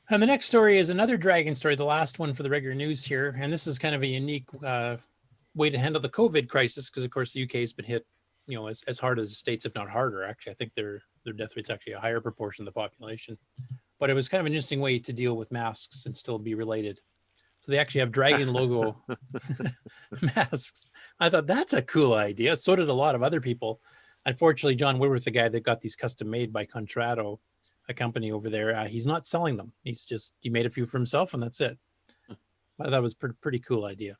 And the next story is another Dragon story, the last one for the regular news here. And this is kind of a unique way to handle the COVID crisis, because of course the UK has been hit, as hard as the States, if not harder. Actually, I think their death rate's actually a higher proportion of the population. But it was kind of an interesting way to deal with masks and still be related. So they actually have Dragon logo masks. I thought that's a cool idea. So did a lot of other people. Unfortunately, John Woodworth, the guy that got these custom made by Contrato, a company over there, he's not selling them. He made a few for himself, and that's it. I thought it was a pretty cool idea.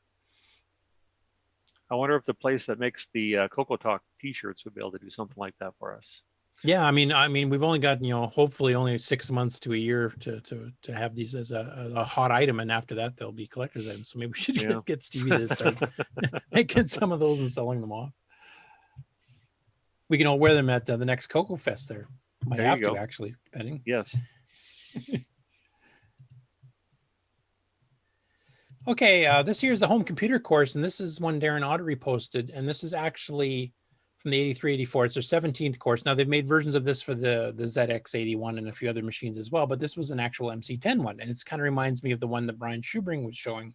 I wonder if the place that makes the CoCoTALK T-shirts would be able to do something like that for us. Yeah, I mean, we've only got, hopefully only 6 months to a year to have these as a hot item, and after that they'll be collector's items. So maybe we should get Stevie to start making some of those and selling them off. We can all wear them at the next Coco Fest there. Might There you have to go. actually, depending. Yes. Okay, this here's the home computer course, and this is one Darren Ottery posted, and this is actually from the 8384. It's their 17th course. Now they've made versions of this for the ZX81 and a few other machines as well, but this was an actual MC10 one, and it kind of reminds me of the one that Brian Schubring was showing.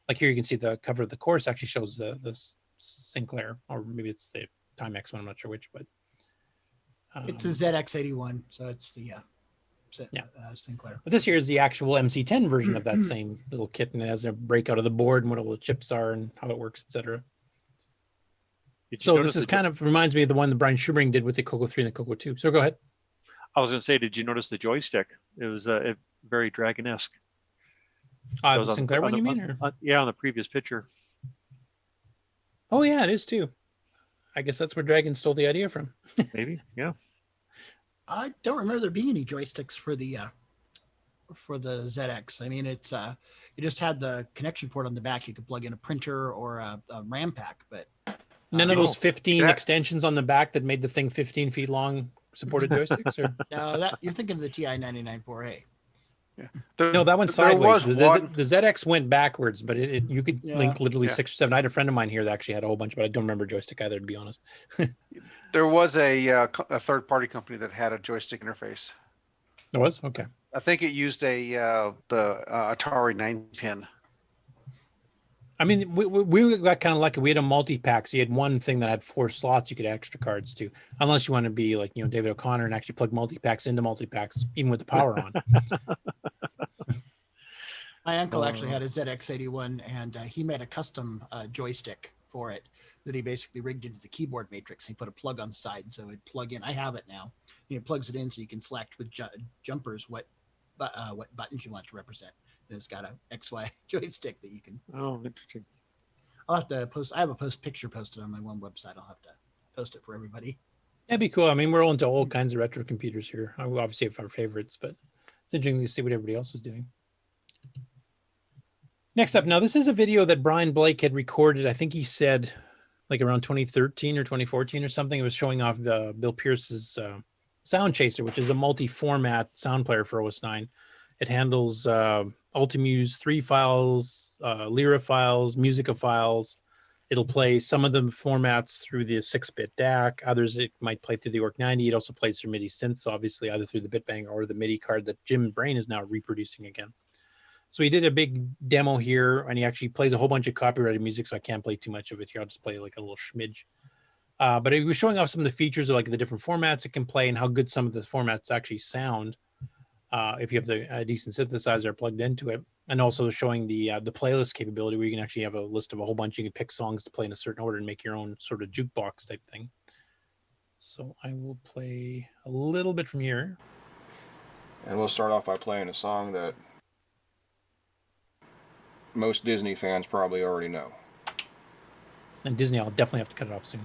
Like here you can see the cover of the course actually shows the Sinclair, or maybe it's the Timex one, I'm not sure which, but it's a ZX81, so it's the Sinclair. But this here is the actual MC10 version of that same little kit, and it has a breakout of the board and what all the chips are and how it works, etc. So this is kind of reminds me of the one that Brian Schubring did with the Coco 3 and the Coco 2. So go ahead. I was going to say, did you notice the joystick? It was very Dragon-esque. The Sinclair one, you mean? Yeah, on the previous picture. Oh yeah, it is too. I guess that's where Dragon stole the idea from. Maybe, yeah. I don't remember there being any joysticks for the ZX. I mean, it's you just had the connection port on the back. You could plug in a printer or a RAM pack, but none of those 15 extensions on the back that made the thing 15 feet long supported joysticks. Or no, that you're thinking of the TI 994A. No, that one's sideways. The ZX went backwards, but you could link literally 6 or 7. I had a friend of mine here that actually had a whole bunch, but I don't remember joystick either, to be honest. There was a third-party company that had a joystick interface. There was? Okay. I think it used the Atari 910. I mean, we got kind of lucky. We had a multi-pack, so you had one thing that had 4 slots you could add extra cards to, unless you want to be like, David O'Connor and actually plug multi-packs into multi-packs, even with the power on. My uncle actually had a ZX81, and he made a custom joystick for it that he basically rigged into the keyboard matrix. He put a plug on the side, and so it'd plug in. I have it now. It plugs it in so you can select with jumpers what buttons you want to represent. It's got a XY joystick that you can. Oh, interesting. I'll have to post. I have a picture posted on my one website. I'll have to post it for everybody. That'd be cool. I mean, we're all into all kinds of retro computers here. We obviously have our favorites, but it's interesting to see what everybody else was doing. Next up, now this is a video that Brian Blake had recorded. I think he said like around 2013 or 2014 or something. It was showing off Bill Pierce's Sound Chaser, which is a multi-format sound player for OS9. It handles Ultimuse 3 files, Lyra files, Musica files. It'll play some of the formats through the 6-bit DAC. Others it might play through the ORC90. It also plays through MIDI synths, obviously, either through the Bitbang or the MIDI card that Jim Brain is now reproducing again. So he did a big demo here, and he actually plays a whole bunch of copyrighted music, so I can't play too much of it here. I'll just play like a little schmidge. But he was showing off some of the features of like the different formats it can play and how good some of the formats actually sound if you have a decent synthesizer plugged into it. And also showing the playlist capability where you can actually have a list of a whole bunch. You can pick songs to play in a certain order and make your own sort of jukebox type thing. So I will play a little bit from here. And we'll start off by playing a song that most Disney fans probably already know. And Disney, I'll definitely have to cut it off soon.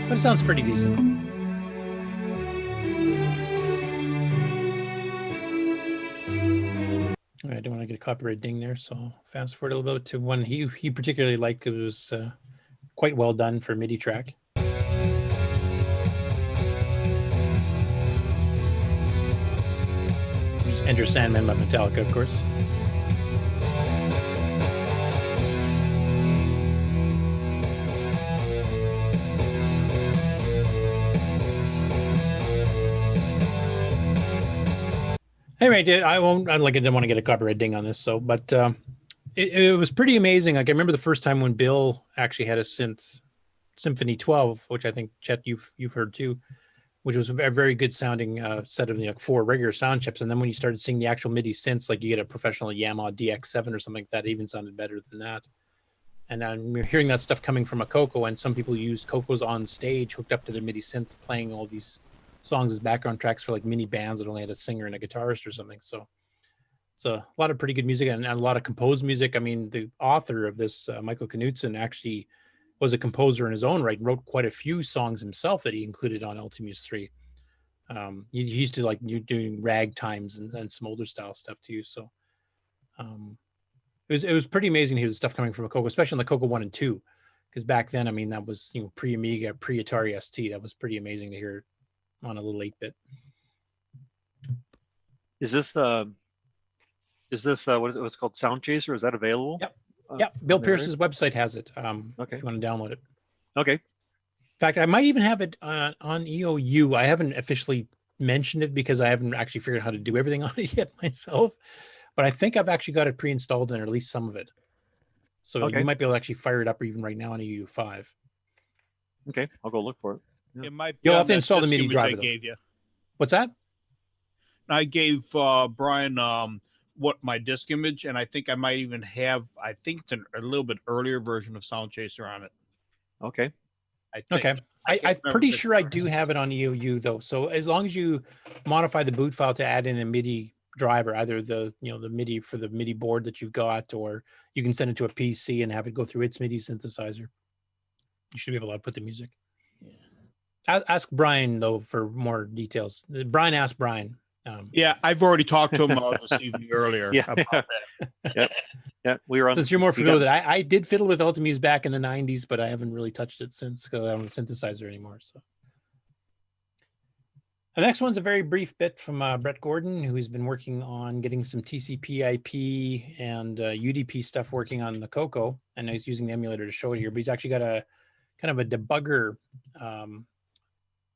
But it sounds pretty decent. All right, I don't want to get a copyright ding there, so I'll fast forward a little bit to one he particularly liked. It was quite well done for a MIDI track. Just Enter Sandman by Metallica, of course. Anyway, I didn't want to get a copyright ding on this, but it was pretty amazing. Like I remember the first time when Bill actually had a Symphony 12, which I think Chet you've heard too, which was a very good sounding set of 4 regular sound chips. And then when you started seeing the actual MIDI synths, like you get a professional Yamaha DX7 or something like that, it even sounded better than that. And I'm hearing that stuff coming from a CoCo, and some people use CoCos on stage hooked up to their MIDI synth, playing all these songs as background tracks for like mini bands that only had a singer and a guitarist or something. So it's a lot of pretty good music and a lot of composed music. I mean, the author of this, Michael Knudsen, actually was a composer in his own right and wrote quite a few songs himself that he included on Ultimuse 3. He used to like doing ragtimes and some older style stuff too. So it was pretty amazing to hear the stuff coming from a CoCo, especially on the CoCo 1 and 2, because back then, I mean, that was, you know, pre-Amiga, pre-Atari ST. That was pretty amazing to hear on a little 8-bit. Is this what's called Sound Chaser? Is that available? Yep. Yep. Bill Pierce's website has it. Okay. If you want to download it. Okay. In fact, I might even have it on EOU. I haven't officially mentioned it because I haven't actually figured out how to do everything on it yet myself. But I think I've actually got it pre-installed and at least some of it. So you might be able to actually fire it up even right now on EOU 5. Okay, I'll go look for it. Yeah. It might be. You'll on have to that install the disk MIDI image driver. I gave you. What's that? I gave Brian what my disk image, and I think I might even have. I think it's a little bit earlier version of Sound Chaser on it. Okay. I think. Okay. I'm pretty sure I do have it on EOU though. So as long as you modify the boot file to add in a MIDI driver, either the MIDI for the MIDI board that you've got, or you can send it to a PC and have it go through its MIDI synthesizer. You should be able to output the music. Yeah. Ask Brian though for more details. Brian asked Brian. Yeah, I've already talked to him this evening earlier about that. Yep. Yeah, we were on. Since you're more familiar with it, I did fiddle with Ultimuse back in the 90s, but I haven't really touched it since because I don't have a synthesizer anymore. So the next one's a very brief bit from Brett Gordon, who's been working on getting some TCP/IP and UDP stuff working on the CoCo, and he's using the emulator to show it here. But he's actually got a kind of a debugger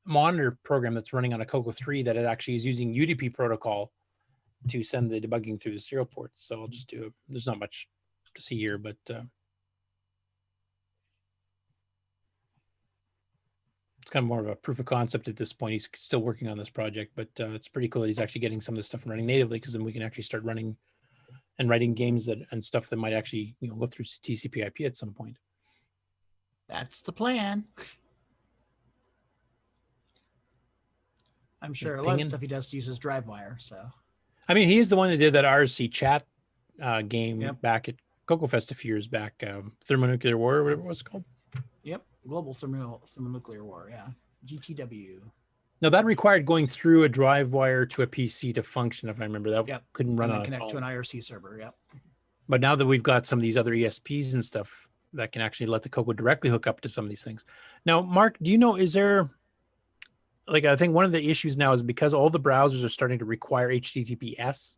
monitor program that's running on a CoCo 3 that it actually is using UDP protocol to send the debugging through the serial ports. So I'll just do it. There's not much to see here, but it's kind of more of a proof of concept at this point. He's still working on this project, but it's pretty cool that he's actually getting some of this stuff running natively, because then we can actually start running and writing games and stuff that might actually go through TCP/IP at some point. That's the plan. I'm sure a lot of stuff he does uses DriveWire. So, I mean, he is the one that did that RC chat game back at CoCo Fest a few years back, Thermonuclear War, or whatever it was called. Yep, Global Thermonuclear War. Yeah, GTW. No, that required going through a DriveWire to a PC to function. If I remember, that couldn't run on its own. Connect to an IRC server. Yep. But now that we've got some of these other ESPs and stuff that can actually let the CoCo directly hook up to some of these things. Now, Mark, do you know, is there, like, I think one of the issues now is because all the browsers are starting to require HTTPS.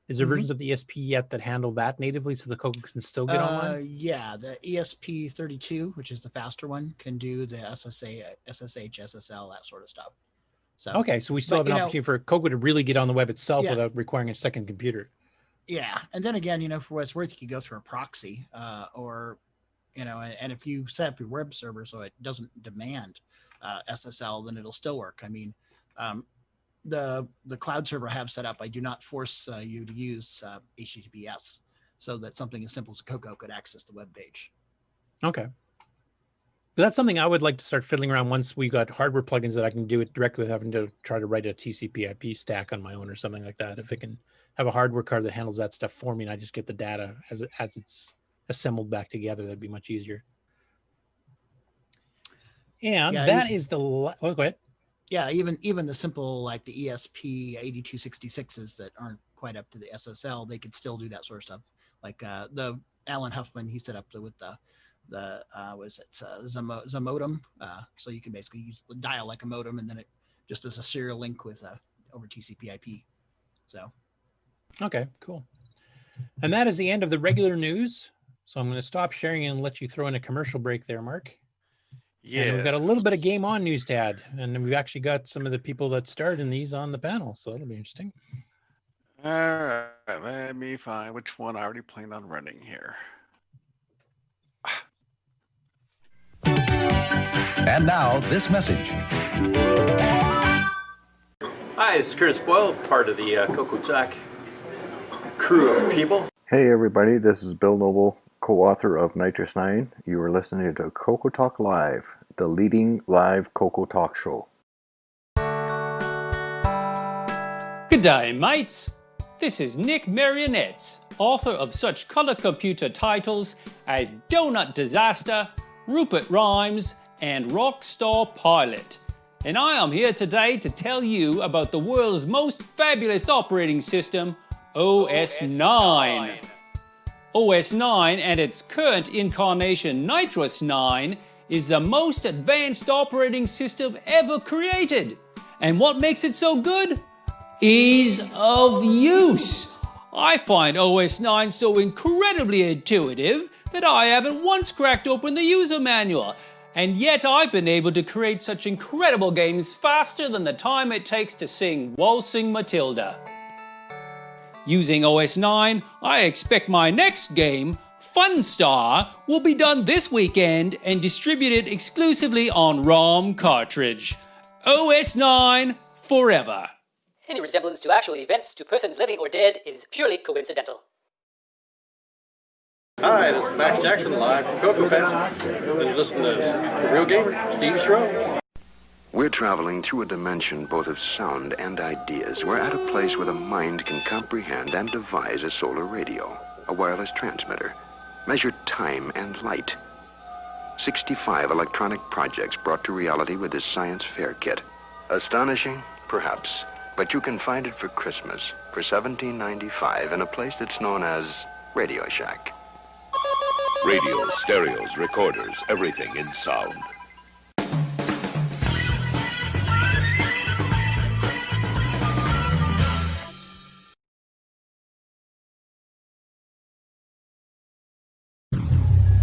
Is there versions of the ESP yet that handle that natively so the CoCo can still get online? Yeah, the ESP32, which is the faster one, can do the SSH, SSL, that sort of stuff. So okay, so we still have an opportunity for CoCo to really get on the web itself without requiring a second computer. Yeah, and then again, for what it's worth, you could go through a proxy, or and if you set up your web server so it doesn't demand SSL, then it'll still work. I mean, the cloud server I have set up, I do not force you to use HTTPS, so that something as simple as CoCo could access the web page. Okay. But that's something I would like to start fiddling around once we got hardware plugins that I can do it directly without having to try to write a TCP/IP stack on my own or something like that. If it can have a hardware card that handles that stuff for me and I just get the data as it's assembled back together, that'd be much easier. And that is the go ahead. Yeah, even the simple, like the ESP 8266s that aren't quite up to the SSL, they could still do that sort of stuff. Like the Alan Huffman, he set up with the modem, so you can basically dial like a modem, and then it just does a serial link with over TCP/IP. So, okay, cool. And that is the end of the regular news. So I'm going to stop sharing and let you throw in a commercial break there, Mark. Yeah, we've got a little bit of GameON news to add, and we've actually got some of the people that starred in these on the panel, so that'll be interesting. All right, let me find which one I already planned on running here. And now, this message. Hi, it's Curtis Boyle, part of the CoCoTALK crew of people. Hey everybody, this is Bill Noble co-author of Nitrous 9. You are listening to CoCoTALK Live, the leading live Coco Talk show. G'day, mates. This is Nick Marionettes, author of such color computer titles as Donut Disaster, Rupert Rhymes, and Rockstar Pilot. And I am here today to tell you about the world's most fabulous operating system, OS 9. OS 9 and its current incarnation Nitrous 9 is the most advanced operating system ever created. And what makes it so good? Ease of use. I find OS 9 so incredibly intuitive that I haven't once cracked open the user manual, and yet I've been able to create such incredible games faster than the time it takes to sing Waltzing Matilda. Using OS 9, I expect my next game, Funstar, will be done this weekend and distributed exclusively on ROM cartridge. OS 9 forever. Any resemblance to actual events to persons living or dead is purely coincidental. Hi, this is Max Jackson live from Coco Fest. And you're listening to The Real Gamer, Steve Schroe. We're traveling through a dimension both of sound and ideas. We're at a place where the mind can comprehend and devise a solar radio, a wireless transmitter, measure time and light. 65 electronic projects brought to reality with this science fair kit. Astonishing? Perhaps. But you can find it for Christmas for $17.95 in a place that's known as Radio Shack. Radios, stereos, recorders, everything in sound.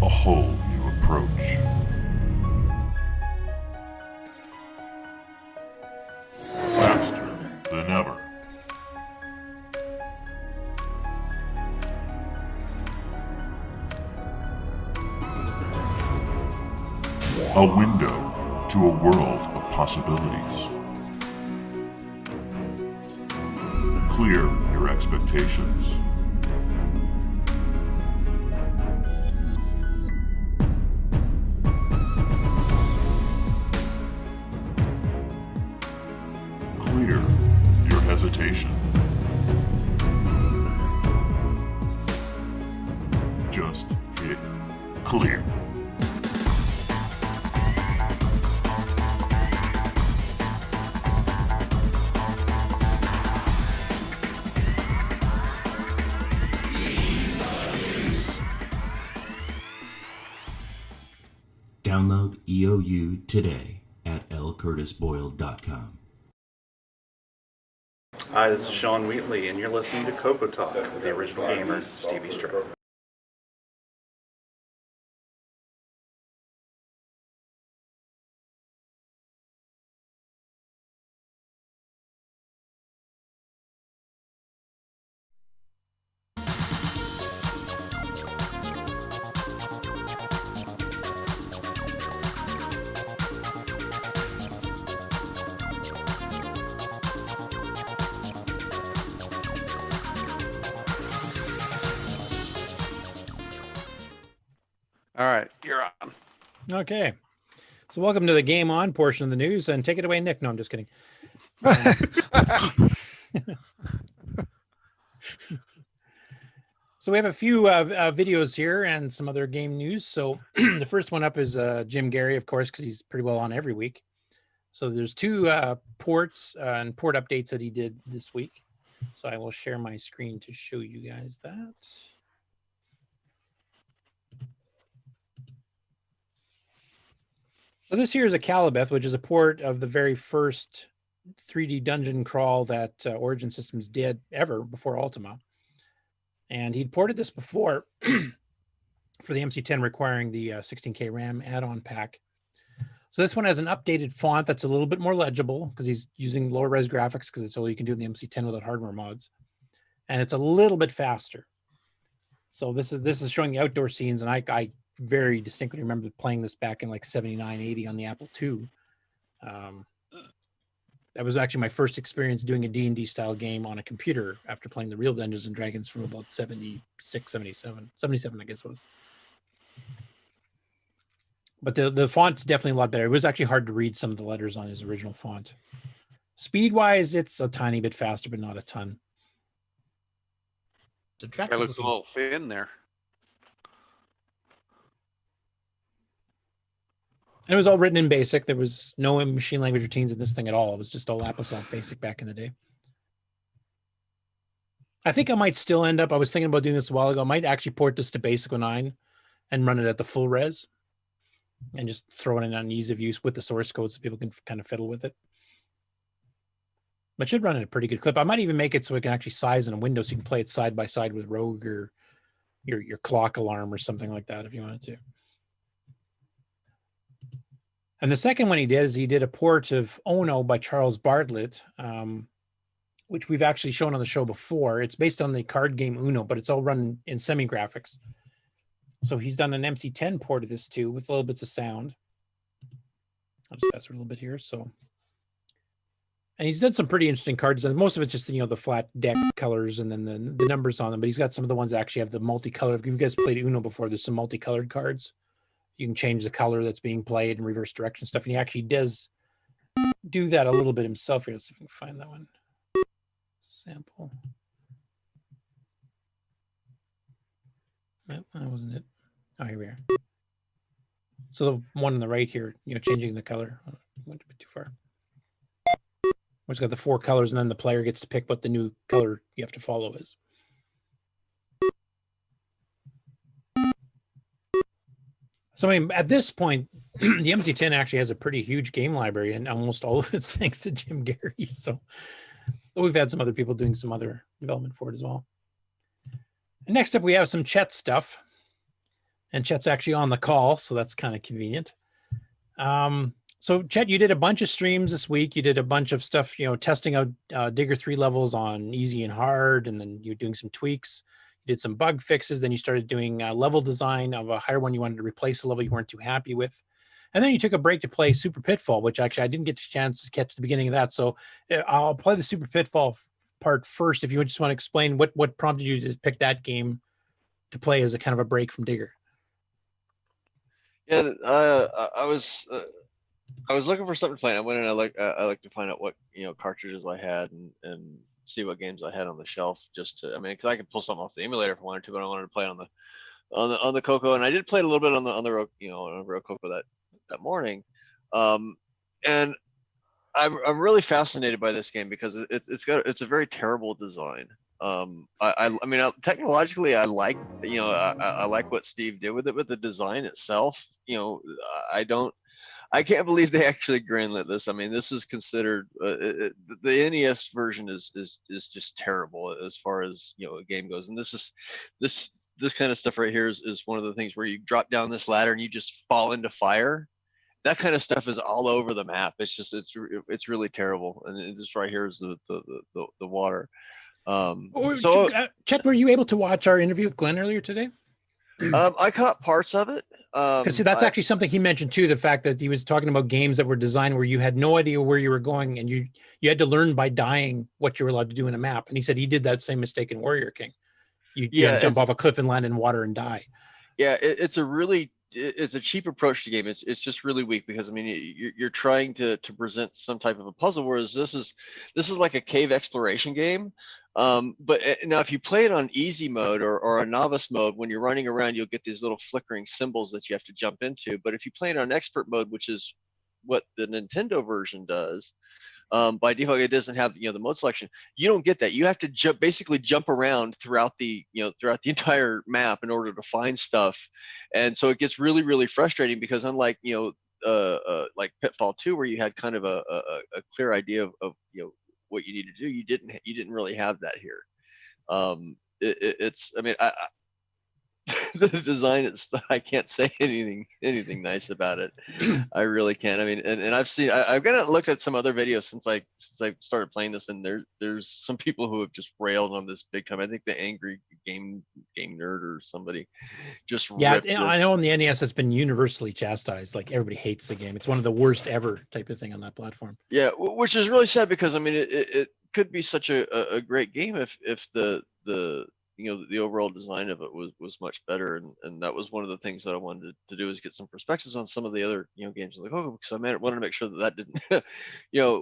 A whole new approach. Faster than ever. A window to a world of possibilities. Clear your expectations. Clear your hesitation. Just hit clear. Download EOU today at lcurtisboyle.com. Hi, this is Sean Wheatley, and you're listening to CoCoTALK with the original gamer, Stevie Stroh. All right, you're on. Okay. So welcome to the Game On portion of the news, and take it away, Nick. No, I'm just kidding. So we have a few videos here and some other game news. So the first one up is Jim Gary, of course, because he's pretty well on every week. So there's two ports and port updates that he did this week. So I will share my screen to show you guys that. So this here is a Calibeth, which is a port of the very first 3D dungeon crawl that Origin Systems did ever before Ultima. And he'd ported this before for the MC10 requiring the 16K RAM add-on pack. So this one has an updated font that's a little bit more legible because he's using lower res graphics because it's all you can do in the MC10 without hardware mods. And it's a little bit faster. So this is showing the outdoor scenes, and I very distinctly remember playing this back in like 79, 80 on the Apple II. That was actually my first experience doing a D&D style game on a computer after playing the real Dungeons and Dragons from about 76, 77, I guess it was. But the font's definitely a lot better. It was actually hard to read some of the letters on his original font. Speed-wise, it's a tiny bit faster, but not a ton. It's It attractive looks a looking. little thin there. And it was all written in BASIC. There was no machine language routines in this thing at all. It was just all Applesoft BASIC back in the day. I think I might still end up, I was thinking about doing this a while ago, I might actually port this to BASIC 09 and run it at the full res and just throw it in on ease of use with the source code so people can kind of fiddle with it. But it should run at a pretty good clip. I might even make it so it can actually size in a window so you can play it side by side with Rogue or your clock alarm or something like that if you wanted to. And the second one he did is he did a port of Ono by Charles Bartlett, which we've actually shown on the show before. It's based on the card game Uno, but it's all run in semi-graphics. So he's done an MC10 port of this too with little bits of sound. I'll just fast forward a little bit here. So, and he's done some pretty interesting card designs. Most of it's just, the flat deck colors and then the numbers on them, but he's got some of the ones that actually have the multicolored. If you guys played Uno before, there's some multicolored cards. You can change the color that's being played and reverse direction stuff. And he actually does do that a little bit himself here. Let's see if we can find that one. Sample. Nope, that wasn't it. Oh, here we are. So the one on the right here, changing the color. Oh, went a bit too far. It's got the 4 colors, and then the player gets to pick what the new color you have to follow is. So I mean, at this point, the MC10 actually has a pretty huge game library, and almost all of it's thanks to Jim Gary. So we've had some other people doing some other development for it as well. And next up, we have some Chet stuff. And Chet's actually on the call, so that's kind of convenient. So Chet, you did a bunch of streams this week. You did a bunch of stuff, testing out Digger 3 levels on easy and hard, and then you're doing some tweaks. You did some bug fixes. Then you started doing level design of a higher one. You wanted to replace a level you weren't too happy with. And then you took a break to play Super Pitfall, which actually I didn't get a chance to catch the beginning of that. So I'll play the Super Pitfall part first. If you just want to explain what prompted you to pick that game to play as a kind of a break from Digger. Yeah, I was looking for something to play. And I went in. I like to find out what cartridges I had and see what games I had on the shelf. Because I could pull something off the emulator if I wanted to, but I wanted to play it on the CoCo, and I did play it a little bit on the real CoCo that morning. And I'm really fascinated by this game because it's a very terrible design. I mean, technologically, I like I like what Steve did with it, but the design itself, I can't believe they actually greenlit this. I mean, this is considered the NES version is just terrible as far as a game goes, and this kind of stuff right here is one of the things where you drop down this ladder and you just fall into fire. That kind of stuff is all over the map. It's really terrible, and this right here is the water. Chet, were you able to watch our interview with Glenn earlier today? I caught parts of it. See, that's actually something he mentioned too. The fact that he was talking about games that were designed where you had no idea where you were going, and you had to learn by dying what you were allowed to do in a map. And he said he did that same mistake in Warrior King. You had to jump off a cliff and land in water and die. Yeah, it's a cheap approach to game. It's just really weak because I mean you're trying to present some type of a puzzle, whereas this is like a cave exploration game. But now if you play it on easy mode or a novice mode, when you're running around, you'll get these little flickering symbols that you have to jump into. But if you play it on expert mode, which is what the Nintendo version does, by default, it doesn't have the mode selection. You don't get that. You have to basically jump around throughout the entire map in order to find stuff, and so it gets really, really frustrating because unlike like Pitfall 2, where you had kind of a clear idea of what you need to do, you didn't really have that here. I mean, the design is, I can't say anything nice about it. I really can't. I mean, and I've got to look at some other videos since I started playing this, and there's some people who have just railed on this big time. I think the Angry Game Nerd or somebody just ripped this. I know on the NES it's been universally chastised. Like everybody hates the game. It's one of the worst ever type of thing on that platform. Yeah, which is really sad because I mean it could be such a great game if the the overall design of it was much better, and that was one of the things that I wanted to do, is get some perspectives on some of the other games in the CoCo, because I wanted to make sure that didn't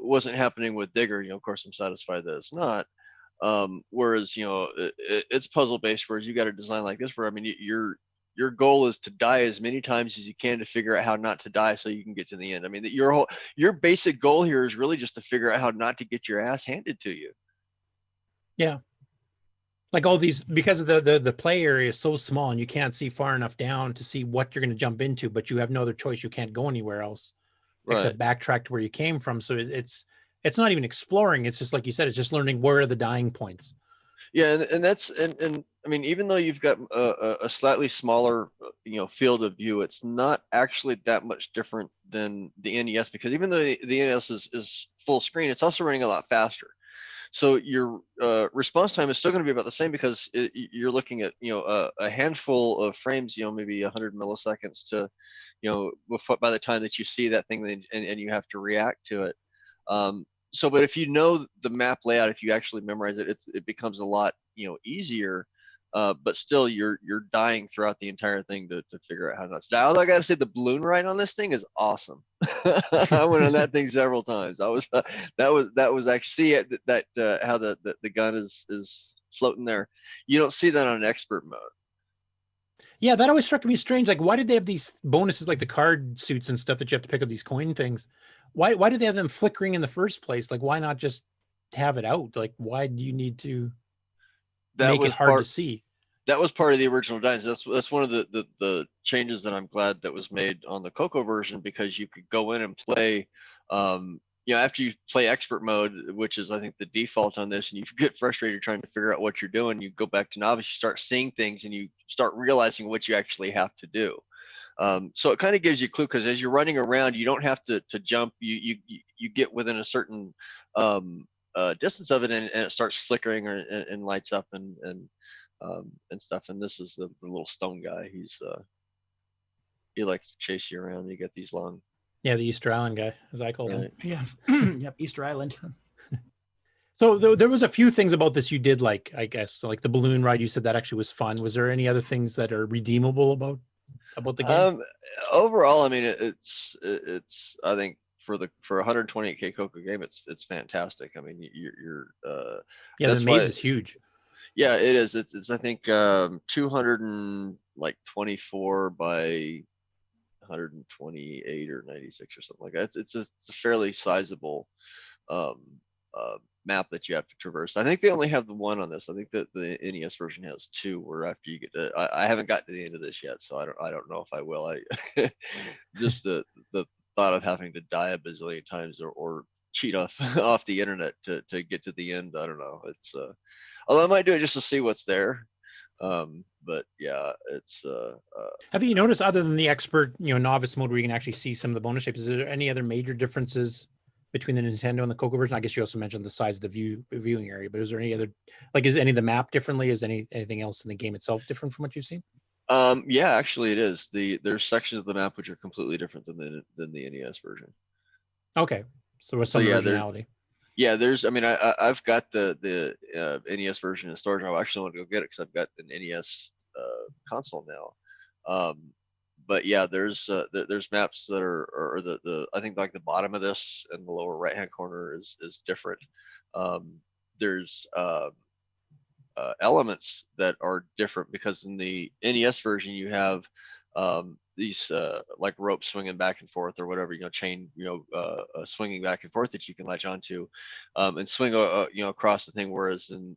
wasn't happening with Digger. Of course, I'm satisfied that it's not. Whereas it's puzzle based, whereas you got a design like this where, I mean, your goal is to die as many times as you can to figure out how not to die so you can get to the end. I mean, your basic goal here is really just to figure out how not to get your ass handed to you. Yeah. Like all these, because of the play area is so small and you can't see far enough down to see what you're going to jump into, but you have no other choice. You can't go anywhere else except backtrack to where you came from. So it's not even exploring. It's just, like you said, it's just learning where are the dying points. Yeah, and that's and I mean, even though you've got a slightly smaller field of view, it's not actually that much different than the NES, because even though the NES is full screen, it's also running a lot faster. So your response time is still going to be about the same, because you're looking at a handful of frames, maybe 100 milliseconds to by the time that you see that thing and you have to react to it. So, but if you know the map layout, if you actually memorize it, it becomes a lot easier. But still, you're dying throughout the entire thing to figure out how not to die. Although I gotta say, the balloon ride on this thing is awesome. I went on that thing several times. That was actually how the gun is floating there. You don't see that on expert mode. Yeah, that always struck me strange. Like, why did they have these bonuses, like the card suits and stuff that you have to pick up these coin things? Why do they have them flickering in the first place? Like, why not just have it out? Like, why do you need to make it hard to see? That was part of the original design. That's one of the changes that I'm glad that was made on the CoCo version, because you could go in and play, after you play expert mode, which is I think the default on this, and you get frustrated trying to figure out what you're doing, you go back to novice, you start seeing things, and you start realizing what you actually have to do. So it kind of gives you a clue, because as you're running around, you don't have to jump. You get within a certain distance of it, and it starts flickering and lights up and stuff. And this is the little stone guy. He likes to chase you around. You get these long. Yeah, the Easter Island guy, as I call him. Yeah, yep, Easter Island. So there was a few things about this you did like, I guess, like the balloon ride. You said that actually was fun. Was there any other things that are redeemable about the game? Overall, I mean, it's I think for a 128K CoCo game, it's fantastic. I mean, you're yeah, the maze is huge. Yeah, it is. It's I think 224 by 128 or 96 or something like that. It's a fairly sizable map that you have to traverse. I think they only have the one on this. I think that the NES version has two, where after you get to, I haven't gotten to the end of this yet, so I don't know if I will. Just the thought of having to die a bazillion times or cheat off the internet to get to the end. I don't know. It's although I might do it just to see what's there. But yeah, it's have you noticed, other than the expert, novice mode where you can actually see some of the bonus shapes, is there any other major differences between the Nintendo and the CoCo version? I guess you also mentioned the size of the viewing area, but is there any other, like, is any of the map differently? Is anything else in the game itself different from what you've seen? Yeah, actually it is. There's sections of the map which are completely different than the NES version. Okay, so there was some originality. Yeah, I mean, I've got the NES version in storage. I actually want to go get it because I've got an NES console now. But yeah, there's maps that are the I think like the bottom of this and the lower right hand corner is different. There's elements that are different, because in the NES version you have these like ropes swinging back and forth or whatever, chain, swinging back and forth that you can latch onto and swing across the thing, whereas in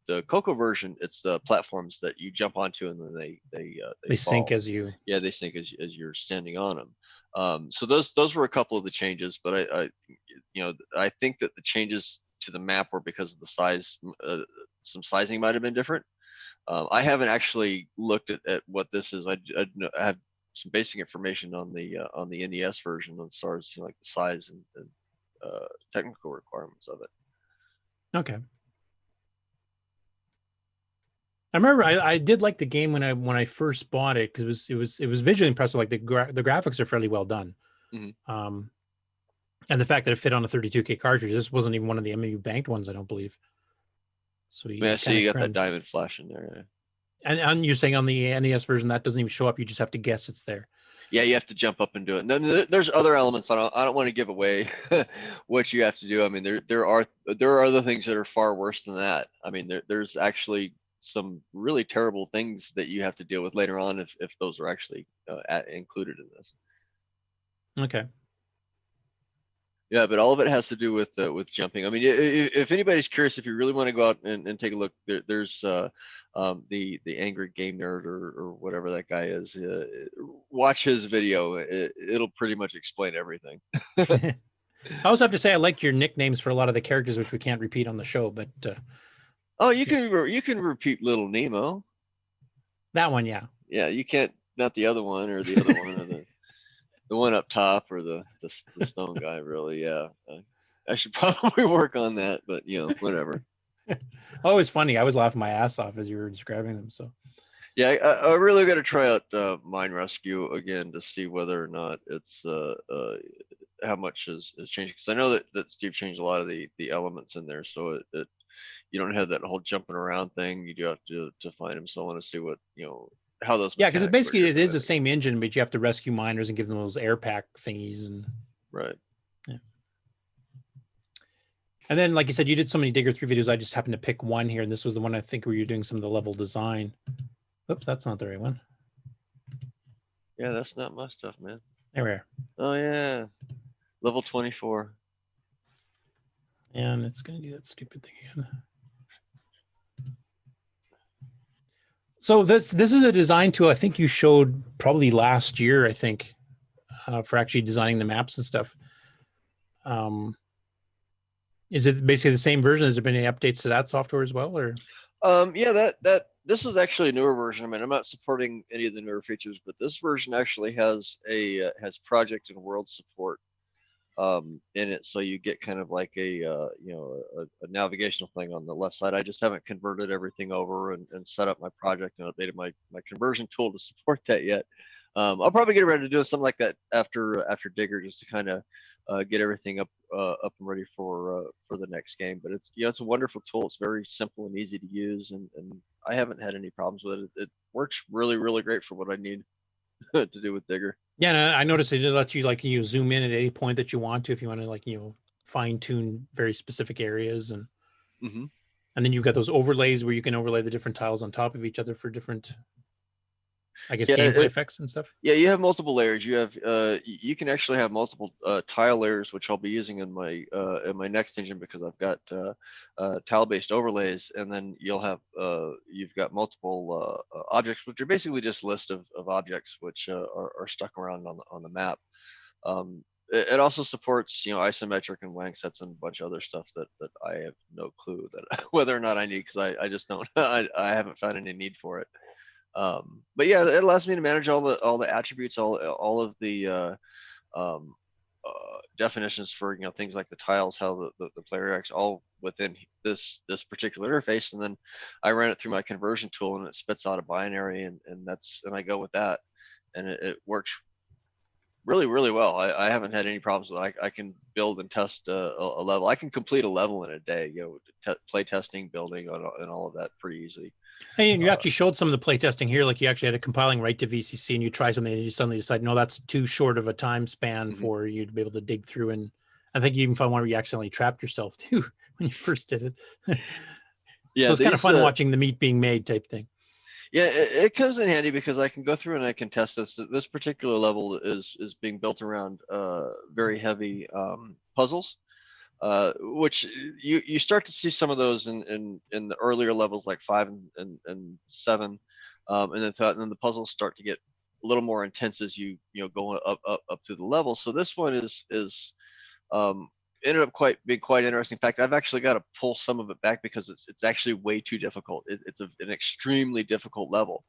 the CoCo version, it's the platforms that you jump onto, and then they sink as you. Yeah, they sink as you're standing on them. So those were a couple of the changes, but I think that the changes to the map were because of the size. Some sizing might have been different. I haven't actually looked at what this is. I have some basic information on the NES version as far as like the size and technical requirements of it. Okay. I remember I did like the game when I first bought it, because it was visually impressive. Like the graphics are fairly well done, and the fact that it fit on a 32K cartridge. This wasn't even one of the MMU banked ones, I don't believe. So Yeah, so you got that diamond flash in there. Yeah. And you're saying on the NES version that doesn't even show up. You just have to guess it's there. Yeah, you have to jump up and do it. And then there's other elements. I don't want to give away what you have to do. I mean, there are other things that are far worse than that. I mean, there's actually some really terrible things that you have to deal with later on if those are actually included in this. Okay. Yeah, but all of it has to do with jumping. I mean, if anybody's curious, if you really want to go out and take a look, there's the Angry Game Nerd or whatever that guy is. Watch his video. It'll pretty much explain everything. I also have to say I like your nicknames for a lot of the characters, which we can't repeat on the show. But oh, you can repeat Little Nemo. That one, yeah. Yeah, you can't. Not the other one or the other one or the one up top or the stone guy. Really, yeah. I should probably work on that, but whatever. Oh, it's funny. I was laughing my ass off as you were describing them. So, yeah, I really got to try out Mine Rescue again to see whether or not it's how much has changed. Because I know that Steve changed a lot of the elements in there, so it you don't have that whole jumping around thing. You do have to find them. So I want to see what how those. Yeah, because basically it is the same engine, but you have to rescue miners and give them those air pack thingies and. Right. Yeah. And then, like you said, you did so many Digger 3 videos. I just happened to pick one here, and this was the one I think where you're doing some of the level design. Oops, that's not the right one. Yeah, that's not my stuff, man. There we are. Oh yeah, level 24. And it's going to do that stupid thing again. So this is a design tool I think you showed probably last year, I think, for actually designing the maps and stuff. Is it basically the same version? Has there been any updates to that software as well, or? Yeah, this is actually a newer version. I mean, I'm not supporting any of the newer features, but this version actually has project and world support in it, so you get kind of like a navigational thing on the left side. I just haven't converted everything over and set up my project and updated my conversion tool to support that yet. I'll probably get around to doing something like that after Digger, just to kind of get everything up and ready for the next game. But it's a wonderful tool. It's very simple and easy to use, and I haven't had any problems with it. It works really, really great for what I need to do with Digger. Yeah, and I noticed it lets you zoom in at any point that you want to, if you want to fine tune very specific areas, and and then you've got those overlays where you can overlay the different tiles on top of each other for different, I guess, gameplay effects and stuff. Yeah, you have multiple layers. You have you can actually have multiple tile layers, which I'll be using in my next engine, because I've got tile-based overlays, and then you'll have you've got multiple objects, which are basically just lists of objects which are stuck around on the map. It also supports isometric and wang sets and a bunch of other stuff that I have no clue that whether or not I need, because I just don't I haven't found any need for it. But yeah, it allows me to manage all the attributes, all of the definitions for things like the tiles, how the player reacts, all within this particular interface, and then I run it through my conversion tool, and it spits out a binary, and I go with that, and it works really, really well. I haven't had any problems with it. I can build and test a level. I can complete a level in a day, play testing, building, and all of that pretty easily. Hey, and you actually showed some of the play testing here, like you actually had a compiling right to VCC, and you try something and you suddenly decide, no, that's too short of a time span for you to be able to dig through. And I think you even found one where you accidentally trapped yourself too when you first did it. Yeah, so it's kind of fun watching the meat being made type thing. Yeah, it comes in handy because I can go through and I can test this. This particular level is being built around very heavy puzzles, which you start to see some of those in the earlier levels, like 5 and 7, and then the puzzles start to get a little more intense as you go up through the level. So this one is ended up being quite interesting. In fact, I've actually got to pull some of it back because it's actually way too difficult. It's an extremely difficult level.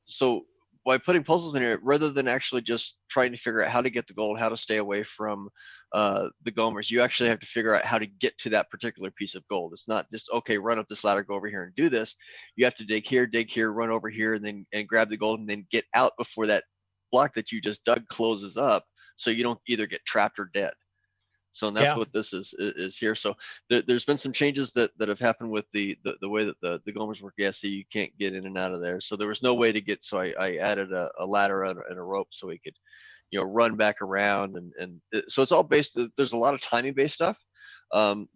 So by putting puzzles in here, rather than actually just trying to figure out how to get the gold, how to stay away from the gomers, you actually have to figure out how to get to that particular piece of gold. It's not just, okay, run up this ladder, go over here and do this. You have to dig here, run over here, and grab the gold, and then get out before that block that you just dug closes up, so you don't either get trapped or dead. So and that's what this is here. So there's been some changes that have happened with the way that the Gomers work. Yeah, so you can't get in and out of there. So there was no way to get. So I added a ladder and a rope so we could, run back around so it's all based. There's a lot of timing based stuff.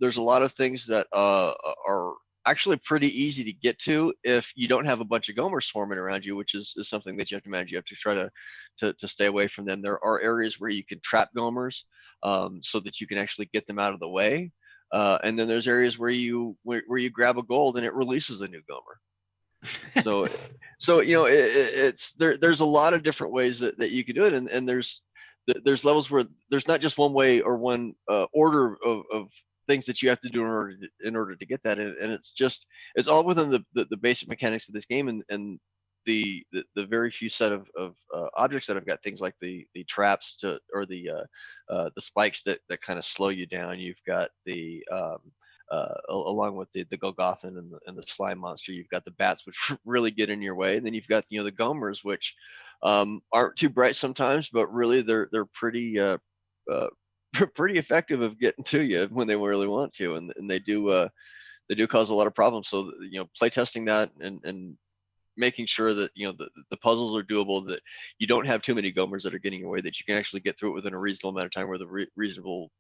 There's a lot of things that are actually pretty easy to get to if you don't have a bunch of Gomers swarming around you, which is something that you have to manage. You have to try to stay away from them. There are areas where you can trap Gomers so that you can actually get them out of the way. And then there's areas where you grab a gold and it releases a new Gomer. So there's a lot of different ways that you can do it, and there's levels where there's not just one way or one order of things that you have to do in order to get that, and it's all within the basic mechanics of this game, and the very few set of objects that have got things like the traps or the spikes that kind of slow you down. You've got the along with the Golgothan and the slime monster, you've got the bats, which really get in your way, and then you've got the Gomers, which aren't too bright sometimes, but really they're pretty pretty effective of getting to you when they really want to, and they do cause a lot of problems. So play testing that and making sure that the puzzles are doable, that you don't have too many Gomers that are getting away, that you can actually get through it within a reasonable amount of time, with a reasonable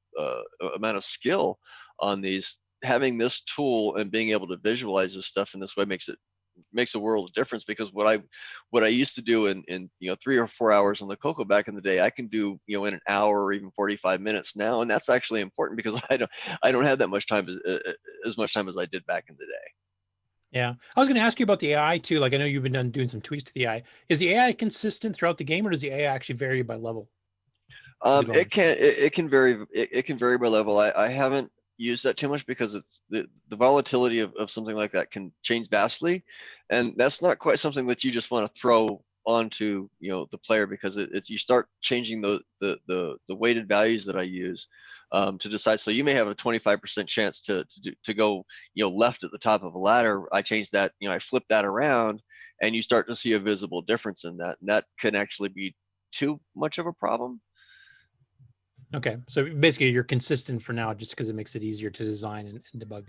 amount of skill on these. Having this tool and being able to visualize this stuff in this way makes a world of difference, because what I used to do in 3 or 4 hours on the CoCo back in the day, I can do in an hour or even 45 minutes now, and that's actually important because I don't have that much time as much time as I did back in the day. Yeah, I was going to ask you about the AI too. Like, I know you've been doing some tweaks to the AI. Is the AI consistent throughout the game, or does the AI actually vary by level? It can vary. It can vary by level. I haven't used that too much because it's the volatility of something like that can change vastly, and that's not quite something that you just want to throw onto the player, because it's you start changing the weighted values that I use to decide. So you may have a 25% chance to go left at the top of a ladder. I change that, I flip that around, and you start to see a visible difference in that, and that can actually be too much of a problem. Okay, so basically you're consistent for now, just because it makes it easier to design and debug.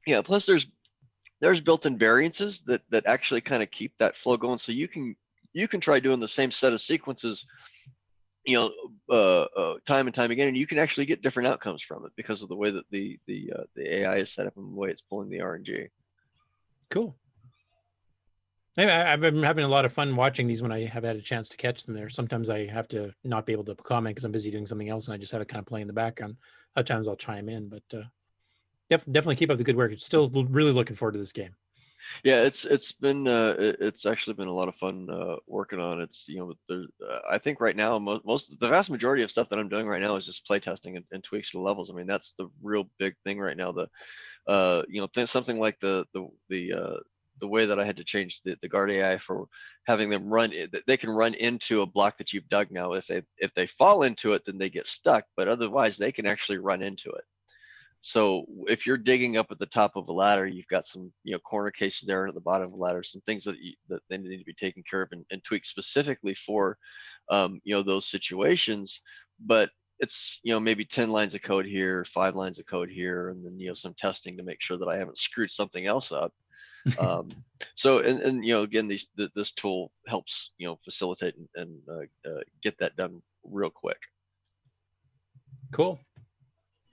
Yeah, plus there's built-in variances that actually kind of keep that flow going, so you can try doing the same set of sequences time and time again, and you can actually get different outcomes from it because of the way that the AI is set up and the way it's pulling the RNG. Cool. Anyway, I've been having a lot of fun watching these when I have had a chance to catch them there. Sometimes I have to not be able to comment because I'm busy doing something else, and I just have it kind of playing in the background. Other times I'll chime in, but definitely keep up the good work. It's still really looking forward to this game. Yeah, it's actually been a lot of fun working on it. I think right now the vast majority of stuff that I'm doing right now is just play testing and tweaks to the levels. I mean, that's the real big thing right now. Something like the way that I had to change the guard AI for having them they can run into a block that you've dug now. If they fall into it, then they get stuck, but otherwise they can actually run into it. So if you're digging up at the top of a ladder, you've got some corner cases there, and at the bottom of the ladder, some things that they need to be taken care of and tweaked specifically for those situations. But it's maybe 10 lines of code here, 5 lines of code here, and then some testing to make sure that I haven't screwed something else up. So again, this tool helps facilitate and get that done real quick. Cool.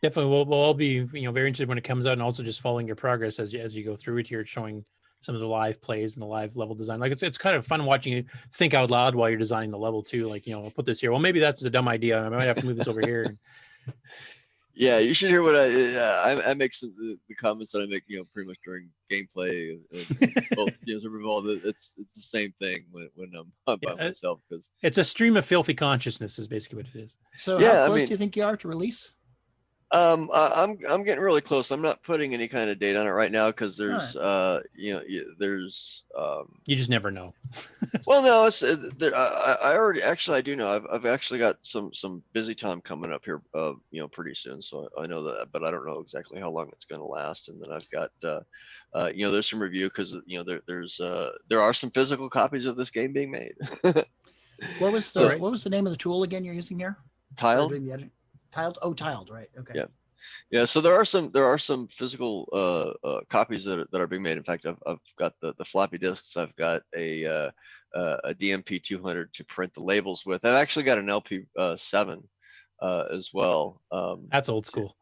Definitely, we'll all be very interested when it comes out, and also just following your progress as you go through it here, showing some of the live plays and the live level design. Like it's kind of fun watching you think out loud while you're designing the level too. Like I'll put this here. Well, maybe that's a dumb idea. I might have to move this over here. Yeah, you should hear what I make the comments that I make pretty much during gameplay. Both it's the same thing when I'm by myself, because it's a stream of filthy consciousness is basically what it is. So how close do you think you are to release? I'm getting really close. I'm not putting any kind of date on it right now because there's there's you just never know. Well, no, it's I do know. I've actually got some busy time coming up here pretty soon, so I know that, but I don't know exactly how long it's going to last. And then I've got there's some review, because there are some physical copies of this game being made. What was the name of the tool again you're using here? Tiled. Tiled, right? Okay. Yeah. Yeah, so there are some physical copies that are being made. In fact, I've got the floppy disks. I've got a DMP 200 to print the labels with. I've actually got an LP 7 as well. That's old school.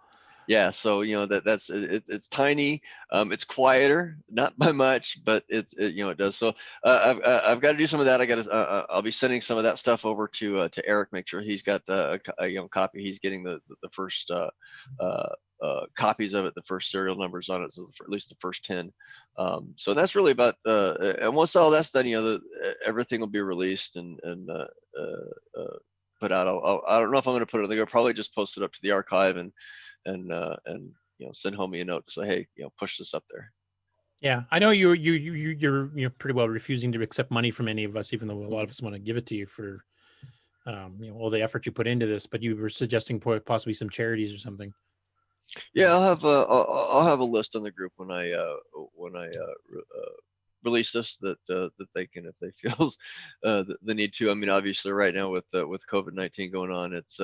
Yeah, so it's tiny. It's quieter, not by much, but it does. So I've got to do some of that. I'll be sending some of that stuff over to Eric. Make sure he's got a copy. He's getting the first copies of it, the first serial numbers on it, so at least the first 10. So that's really about. And once all that's done, everything will be released and put out. I don't know if I'm going to put it. I'll probably just post it up to the archive and send homie a note to say, hey, push this up there. Yeah, I know you're pretty well refusing to accept money from any of us, even though a lot of us want to give it to you for all the effort you put into this. But you were suggesting possibly some charities or something. Yeah, I'll have a list on the group when I release this that they can, if they feel the need to. I mean, obviously, right now with COVID-19 going on, it's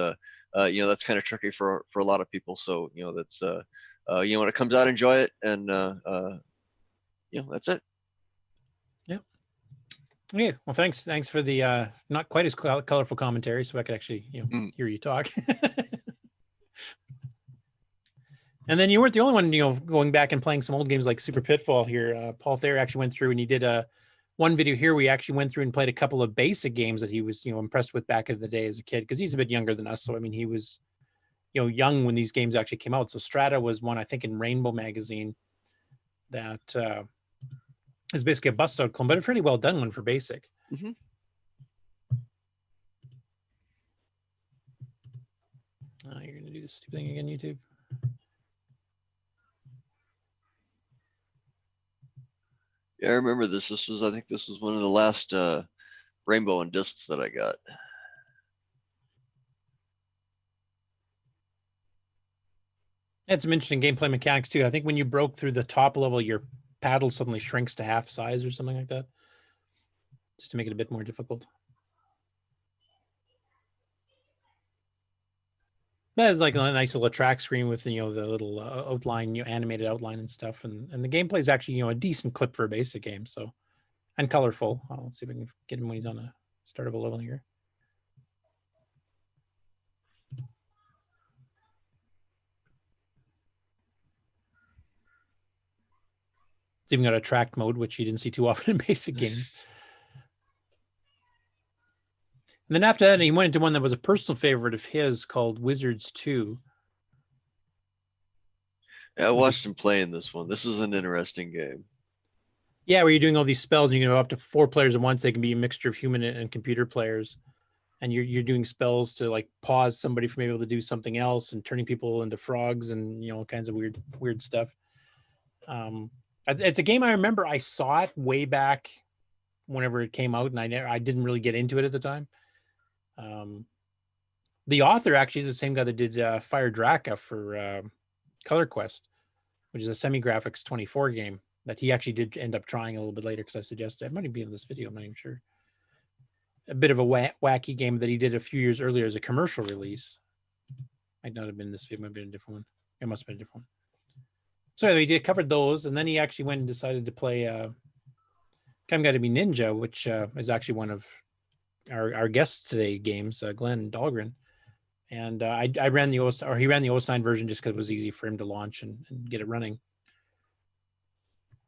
that's kind of tricky for a lot of people. So that's when it comes out, enjoy it, and that's it. Yeah. Okay. Well, thanks for the not quite as colorful commentary, so I could actually hear you talk. And then you weren't the only one, going back and playing some old games like Super Pitfall here. Paul Thayer actually went through and he did one video here. We actually went through and played a couple of basic games that he was, impressed with back in the day as a kid, because he's a bit younger than us. So, I mean, he was, young when these games actually came out. So Strata was one, I think, in Rainbow magazine that is basically a bust-out clone, but a pretty well done one for basic. Mm-hmm. You're going to do this stupid thing again, YouTube? Yeah, I remember this. I think this was one of the last Rainbow and discs that I got. It's some interesting gameplay mechanics too. I think when you broke through the top level, your paddle suddenly shrinks to half size or something like that, just to make it a bit more difficult. That is like a nice little track screen with the little outline, animated outline and stuff, and the gameplay is actually a decent clip for a basic game. So, and colorful. Let's see if I can get him when he's on a startable level here. It's even got a track mode, which you didn't see too often in basic games. And then after that, he went into one that was a personal favorite of his called Wizards 2. Yeah, I watched him playing this one. This is an interesting game. Yeah, where you're doing all these spells, and you can go up to 4 players at once. They can be a mixture of human and computer players. And you're doing spells to like pause somebody from being able to do something else and turning people into frogs and all kinds of weird stuff. It's a game I remember I saw it way back whenever it came out, and I didn't really get into it at the time. The author actually is the same guy that did Fire Draka for Color Quest, which is a semi-graphics 24 game that he actually did end up trying a little bit later because I suggested it might be in this video. I'm not even sure. A bit of a wacky game that he did a few years earlier as a commercial release. Might not have been this video, might have been a different one. It must have been a different one. So anyway, covered those, and then he actually went and decided to play Come Gotta Be Ninja, which is actually one of our guests today games, Glenn Dahlgren. And I ran the he ran the OS9 version just because it was easy for him to launch and get it running.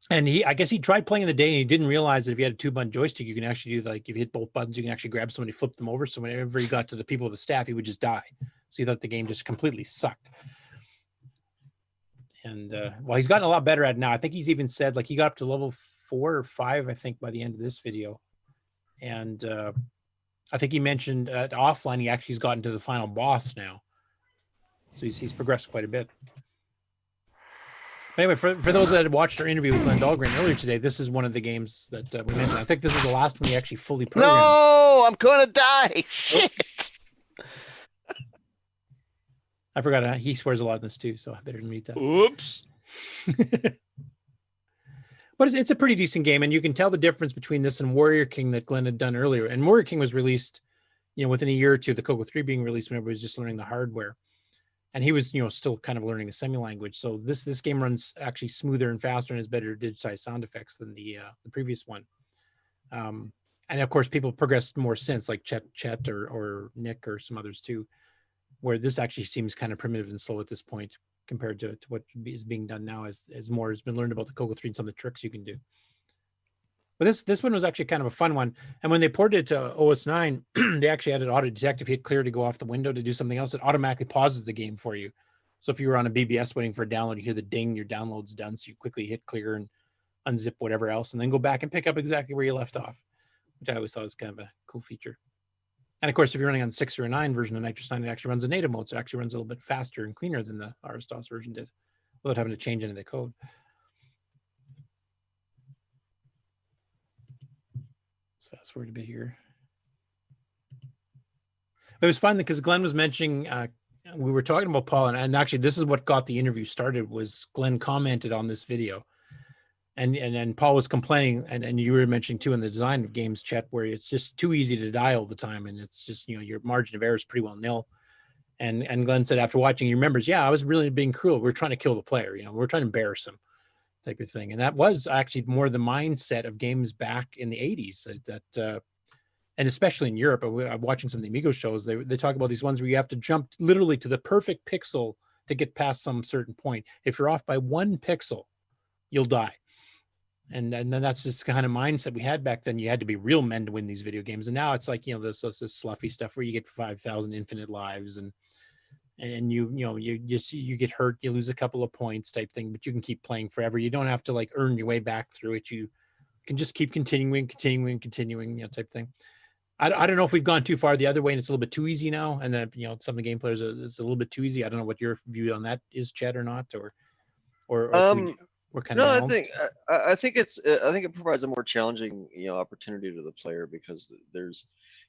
And I guess he tried playing in the day and he didn't realize that if you had a 2-button joystick, you can actually do, like, if you hit both buttons, you can actually grab somebody, flip them over. So whenever he got to the people of the staff, he would just die. So he thought the game just completely sucked. And well, he's gotten a lot better at it now. I think he's even said, like, he got up to level 4 or 5, I think, by the end of this video. And I think he mentioned offline, he actually has gotten to the final boss now. So he's progressed quite a bit. But anyway, for those that had watched our interview with Glenn Dahlgren earlier today, this is one of the games that we mentioned. I think this is the last one he actually fully programmed. No, I'm going to die. Shit. I forgot he swears a lot in this too, so I better mute that. Oops. But it's a pretty decent game, and you can tell the difference between this and Warrior King that Glenn had done earlier. And Warrior King was released, within a year or two, the CoCo 3 being released when everybody was just learning the hardware. and he was, still kind of learning the semi language. So this game runs actually smoother and faster and has better digitized sound effects than the previous one. And of course, people progressed more since, like Chet or Nick or some others too, where this actually seems kind of primitive and slow at this point compared to what is being done now as more has been learned about the CoCo 3 and some of the tricks you can do. But this one was actually kind of a fun one. And when they ported it to OS 9, they actually had an auto detect. If you hit clear to go off the window to do something else, it automatically pauses the game for you. So if you were on a BBS waiting for a download, you hear the ding, your download's done. So you quickly hit clear and unzip whatever else, and then go back and pick up exactly where you left off, which I always thought was kind of a cool feature. And of course, if you're running on 6 or a 9 version of Nitrous 9, it actually runs in native mode. So it actually runs a little bit faster and cleaner than the RSDOS version did without having to change any of the code. Let's fast forward a bit here. It was fun because Glenn was mentioning, we were talking about Paul, and actually this is what got the interview started, was Glenn commented on this video. And Paul was complaining, and you were mentioning too in the design of games, Chet, where it's just too easy to die all the time, and it's just, your margin of error is pretty well nil. And Glenn said after watching, he remembers, yeah, I was really being cruel. We're trying to kill the player, we're trying to embarrass him, type of thing. And that was actually more the mindset of games back in the 80s. And especially in Europe, I'm watching some of the Amigo shows. They talk about these ones where you have to jump literally to the perfect pixel to get past some certain point. If you're off by 1 pixel, you'll die. And then that's just the kind of mindset we had back then. You had to be real men to win these video games. And now it's like, this sluffy stuff where you get 5,000 infinite lives and you get hurt, you lose a couple of points type thing, but you can keep playing forever. You don't have to like earn your way back through it. You can just keep continuing, type thing. I don't know if we've gone too far the other way and it's a little bit too easy now. And then, some of the game players, it's a little bit too easy. I don't know what your view on that is, Chet, or not, or we're kind of balanced. I think it provides a more challenging opportunity to the player, because there's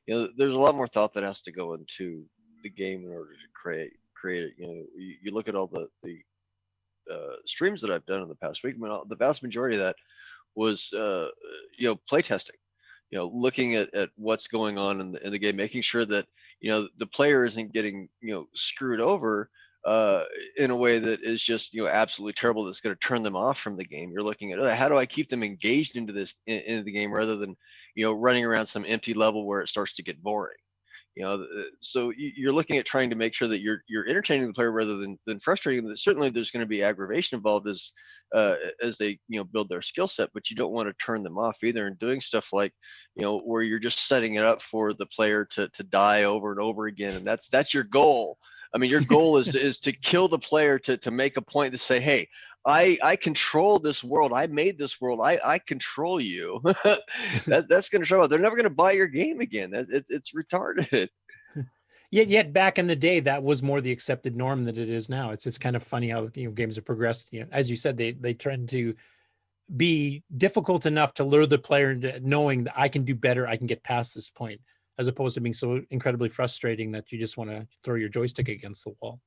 a lot more thought that has to go into the game in order to create it. You look at all the streams that I've done in the past week. I mean, the vast majority of that was play testing, looking at what's going on in the game, making sure that the player isn't getting screwed over in a way that is just absolutely terrible, that's going to turn them off from the game. You're looking at, how do I keep them engaged into the game, rather than running around some empty level where it starts to get boring. So you're looking at trying to make sure that you're entertaining the player rather than frustrating them. Certainly there's going to be aggravation involved as they build their skill set, but you don't want to turn them off either, and doing stuff like where you're just setting it up for the player to die over and over again, and that's your goal. I mean, your goal is to kill the player, to make a point to say, hey, I control this world. I made this world. I control you. That's going to show up. They're never going to buy your game again. It's retarded. Yet back in the day, that was more the accepted norm than it is now. It's kind of funny how games have progressed. As you said, they tend to be difficult enough to lure the player into knowing that I can do better. I can get past this point, as opposed to being so incredibly frustrating that you just want to throw your joystick against the wall.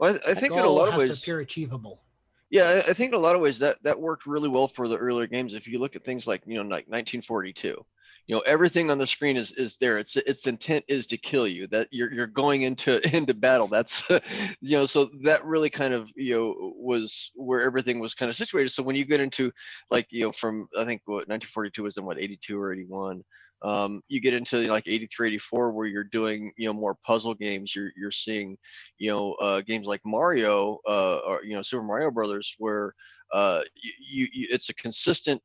Well, I think in a lot of ways, has to appear achievable. Yeah, I think in a lot of ways that worked really well for the earlier games. If you look at things like like 1942, everything on the screen is there. Its intent is to kill you. That you're going into battle. That's so that really kind of was where everything was kind of situated. So when you get into from, I think 1942 was in 82 or 81. You get into like 83, 84, where you're doing more puzzle games. You're seeing games like Mario or Super Mario Brothers, where it's a consistent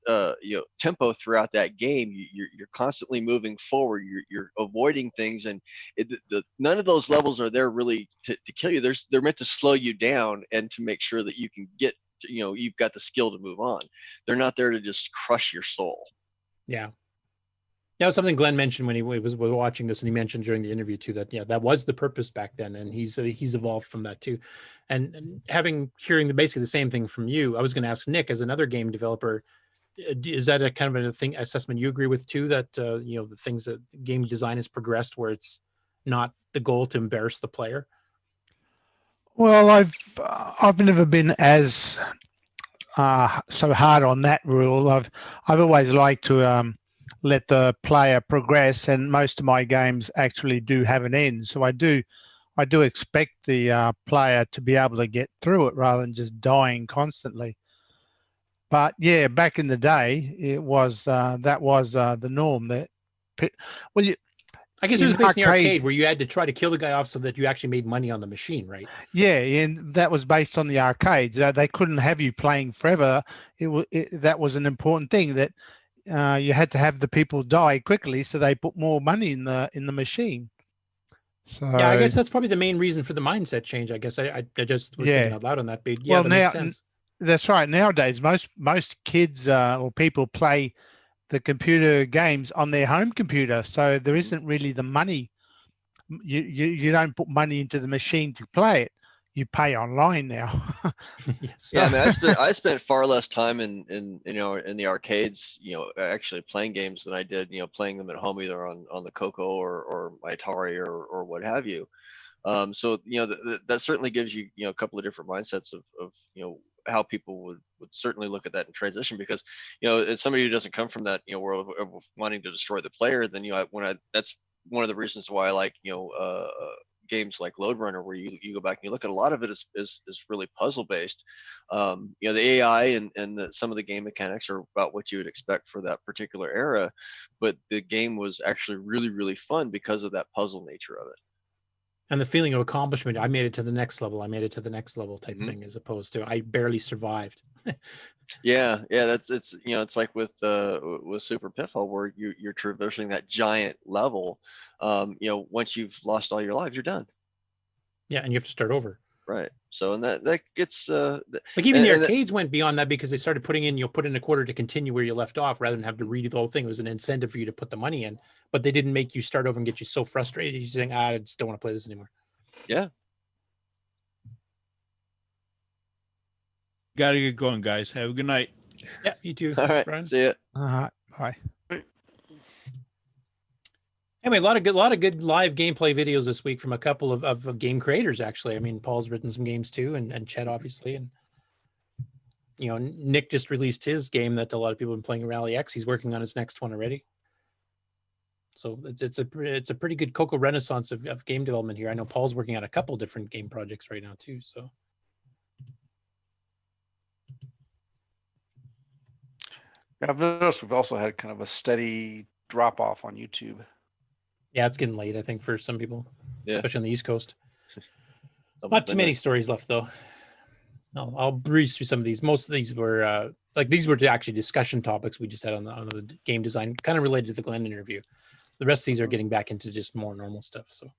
tempo throughout that game. You're constantly moving forward. You're avoiding things, and none of those levels are there really to kill you. They're meant to slow you down and to make sure that you can get you've got the skill to move on. They're not there to just crush your soul. Yeah. That was something Glenn mentioned when he was watching this, and he mentioned during the interview too that that was the purpose back then, and he's evolved from that too. And hearing basically the same thing from you, I was going to ask Nick, as another game developer, is that a kind of assessment you agree with too, that the things that game design has progressed, where it's not the goal to embarrass the player? Well, I've never been as so hard on that rule. I've always liked to let the player progress, and most of my games actually do have an end. So I do I do expect the player to be able to get through it rather than just dying constantly. But yeah, back in the day, it was that was the norm. That well, I guess it was based in the arcade where you had to try to kill the guy off so that you actually made money on the machine, right? Yeah, and that was based on the arcades. They couldn't have you playing forever. That was an important thing, that you had to have the people die quickly, so they put more money in the machine. So yeah, I guess that's probably the main reason for the mindset change. I guess I just was thinking out loud on that. But yeah, that makes sense. That's right. Nowadays, most kids or people play the computer games on their home computer, so there isn't really the money. You don't put money into the machine to play it. You pay online now. Yeah, I mean, I spent far less time in the arcades, actually playing games than I did, playing them at home, either on the CoCo or my Atari or what have you. So that certainly gives you a couple of different mindsets of how people would certainly look at that in transition, because as somebody who doesn't come from that world of wanting to destroy the player, then that's one of the reasons why I like games like Lode Runner, where you go back and you look at a lot of it is really puzzle based. The AI and some of the game mechanics are about what you would expect for that particular era, but the game was actually really, really fun because of that puzzle nature of it. And the feeling of accomplishment, I made it to the next level. I made it to the next level type thing, as opposed to I barely survived. Yeah, it's like with Super Pitfall, where you're traversing that giant level. Once you've lost all your lives, you're done. Yeah, and you have to start over. Right. So, and that gets like even the arcades went beyond that, because they started putting in, you'll put in a quarter to continue where you left off, rather than have to redo the whole thing. It was an incentive for you to put the money in, but they didn't make you start over and get you so frustrated you saying, I just don't want to play this anymore. Yeah. Gotta get going, guys. Have a good night. Yeah, you too. All right, Brian. see ya. Bye. Anyway, a lot of good live gameplay videos this week from a couple of game creators, actually. I mean, Paul's written some games too, and Chet obviously, and Nick just released his game that a lot of people have been playing, Rally X. He's working on his next one already. So it's a pretty good CoCo renaissance of game development here. I know Paul's working on a couple different game projects right now too. So. I've noticed we've also had kind of a steady drop off on YouTube. Yeah, it's getting late, I think, for some people, especially on the East Coast. Not too many stories left, though. I'll breeze through some of these. Most of these were these were actually discussion topics we just had on the game design, kind of related to the Glenn interview. The rest of these are getting back into just more normal stuff. So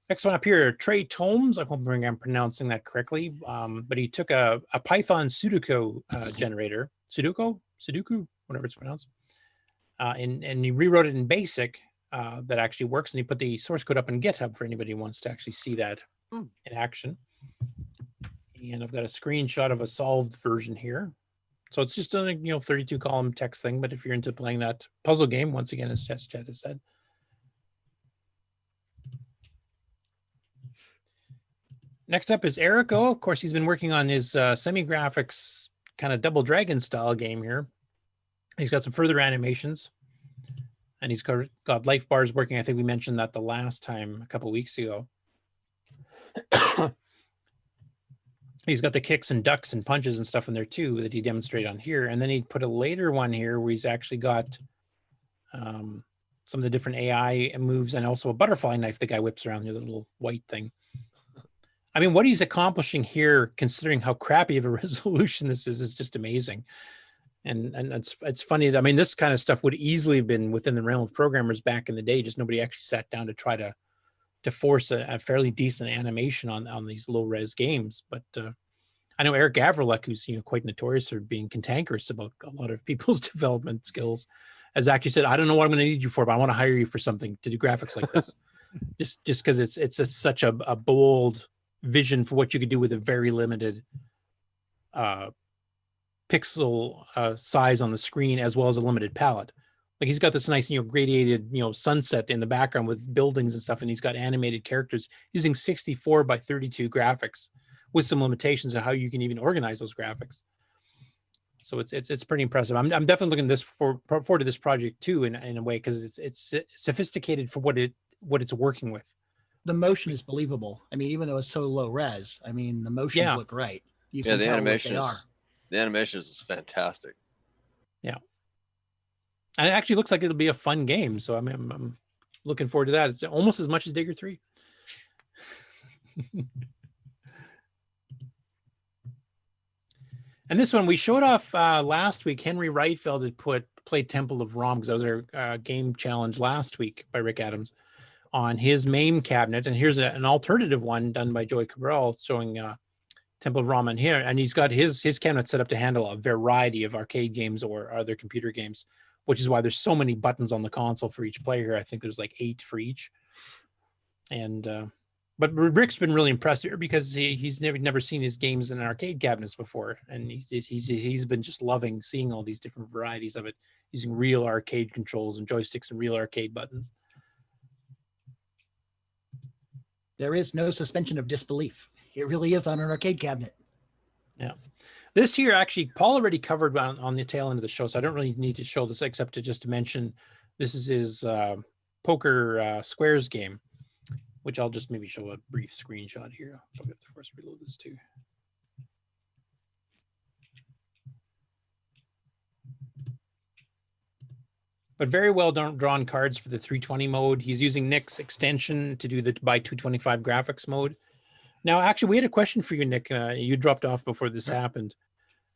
next one up here, Trey Tomes. I hope I'm pronouncing that correctly. But he took a Python Sudoku generator, Sudoku, whatever it's pronounced, and he rewrote it in BASIC. That actually works, and he put the source code up in GitHub for anybody who wants to actually see that in action. And I've got a screenshot of a solved version here. So it's just a 32 column text thing, but if you're into playing that puzzle game, once again, as Chet has said. Next up is Erico. Of course, he's been working on his semi-graphics kind of Double Dragon style game here. He's got some further animations. And he's got life bars working. I think we mentioned that the last time, a couple of weeks ago. He's got the kicks and ducks and punches and stuff in there too that he demonstrated on here. And then he put a later one here where he's actually got some of the different AI moves, and also a butterfly knife the guy whips around here, the little white thing. I mean, what he's accomplishing here, considering how crappy of a resolution this is just amazing. And it's funny. I mean, this kind of stuff would easily have been within the realm of programmers back in the day. Just nobody actually sat down to try to force a fairly decent animation on these low res games. But I know Eric Gavreluk, who's quite notorious for being cantankerous about a lot of people's development skills, has actually said, "I don't know what I'm going to need you for, but I want to hire you for something to do graphics like this." just because it's such a bold vision for what you could do with a very limited pixel size on the screen, as well as a limited palette. Like he's got this nice, gradiated, sunset in the background with buildings and stuff, and he's got animated characters using 64 by 32 graphics with some limitations of how you can even organize those graphics. So it's pretty impressive. I'm definitely looking forward to this project too, in a way, because it's sophisticated for what it's working with. the motion is believable. I mean, even though it's so low res, I mean, the motions look right. You Yeah, can the tell what animation they is are. the animation is fantastic. Yeah. And it actually looks like it'll be a fun game. So I'm looking forward to that. It's almost as much as Digger 3. And this one we showed off last week. Henry Reitfeld had played Temple of Rom, because that was our game challenge last week by Rick Adams, on his MAME cabinet. And here's an alternative one done by Joey Cabral showing Temple of Rom in here. And he's got his cabinet set up to handle a variety of arcade games or other computer games, which is why there's so many buttons on the console for each player here. I think there's like 8 for each. And but Rick's been really impressed here because he's never seen his games in arcade cabinets before, and he's been just loving seeing all these different varieties of it, using real arcade controls and joysticks and real arcade buttons. There is no suspension of disbelief. It really is on an arcade cabinet. Yeah. This here, actually, Paul already covered on the tail end of the show, so I don't really need to show this except to just mention this is his poker squares game, which I'll just maybe show a brief screenshot here. I'll probably have to first reload this too. But very well drawn cards for the 320 mode. He's using Nick's extension to do the by 225 graphics mode. Now, actually, we had a question for you, Nick. You dropped off before this happened.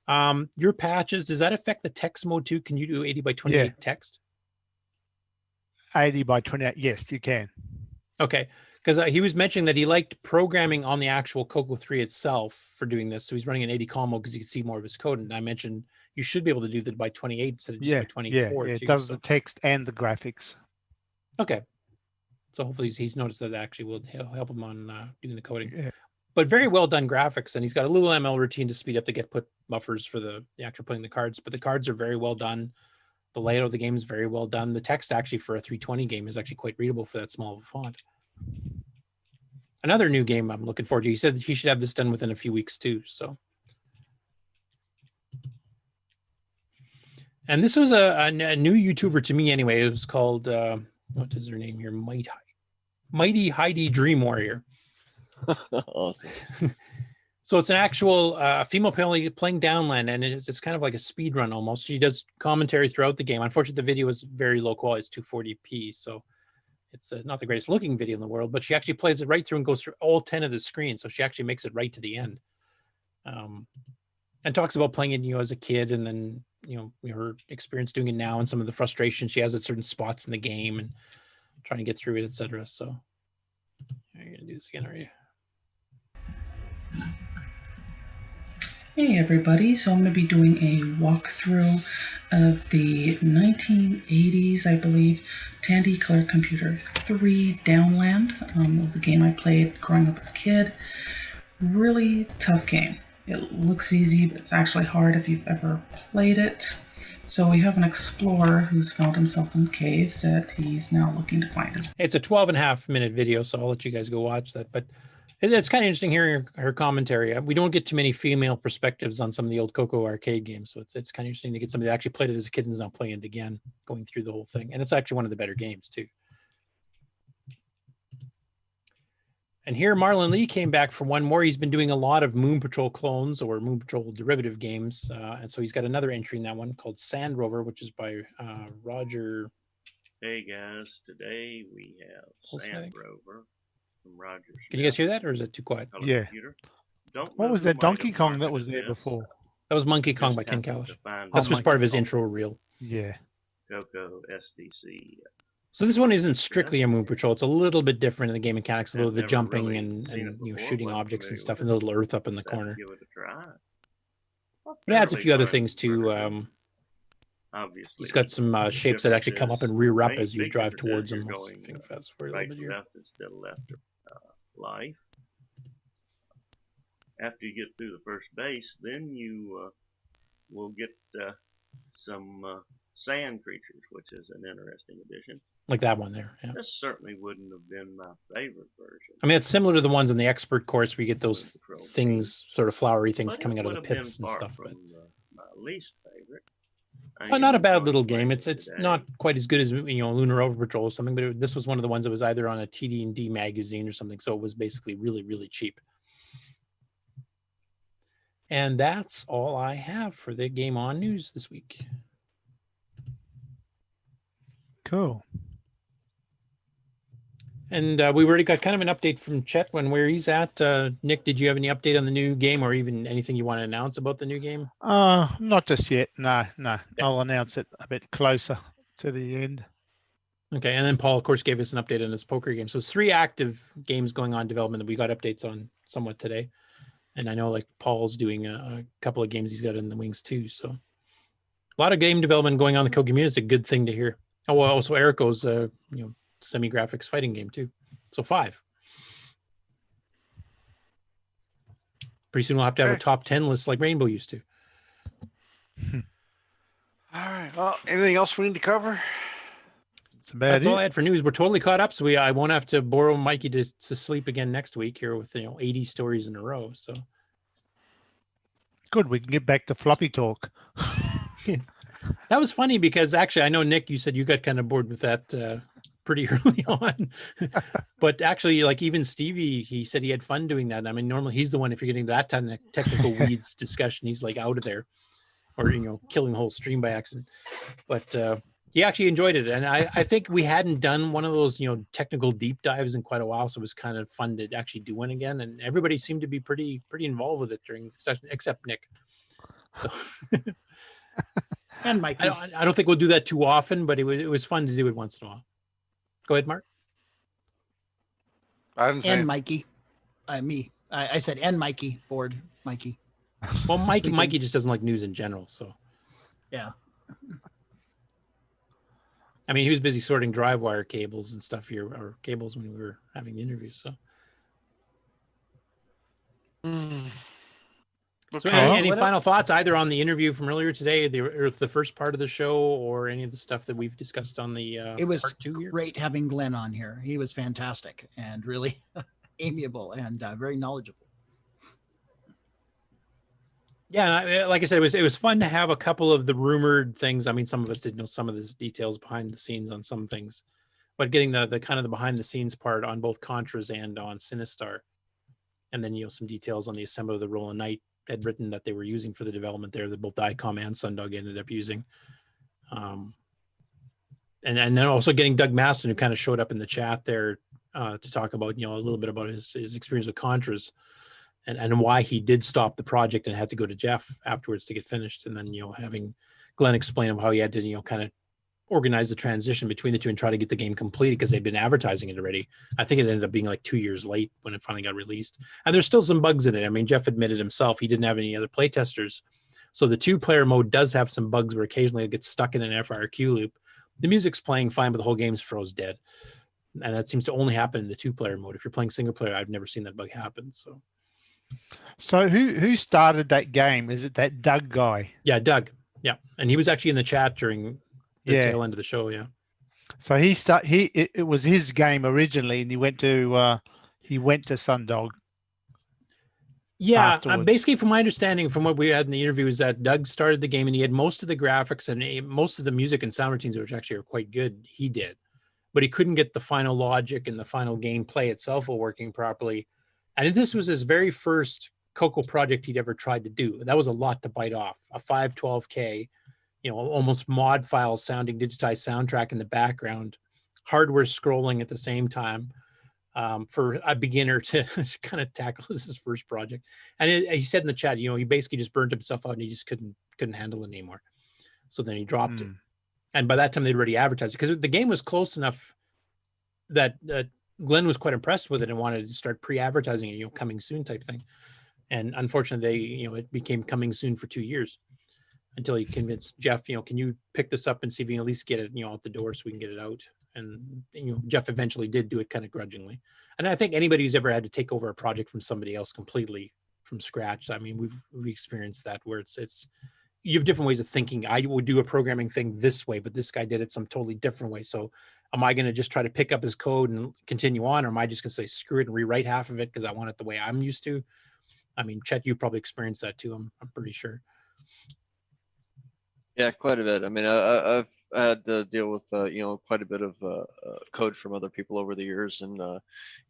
Your patches, does that affect the text mode too? Can you do 80 by 28 text? 80 by 28, yes, you can. Okay, because he was mentioning that he liked programming on the actual CoCo 3 itself for doing this. So he's running an 80 column mode because you can see more of his code. And I mentioned you should be able to do that by 28 instead of just by 24. Yeah, it does the text and the graphics. Okay. So hopefully he's noticed that actually will help him on doing the coding. Yeah. But very well done graphics. And he's got a little ML routine to speed up the get put buffers for the actual putting the cards. But the cards are very well done. The layout of the game is very well done. The text actually for a 320 game is actually quite readable for that small of a font. Another new game I'm looking forward to. He said that he should have this done within a few weeks too. So, and this was a new YouTuber to me anyway. It was called what is her name here? Mighty Heidi Dream Warrior. Awesome. So it's an actual female playing Downland, and it's kind of like a speed run almost. She does commentary throughout the game. Unfortunately, the video is very low quality. It's 240p, so it's not the greatest looking video in the world, but she actually plays it right through and goes through all 10 of the screens. So she actually makes it right to the end. And talks about playing it, as a kid, and then, her experience doing it now and some of the frustration she has at certain spots in the game and trying to get through it, etc. So you're going to do this again, are you? Hey everybody, so I'm going to be doing a walkthrough of the 1980s, I believe, Tandy Color Computer 3 Downland. It was a game I played growing up as a kid. Really tough game. It looks easy, but it's actually hard if you've ever played it. So we have an explorer who's found himself in caves that he's now looking to find. It's a 12.5-minute video, so I'll let you guys go watch that. But it's kind of interesting hearing her commentary. We don't get too many female perspectives on some of the old CoCo arcade games, so it's kind of interesting to get somebody that actually played it as a kid and is now playing it again, going through the whole thing. And it's actually one of the better games too. And here Marlon Lee came back for one more. He's been doing a lot of Moon Patrol clones or Moon Patrol derivative games. And so he's got another entry in that one called Sand Rover, which is by Roger. Hey guys, today we have Sand Rover from Roger. Can you guys hear that, or is it too quiet? Yeah. What was that Donkey Kong that was there before? That was Monkey Kong by Ken Kalish. This was part of his intro reel. Yeah. CoCo SDC. So this one isn't strictly a Moon Patrol. It's a little bit different in the game mechanics, although the jumping really and shooting objects and stuff, and the little earth up in the corner. Give it a try. But it adds a few other things too. Obviously, he's got some shapes that actually come up and rear up as you drive towards them. Fast forward a little bit here. Left instead of left life. After you get through the first base, then you will get some sand creatures, which is an interesting addition. Like that one there. Yeah. This certainly wouldn't have been my favorite version. I mean, it's similar to the ones in the expert course where you get those things, sort of flowery things coming out of the pits and stuff. But my least favorite. Not a bad little game. It's not quite as good as Lunar Over Patrol or something, but this was one of the ones that was either on a TD&D magazine or something, so it was basically really, really cheap. And that's all I have for the GameON news this week. Cool. And we already got kind of an update from Chet on where he's at. Nick, did you have any update on the new game or even anything you want to announce about the new game? Not just yet. No. Yeah. I'll announce it a bit closer to the end. Okay, and then Paul, of course, gave us an update on his poker game. So it's 3 active games going on development that we got updates on somewhat today. And I know like Paul's doing a couple of games he's got in the wings too. So a lot of game development going on in the CoCo community. It's a good thing to hear. Oh, well, also Erico's semi-graphics fighting game too. So 5. Pretty soon we'll have to have a top 10 list like Rainbow used to. All right. Well, anything else we need to cover? That's all I had for news. We're totally caught up, so I won't have to borrow Mikey to sleep again next week here with 80 stories in a row. So good, we can get back to floppy talk. That was funny because actually, I know Nick, you said you got kind of bored with that pretty early on, but actually, like even Stevie, he said he had fun doing that. I mean, normally he's the one if you're getting that kind of technical weeds discussion, he's like out of there, or killing the whole stream by accident. But he actually enjoyed it, and I think we hadn't done one of those technical deep dives in quite a while, so it was kind of fun to actually do one again. And everybody seemed to be pretty involved with it during the session, except Nick. So. And Mikey. I don't think we'll do that too often, but it was fun to do it once in a while. Go ahead, Mark. I didn't say. And Mikey, me. I said and Mikey. Bored Mikey. Well, Mikey just doesn't like news in general, so. Yeah. I mean, he was busy sorting drive wire cables and stuff here, or cables when we were having the interview. So. So any final thoughts either on the interview from earlier today, or the first part of the show, or any of the stuff that we've discussed on the it was part 2 here? Great having Glenn on here. He was fantastic and really amiable and very knowledgeable. Yeah, and like I said, it was fun to have a couple of the rumored things. I mean, some of us didn't know some of the details behind the scenes on some things, but getting the kind of the behind the scenes part on both Contras and on Sinistar, and then some details on the assembly of the Roland Knight had written that they were using for the development there that both DICOM and Sundog ended up using. And then also getting Doug Maston, who kind of showed up in the chat there to talk about, a little bit about his experience with Contras and why he did stop the project and had to go to Jeff afterwards to get finished. And then, having Glenn explain how he had to, kind of organize the transition between the two and try to get the game completed because they'd been advertising it already. I think it ended up being like 2 years late when it finally got released. And there's still some bugs in it. I mean, Jeff admitted himself he didn't have any other play testers. So the 2-player mode does have some bugs where occasionally it gets stuck in an FRQ loop. The music's playing fine, but the whole game's froze dead. And that seems to only happen in the 2-player mode. If you're playing single player, I've never seen that bug happen. So who started that game? Is it that Doug guy? Yeah, Doug. Yeah. And he was actually in the chat during the tail end of the show, yeah. So it was his game originally, and he went to Sundog. Yeah, basically, from my understanding, from what we had in the interview, is that Doug started the game and he had most of the graphics and most of the music and sound routines, which actually are quite good. He did, but he couldn't get the final logic and the final gameplay itself working properly. And this was his very first CoCo project he'd ever tried to do. That was a lot to bite off. A 512K. Almost mod file sounding digitized soundtrack in the background, hardware scrolling at the same time for a beginner to kind of tackle his first project. And he said in the chat, he basically just burned himself out and he just couldn't handle it anymore. So then he dropped it. And by that time they'd already advertised it because the game was close enough that Glenn was quite impressed with it and wanted to start pre-advertising it, coming soon type thing. And unfortunately, it became coming soon for 2 years. Until he convinced Jeff, can you pick this up and see if you can at least get it, out the door so we can get it out. And Jeff eventually did do it kind of grudgingly. And I think anybody who's ever had to take over a project from somebody else completely from scratch, I mean, we've experienced that where it's you have different ways of thinking. I would do a programming thing this way, but this guy did it some totally different way. So am I going to just try to pick up his code and continue on, or am I just going to say screw it and rewrite half of it because I want it the way I'm used to? I mean, Chet, you probably experienced that too. I'm pretty sure. Yeah, quite a bit. I mean, I've had to deal with quite a bit of code from other people over the years, and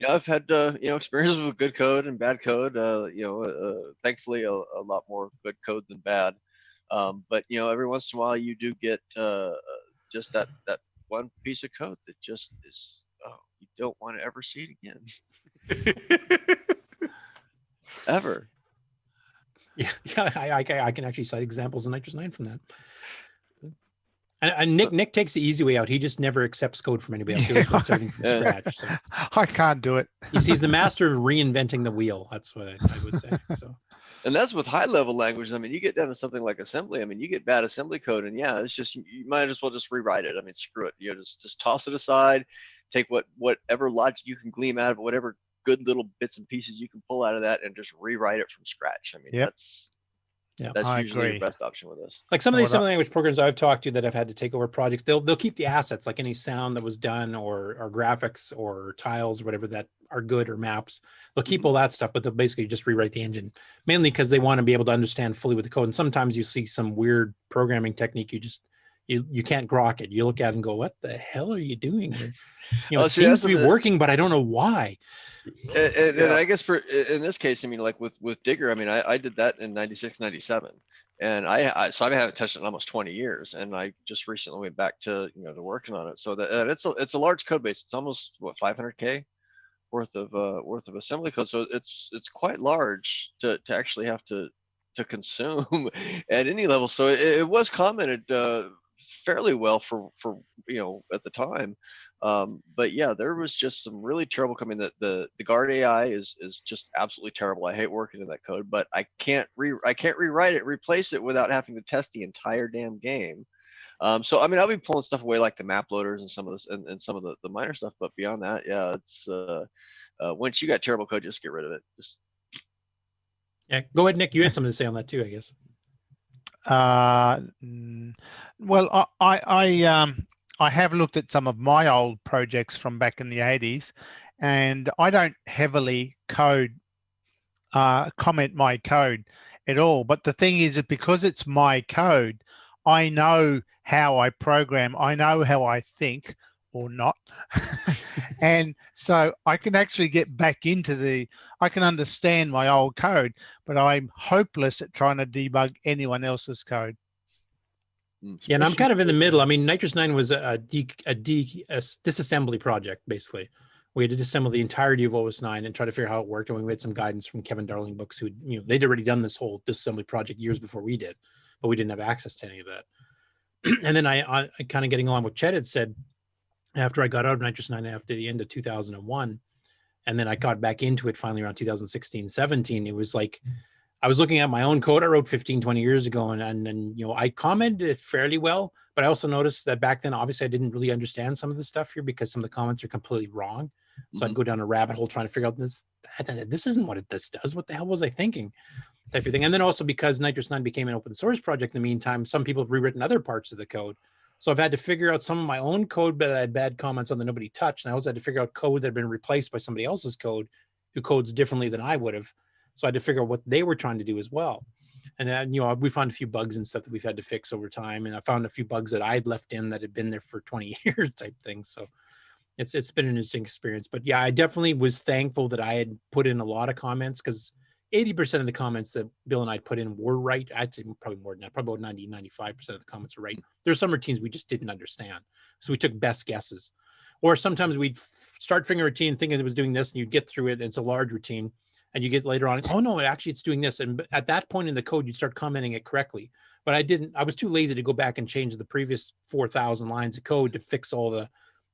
I've had experiences with good code and bad code. Thankfully, a lot more good code than bad. But every once in a while, you do get just that one piece of code that just is you don't want to ever see it again, ever. Yeah, I can actually cite examples in Nitrous 9 from that. And Nick takes the easy way out. He just never accepts code from anybody else. He always writes everything from scratch. So. I can't do it. He's the master of reinventing the wheel. That's what I would say. So. And that's with high level languages. I mean, you get down to something like assembly. I mean, you get bad assembly code, and yeah, it's just you might as well just rewrite it. I mean, screw it. Just toss it aside. Take whatever logic you can glean out of it, whatever good little bits and pieces you can pull out of that, and just rewrite it from scratch. I mean, that's usually the best option with this. Like some of these assembly language programs I've talked to that have had to take over projects, they'll keep the assets, like any sound that was done or graphics or tiles or whatever that are good or maps. They'll keep all that stuff, but they'll basically just rewrite the engine, mainly because they want to be able to understand fully with the code. And sometimes you see some weird programming technique, you can't grok it. You look at it and go, what the hell are you doing here? It seems to be working, but I don't know why. And I guess in this case, I mean, like with Digger, I mean, I did that in 96, 97. And I haven't touched it in almost 20 years. And I just recently went back to working on it. So that it's a large code base. It's almost 500K worth of assembly code. So it's quite large to actually have to consume at any level. So it was commented fairly well for at the time. But yeah, there was just some really terrible coming. The guard AI is just absolutely terrible. I hate working in that code, but I can't rewrite it, replace it without having to test the entire damn game. So I mean, I'll be pulling stuff away like the map loaders and some of this and some of the minor stuff, but beyond that, yeah, it's once you got terrible code, just get rid of it. Yeah, go ahead, Nick. You had something to say on that too, I guess. Well, I have looked at some of my old projects from back in the 80s, and I don't heavily comment my code at all. But the thing is that because it's my code, I know how I program, I know how I think or not. And so I can actually get back into I can understand my old code, but I'm hopeless at trying to debug anyone else's code. Yeah, and I'm kind of in the middle. I mean, Nitrous 9 was a disassembly project, basically. We had to disassemble the entirety of OS 9 and try to figure out how it worked. And we had some guidance from Kevin Darling Books, who, they'd already done this whole disassembly project years before we did, but we didn't have access to any of that. And then I kind of getting along with Chet had said, after I got out of Nitrous 9 after the end of 2001, and then I got back into it finally around 2016, 17, it was like, I was looking at my own code I wrote 15, 20 years ago, and I commented it fairly well, but I also noticed that back then, obviously, I didn't really understand some of the stuff here because some of the comments are completely wrong. So I'd go down a rabbit hole trying to figure out this isn't what this does. What the hell was I thinking? Type of thing. And then also because Nitrous 9 became an open source project in the meantime, some people have rewritten other parts of the code. So I've had to figure out some of my own code that I had bad comments on that nobody touched. And I also had to figure out code that had been replaced by somebody else's code who codes differently than I would have. So I had to figure out what they were trying to do as well. And then, we found a few bugs and stuff that we've had to fix over time. And I found a few bugs that I'd left in that had been there for 20 years type thing. So it's been an interesting experience. But yeah, I definitely was thankful that I had put in a lot of comments, because 80% of the comments that Bill and I put in were right. I'd say probably more than that, probably about 95% of the comments are right. There's some routines we just didn't understand. So we took best guesses. Or sometimes we'd start figuring a routine thinking it was doing this, and you'd get through it, and it's a large routine. And you get later on, oh no, actually it's doing this. And at that point in the code, you'd start commenting it correctly. But I was too lazy to go back and change the previous 4,000 lines of code to fix all the,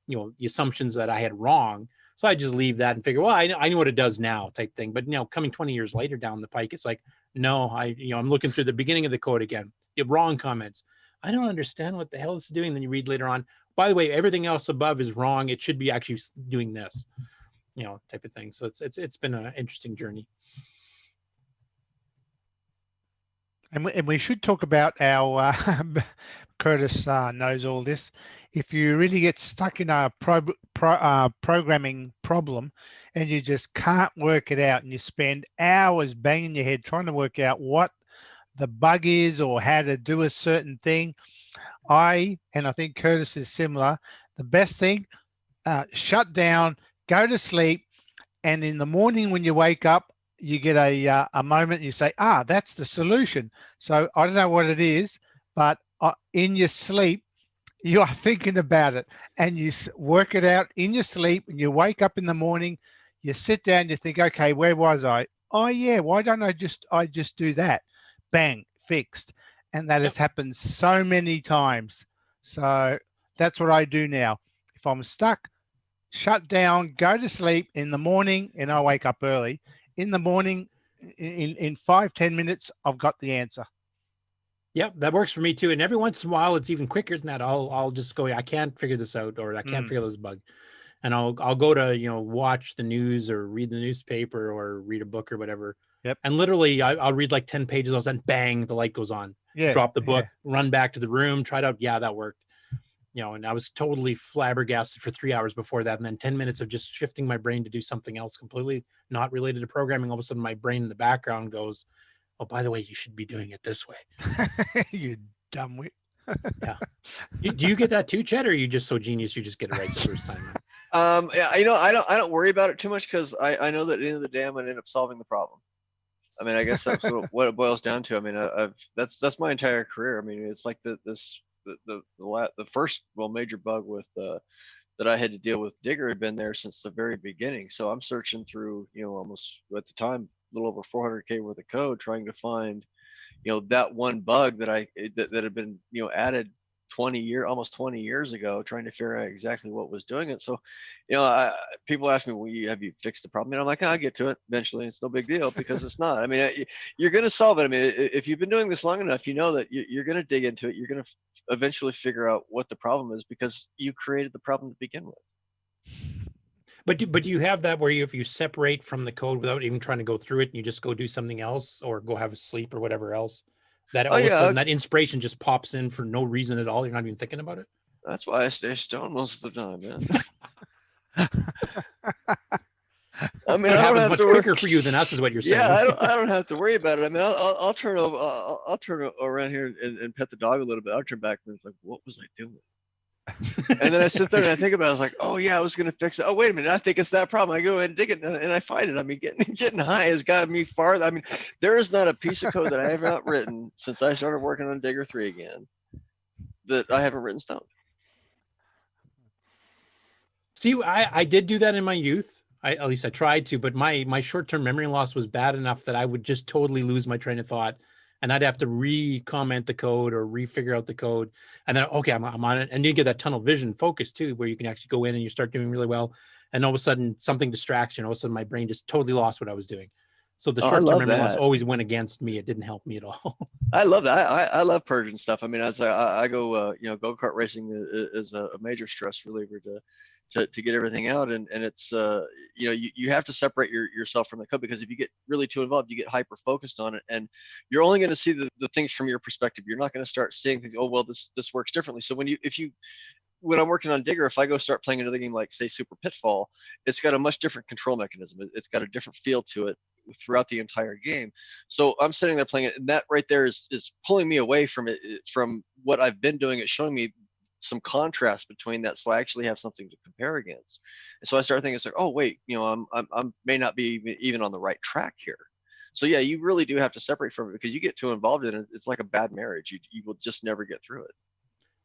the assumptions that I had wrong. So I just leave that and figure, well, I know what it does now type thing. But coming 20 years later down the pike, it's like, no, I'm looking through the beginning of the code again. The wrong comments. I don't understand what the hell it's doing. Then you read later on, by the way, everything else above is wrong. It should be actually doing this. Type of thing. So it's been an interesting journey. And we should talk about our Curtis knows all this. If you really get stuck in a programming problem and you just can't work it out, and you spend hours banging your head trying to work out what the bug is or how to do a certain thing. And I think Curtis is similar. The best thing, shut down, go to sleep, and in the morning when you wake up, you get a moment and you say, that's the solution. So I don't know what it is, but in your sleep, you are thinking about it and you work it out in your sleep, and you wake up in the morning, you sit down, you think, okay, where was I? Oh yeah, why don't I just do that? Bang, fixed. And that has happened so many times. So that's what I do now. If I'm stuck, shut down, go to sleep in the morning, and I wake up early. In the morning, in 5-10 minutes, I've got the answer. Yep, that works for me too. And every once in a while, it's even quicker than that. I'll just go, I can't figure this out, or I can't figure this bug. And I'll go to, watch the news or read the newspaper or read a book or whatever. Yep. And literally I'll read like 10 pages, all of a sudden, bang, the light goes on. Yeah. Drop the book, run back to the room, try it out. Yeah, that worked. And I was totally flabbergasted for 3 hours before that. And then 10 minutes of just shifting my brain to do something else completely not related to programming. All of a sudden my brain in the background goes, oh, by the way, you should be doing it this way. You dumbwit. Yeah. Do you get that too, Chet, or are you just so genius you just get it right the first time? Yeah, I don't worry about it too much, because I know that at the end of the day I'm gonna end up solving the problem. I mean, I guess that's what it boils down to. I mean, that's my entire career. I mean, it's like the first major bug with that I had to deal with Digger had been there since the very beginning. So I'm searching through, almost at the time a little over 400K worth of code, trying to find, that one bug that had been, added almost 20 years ago, trying to figure out exactly what was doing it. So, people ask me, well, have you fixed the problem? And I'm like, I'll get to it eventually. It's no big deal, because it's not. I mean, you're going to solve it. I mean, if you've been doing this long enough, you know that you're going to dig into it. You're going to eventually figure out what the problem is, because you created the problem to begin with. But do you have that where if you separate from the code without even trying to go through it, and you just go do something else or go have a sleep or whatever else, that all of a sudden that inspiration just pops in for no reason at all? You're not even thinking about it? That's why I stay stoned most of the time, man. I mean, it I don't happens have much to quicker for you than us, is what you're saying. Yeah, I don't have to worry about it. I mean, I'll turn around here and pet the dog a little bit. I'll turn back and it's like, what was I doing? And then I sit there and I think about it. I was like, oh yeah, I was gonna fix it. Oh wait a minute, I think it's that problem. I go and dig it and I find it. I mean, getting high has got me farther. I mean, there is not a piece of code that I have not written since I started working on Digger 3 again that I haven't written stoned. See, I did do that in my youth. At least I tried to, but my short-term memory loss was bad enough that I would just totally lose my train of thought. And I'd have to re-comment the code or re-figure out the code. And then, okay, I'm on it. And you get that tunnel vision focus too, where you can actually go in and you start doing really well. And all of a sudden something distracts you. And all of a sudden my brain just totally lost what I was doing. So the short-term memory loss always went against me. It didn't help me at all. I love that. I love purging stuff. I mean, I go, go-kart racing is a major stress reliever to get everything out. And it's, you have to separate yourself from the code, because if you get really too involved, you get hyper focused on it, and you're only going to see the things from your perspective. You're not going to start seeing things, oh, well, this works differently. So when I'm working on Digger, if I go start playing another game like, say, Super Pitfall, it's got a much different control mechanism. It's got a different feel to it throughout the entire game. So I'm sitting there playing it, and that right there is pulling me away from it, from what I've been doing. It's showing me some contrast between that, so I actually have something to compare against. And so I start thinking, it's like, oh wait, I'm may not be even on the right track here. So yeah, you really do have to separate from it, because you get too involved in it, it's like a bad marriage. You will just never get through it.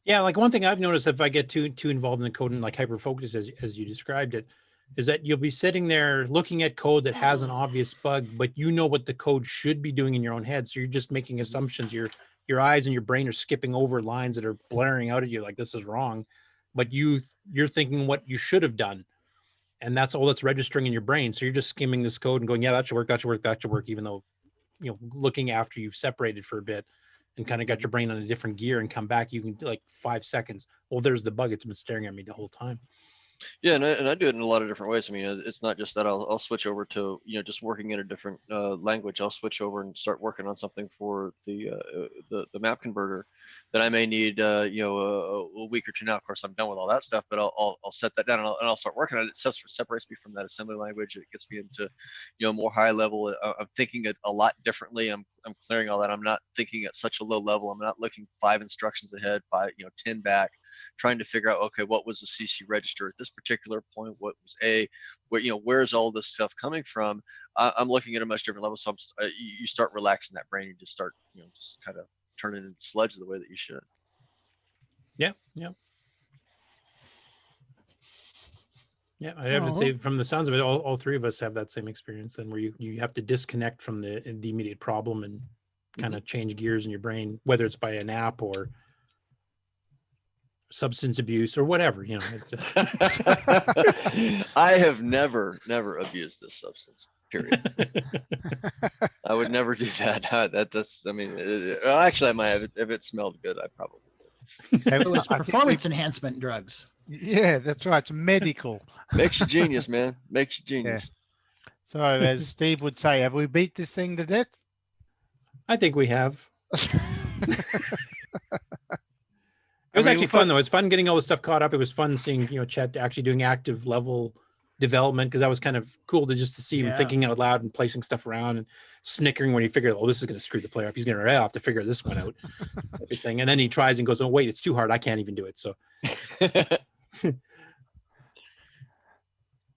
Yeah, like one thing I've noticed, if I get too involved in the code and like hyper focused as you described it, is that you'll be sitting there looking at code that has an obvious bug, but you know what the code should be doing in your own head. So you're just making assumptions. Your eyes and your brain are skipping over lines that are blaring out at you like this is wrong, but you're thinking what you should have done, and that's all that's registering in your brain. So you're just skimming this code and going, yeah, that should work, even though, looking after you've separated for a bit and kind of got your brain on a different gear and come back, you can like 5 seconds. Well, there's the bug. It's been staring at me the whole time. Yeah, and I do it in a lot of different ways. I mean, it's not just that I'll switch over to, just working in a different language. I'll switch over and start working on something for the map converter that I may need, a week or two. Now, of course, I'm done with all that stuff, but I'll set that down and I'll start working on it. It separates me from that assembly language. It gets me into, more high level. I'm thinking a lot differently. I'm clearing all that. I'm not thinking at such a low level. I'm not looking 5 instructions ahead, 10 back, trying to figure out, okay, what was the CC register at this particular point? What was where's all this stuff coming from? I'm looking at a much different level. So you start relaxing that brain and just start, just kind of turn it into sludge the way that you should. Yeah. I have to say, from the sounds of it, all three of us have that same experience, then, where you have to disconnect from the immediate problem and kind of change gears in your brain, whether it's by an app or substance abuse or whatever. I have never abused this substance. Period. I would never do that. That's. I mean, actually, I might have. If it smelled good, I probably would. So it's performance enhancement drugs. Yeah, that's right. It's medical. Makes you genius, man. Makes you genius. Yeah. So, as Steve would say, have we beat this thing to death? I think we have. It was actually fun, though. It's fun getting all the stuff caught up. It was fun seeing, Chet actually doing active level development, because that was kind of cool to see him thinking out loud and placing stuff around and snickering when he figured, this is going to screw the player up. He's going to have to figure this one out. Everything. And then he tries and goes, oh, wait, it's too hard. I can't even do it. So.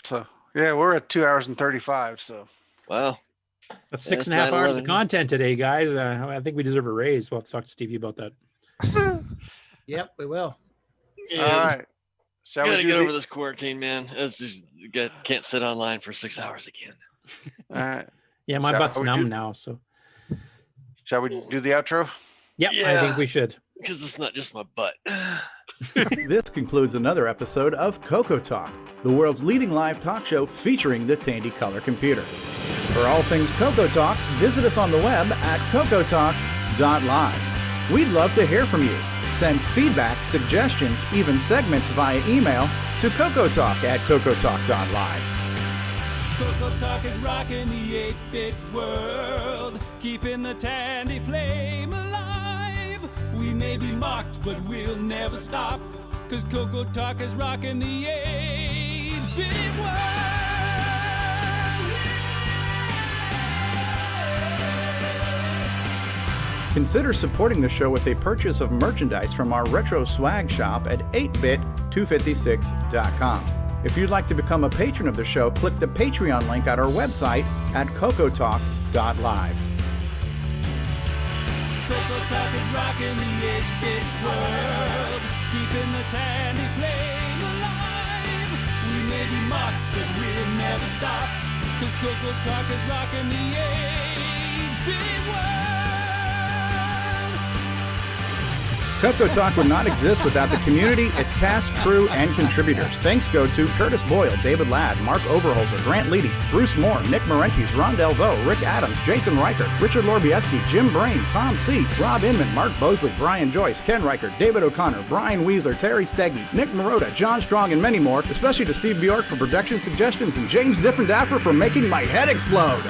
So, yeah, we're at 2 hours and 35. So. Wow. That's 6.5 hours of content today, guys. I think we deserve a raise. We'll have to talk to Stevie about that. Yep, we will. Yeah, all right. Shall we get over this quarantine, man? It's just can't sit online for 6 hours again. All right. Yeah, my butt's numb now. So, shall we do the outro? Yep, yeah, I think we should. Because it's not just my butt. This concludes another episode of CoCo Talk, the world's leading live talk show featuring the Tandy color computer. For all things CoCo Talk, visit us on the web at CoCoTalk.live. We'd love to hear from you. Send feedback, suggestions, even segments via email to CoCoTalk@CoCoTalk.live. CoCo Talk is rocking the 8-bit world, keeping the Tandy flame alive. We may be mocked, but we'll never stop, cause CoCo Talk is rocking the 8-bit world. Consider supporting the show with a purchase of merchandise from our retro swag shop at 8bit256.com. If you'd like to become a patron of the show, click the Patreon link at our website at CoCoTalk.live. CoCo Talk is rocking the 8-bit world, keeping the Tandy flame alive. We may be mocked, but we'll never stop, cause CoCo Talk is rocking the 8-bit world. CoCo Talk would not exist without the community, its cast, crew, and contributors. Thanks go to Curtis Boyle, David Ladd, Mark Overholzer, Grant Leedy, Bruce Moore, Nick Marentes, Ron Delvaux, Rick Adams, Jason Reichert, Richard Lorbieski, Jim Brain, Tom C., Rob Inman, Mark Bosley, Brian Joyce, Ken Reichert, David O'Connor, Brian Weasler, Terry Steggy, Nick Marotta, John Strong, and many more, especially to Steve Bjork for production suggestions and James Diffendaffer for making my head explode.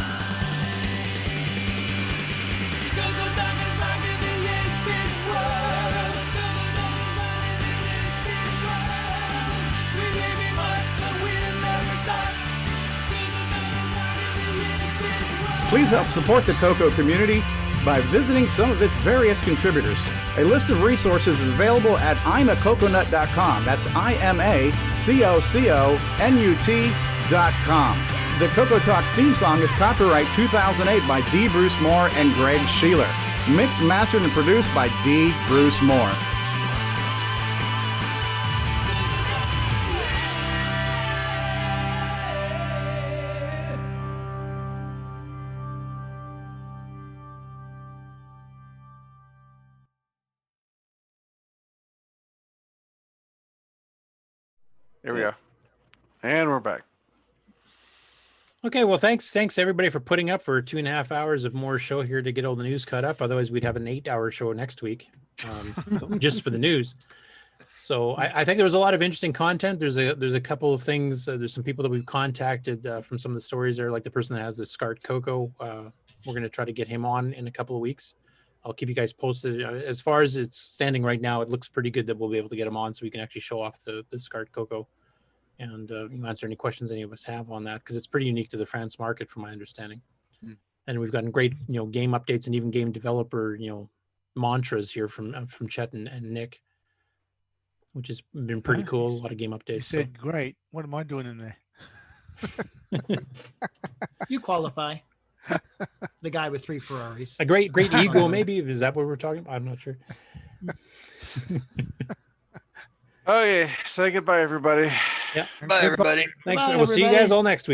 Please help support the CoCo community by visiting some of its various contributors. A list of resources is available at imacoconut.com. That's imacoconut.com. The CoCo Talk theme song is copyright 2008 by D. Bruce Moore and Greg Sheeler. Mixed, mastered, and produced by D. Bruce Moore. Here we go. And we're back. Okay, well, thanks everybody for putting up for 2.5 hours of more show here to get all the news caught up. Otherwise, we'd have an 8-hour show next week, just for the news. So I think there was a lot of interesting content. There's a couple of things. There's some people that we've contacted from some of the stories there, like the person that has the SCART CoCo. We're going to try to get him on in a couple of weeks. I'll keep you guys posted. As far as it's standing right now, it looks pretty good that we'll be able to get them on so we can actually show off the SCART CoCo and answer any questions any of us have on that, because it's pretty unique to the France market from my understanding. And we've gotten great, game updates and even game developer, mantras here from Chet and Nick, which has been pretty cool. A lot of game updates. You said great. What am I doing in there? You qualify. The guy with 3 Ferraris. A great ego, maybe. Is that what we're talking about? I'm not sure. Okay, say goodbye, everybody. Yeah. Bye, everybody. Thanks. Bye, We'll see you everybody. guys all next week.